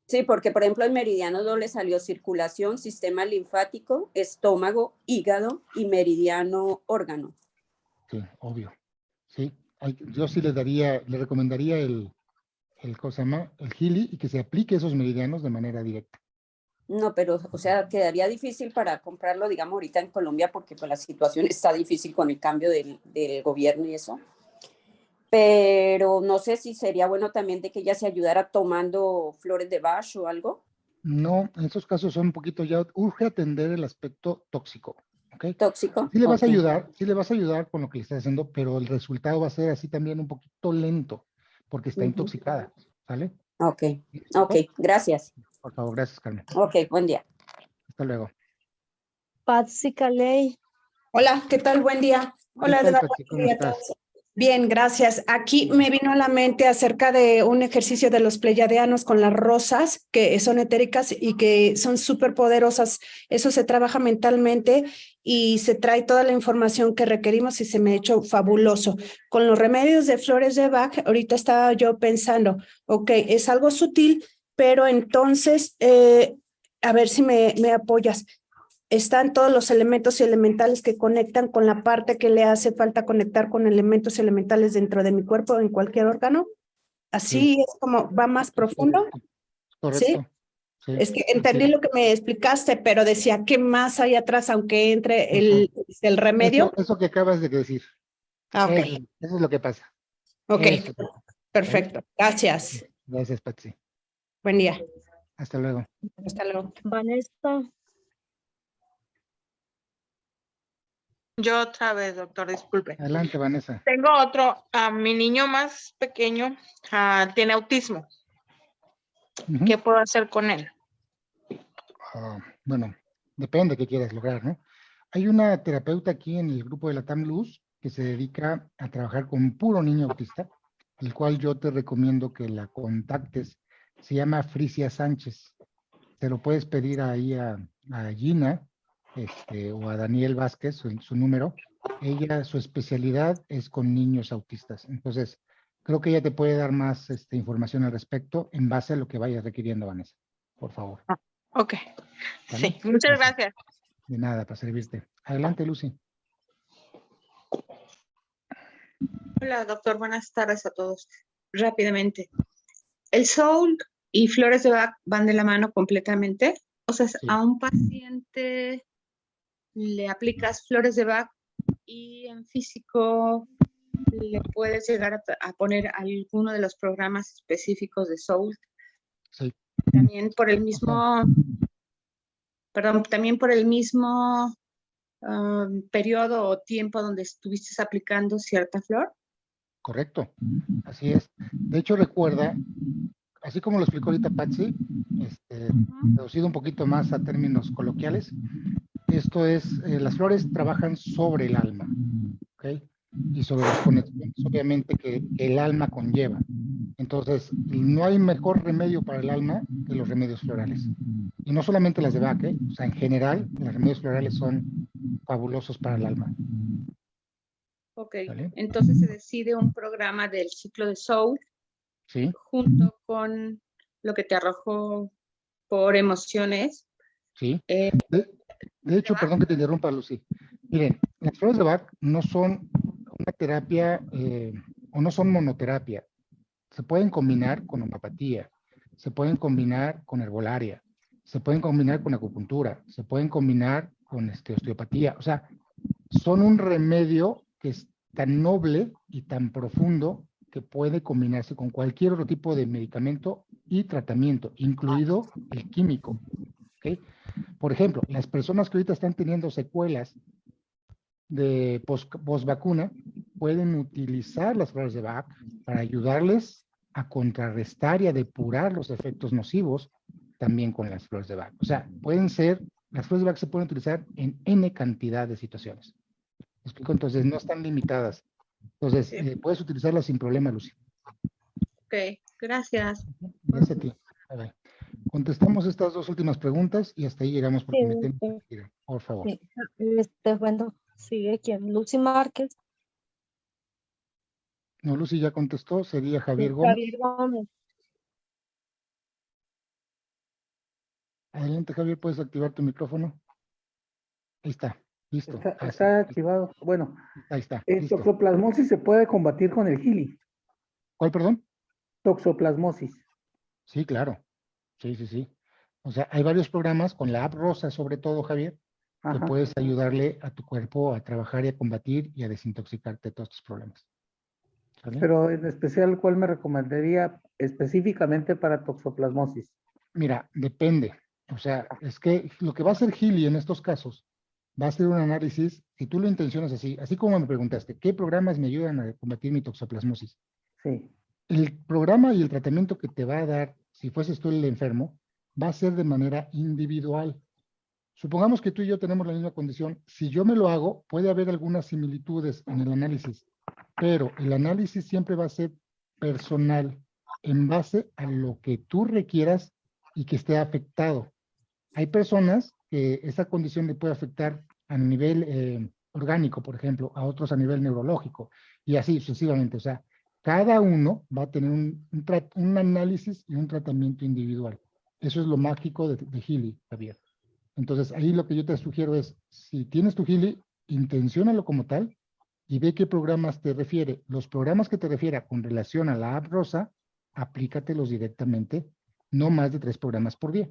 Sí, porque por ejemplo el Meridiano 2 le salió circulación, sistema linfático, estómago, hígado y meridiano órgano. Sí, obvio. Sí, yo sí le recomendaría ¿cómo se llama? El Healy y que se aplique esos meridianos de manera directa. No, pero, o sea, quedaría difícil para comprarlo, digamos, ahorita en Colombia, porque pues la situación está difícil con el cambio del gobierno y eso. Pero no sé si sería bueno también de que ella se ayudara tomando flores de Bach o algo. No, en esos casos son un poquito ya, urge atender el aspecto tóxico, ¿ok? Tóxico. Sí le vas a ayudar, sí le vas a ayudar con lo que le estás haciendo, pero el resultado va a ser así también un poquito lento, porque está intoxicada, ¿sale? Ok, ok, gracias. Por favor, gracias, Carmen. Ok, buen día. Hasta luego. Patsy Caley. Hola, ¿qué tal? Buen día. Hola, ¿Qué tal, Edgardo. Patsy? ¿Cómo Buen día a estás? todos. Bien, gracias. Aquí me vino a la mente acerca de un ejercicio de los pleiadianos con las rosas, que son etéricas y que son súper poderosas. Eso se trabaja mentalmente y se trae toda la información que requerimos y se me ha hecho fabuloso. Con los remedios de flores de Bach, ahorita estaba yo pensando, ok, es algo sutil, pero entonces, a ver si me apoyas. Están todos los elementos y elementales que conectan con la parte que le hace falta conectar con elementos elementales dentro de mi cuerpo, en cualquier órgano. Así Sí. es como va más profundo. Correcto. ¿Sí? Sí, Es que entendí lo que me explicaste, pero decía, ¿qué más hay atrás aunque entre el remedio? Eso que acabas de decir. Ah, ok. Eso es lo que pasa. Ok, Eso. perfecto. Gracias. Gracias, Patsy. Buen día. Hasta luego. Hasta luego. Vanessa. Yo otra vez, doctor, disculpe. Adelante, Vanessa. Tengo otro, mi niño más pequeño tiene autismo. ¿Qué puedo hacer con él? Bueno, depende de qué quieras lograr, ¿no? Hay una terapeuta aquí en el grupo de la TAM Luz que se dedica a trabajar con puro niño autista, el cual yo te recomiendo que la contactes. Se llama Frisia Sánchez. Te lo puedes pedir ahí a Gina o a Daniel Vázquez, su número. Ella, su especialidad es con niños autistas. Entonces, Creo que ella te puede dar más información al respecto en base a lo que vayas requiriendo, Vanessa. Por favor. Ok. ¿Vale? Sí, muchas gracias. De nada, para servirte. Adelante, Lucy. Hola, doctor. Buenas tardes a todos. Rápidamente. ¿El soul y flores de Bach van de la mano completamente? O sea, Sí. a un paciente le aplicas flores de Bach y en físico le puedes llegar a poner alguno de los programas específicos de soul. Sí. También por el mismo, también por el mismo periodo o tiempo donde estuviste aplicando cierta flor. Correcto, así es. De hecho, recuerda, así como lo explicó ahorita Patsy, traducido un poquito más a términos coloquiales, esto es, las flores trabajan sobre el alma, ¿ok? Y sobre las conexiones, obviamente, que el alma conlleva. Entonces, no hay mejor remedio para el alma que los remedios florales. Y no solamente las de Bach, o sea, en general, los remedios florales son fabulosos para el alma. Ok, ¿Vale? entonces se decide un programa del ciclo de soul Sí. junto con lo que te arrojó por emociones. Sí. De hecho, perdón que te interrumpa, Lucy. Miren, las flores de Bach no son una terapia o no son monoterapia. Se pueden combinar con homeopatía, se pueden combinar con herbolaria, se pueden combinar con acupuntura, se pueden combinar con osteopatía. O sea, son un remedio que es tan noble y tan profundo que puede combinarse con cualquier otro tipo de medicamento y tratamiento, incluido el químico. ¿Okay? Por ejemplo, las personas que ahorita están teniendo secuelas de post-vacuna pueden utilizar las flores de Bach para ayudarles a contrarrestar y a depurar los efectos nocivos también con las flores de Bach. O sea, las flores de Bach se pueden utilizar en N cantidad de situaciones. ¿Me explico? Entonces, no están limitadas. Entonces, puedes utilizarlas sin problema, Lucy. Ok, gracias. Gracias a ti. Bye, bye. Contestamos estas dos últimas preguntas y hasta ahí llegamos porque me tengo que ir. Por favor. Sí. Bueno, sigue quien, Lucy Márquez. No, Lucy ya contestó, sería Javier Gómez. Javier Gómez. Adelante, Javier, ¿puedes activar tu micrófono? Ahí está, listo. Está activado. Bueno, ahí está. Toxoplasmosis se puede combatir con el Gili. ¿Cuál, perdón? Toxoplasmosis. Sí, claro. Sí. O sea, hay varios programas con la app rosa, sobre todo, Javier, que puedes ayudarle a tu cuerpo a trabajar y a combatir y a desintoxicarte de todos estos problemas. ¿Sale? Pero en especial, ¿cuál me recomendaría específicamente para toxoplasmosis? Mira, depende. O sea, es que lo que va a hacer Gili en estos casos va a ser un análisis, si tú lo intencionas así como me preguntaste, ¿qué programas me ayudan a combatir mi toxoplasmosis? Sí. El programa y el tratamiento que te va a dar, si fueses tú el enfermo, va a ser de manera individual. Supongamos que tú y yo tenemos la misma condición. Si yo me lo hago, puede haber algunas similitudes en el análisis, pero el análisis siempre va a ser personal, en base a lo que tú requieras y que esté afectado. Hay personas que esa condición le puede afectar a nivel orgánico, por ejemplo, a otros a nivel neurológico, y así sucesivamente. O sea, cada uno va a tener un análisis y un tratamiento individual. Eso es lo mágico de Gili, Javier. Entonces, ahí lo que yo te sugiero es, si tienes tu Gili, intenciónalo como tal y ve qué programas te refiere. Los programas que te refiera con relación a la app rosa, aplícatelos directamente, no más de 3 programas por día,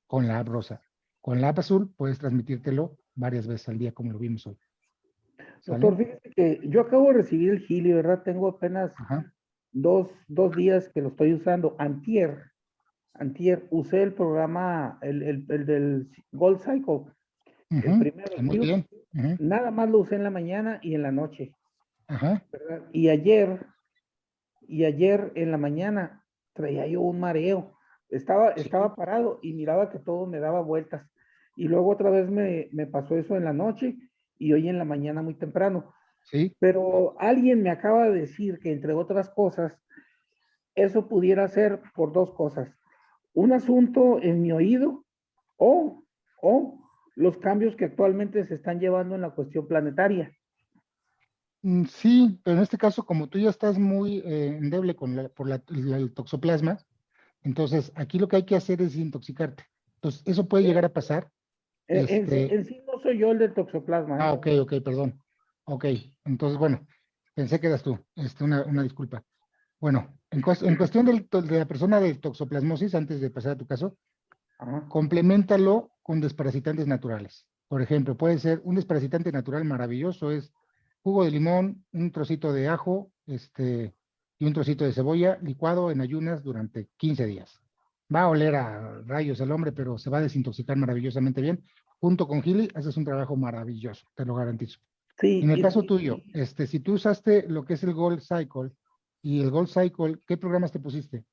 con la app rosa. Con la app azul puedes transmitírtelo varias veces al día, como lo vimos hoy. Doctor, fíjese que yo acabo de recibir el Gili, ¿verdad? Tengo apenas dos días que lo estoy usando. Antier usé el programa, el del Gold Cycle, el primero. Muy bien. Nada más lo usé en la mañana y en la noche. ¿Verdad? Y ayer en la mañana traía yo un mareo. Estaba parado y miraba que todo me daba vueltas. Y luego otra vez me pasó eso en la noche y hoy en la mañana muy temprano. Sí. Pero alguien me acaba de decir que, entre otras cosas, eso pudiera ser por 2 cosas. Un asunto en mi oído o los cambios que actualmente se están llevando en la cuestión planetaria. Sí, pero en este caso, como tú ya estás muy endeble por el toxoplasma, entonces aquí lo que hay que hacer es desintoxicarte. Entonces, eso puede llegar a pasar. En sí no soy yo el del toxoplasma. Ah, ok, perdón. Ok, entonces, bueno, pensé que eras tú. Una disculpa. Bueno, en cuestión de la persona de toxoplasmosis, antes de pasar a tu caso, compleméntalo con desparasitantes naturales. Por ejemplo, puede ser un desparasitante natural maravilloso, es jugo de limón, un trocito de ajo, y un trocito de cebolla licuado en ayunas durante 15 días. Va a oler a rayos el hombre, pero se va a desintoxicar maravillosamente bien. Junto con Gili, haces un trabajo maravilloso, te lo garantizo. Sí, En el caso tuyo, si tú usaste lo que es el Gold Cycle, y el Gold Cycle, ¿qué programas te pusiste?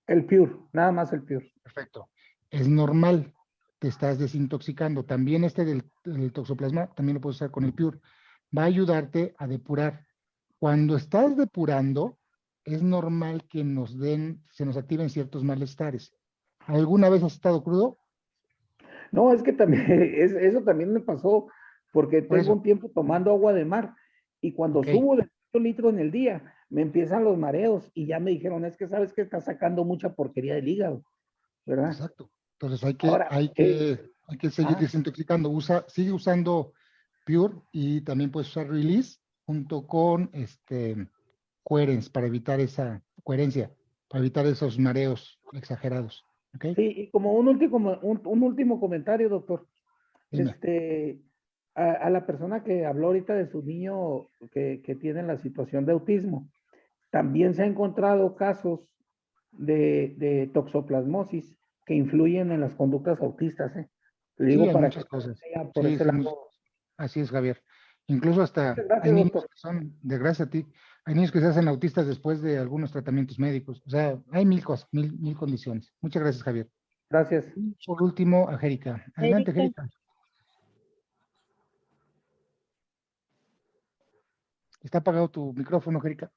El Pure, nada más el Pure. Perfecto. Es normal, te estás desintoxicando. También del toxoplasma, también lo puedes usar con el Pure. Va a ayudarte a depurar. Cuando estás depurando, es normal que se nos activen ciertos malestares. ¿Alguna vez has estado crudo? No, es que también, eso también me pasó, porque Por tengo eso. un tiempo tomando agua de mar, y cuando subo de 8 litros en el día, me empiezan los mareos, y ya me dijeron, es que sabes que estás sacando mucha porquería del hígado, ¿verdad? Exacto. Entonces Ahora, hay que seguir desintoxicando. Sigue usando Pure y también puedes usar Release junto con Coherence para evitar esa coherencia, para evitar esos mareos exagerados. ¿Okay? Sí, y como un último comentario, doctor. Dime. A la persona que habló ahorita de su niño que tiene la situación de autismo, también se ha encontrado casos de toxoplasmosis que influyen en las conductas autistas. Le digo Sí, hay para muchas que cosas. sea por Sí, ese lado. así es, Javier. Incluso hasta Gracias, hay niños doctor. que son, de gracias a ti, hay niños que se hacen autistas después de algunos tratamientos médicos. O sea, hay mil cosas, mil condiciones. Muchas gracias, Javier. Gracias. Y por último, a Jerica. Adelante, Jerica. Está apagado tu micrófono, Jerica.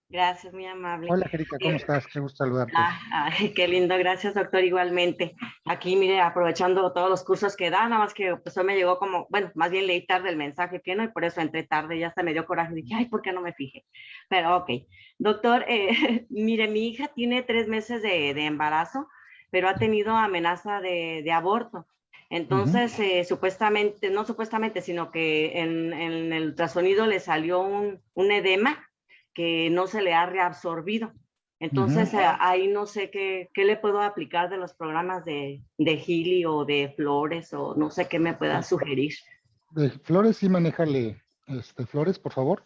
Gracias, muy amable. Hola, Jerica, ¿cómo estás? Qué gusto saludarte. Ay, qué lindo, gracias, doctor, igualmente. Aquí, mire, aprovechando todos los cursos que da, nada más que pues hoy me llegó como, bueno, más bien leí tarde el mensaje que no, y por eso entré tarde, ya hasta me dio coraje, dije, ay, ¿por qué no me fijé? Pero ok. Doctor, mire, mi hija tiene 3 meses de embarazo, pero ha tenido amenaza de aborto. Entonces, supuestamente, no supuestamente, sino que en el ultrasonido le salió un edema que no se le ha reabsorbido. Entonces, ahí no sé qué le puedo aplicar de los programas de Gili o de Flores, o no sé qué me pueda sugerir. De Flores, sí, manéjale Flores, por favor.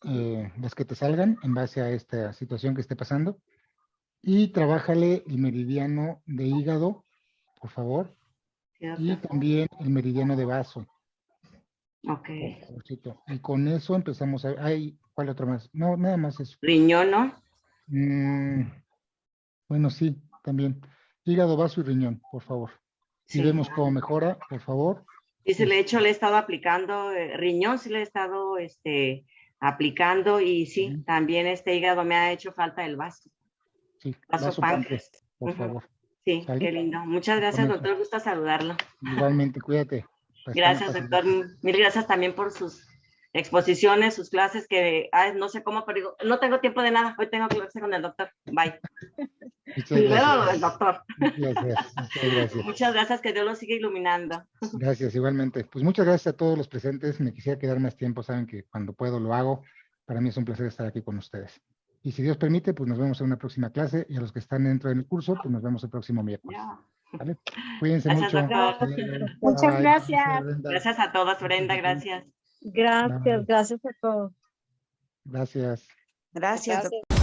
Las que te salgan en base a esta situación que esté pasando. Y trabájale el meridiano de hígado, por favor. ¿Cierto? Y también el meridiano de vaso. Ok. Y con eso empezamos a... ¿Cuál otro más? No, nada más eso. Riñón, ¿no? Bueno, sí, también. Hígado, vaso y riñón, por favor. Sí. Y vemos cómo mejora, por favor. Sí, se le he hecho, le he estado aplicando, riñón sí le he estado aplicando, y sí, también hígado me ha hecho falta el vaso. Sí, vaso páncreas. por favor. Sí, ¿Sale? qué lindo. Muchas gracias, doctor. Gusta saludarlo. Igualmente, cuídate. Gracias, doctor. Mil gracias también por sus exposiciones, sus clases, que no sé cómo, pero digo, no tengo tiempo de nada. Hoy tengo clase con el doctor. Bye. Primero el doctor. Gracias. Muchas gracias, que Dios lo siga iluminando. Gracias, igualmente. Pues muchas gracias a todos los presentes. Me quisiera quedar más tiempo, saben que cuando puedo lo hago. Para mí es un placer estar aquí con ustedes. Y si Dios permite, pues nos vemos en una próxima clase, y a los que están dentro del curso, pues nos vemos el próximo miércoles. ¿Vale? Cuídense mucho. Muchas gracias. Gracias a todas, Brenda, gracias. Gracias a todos. Gracias. Gracias, doctor.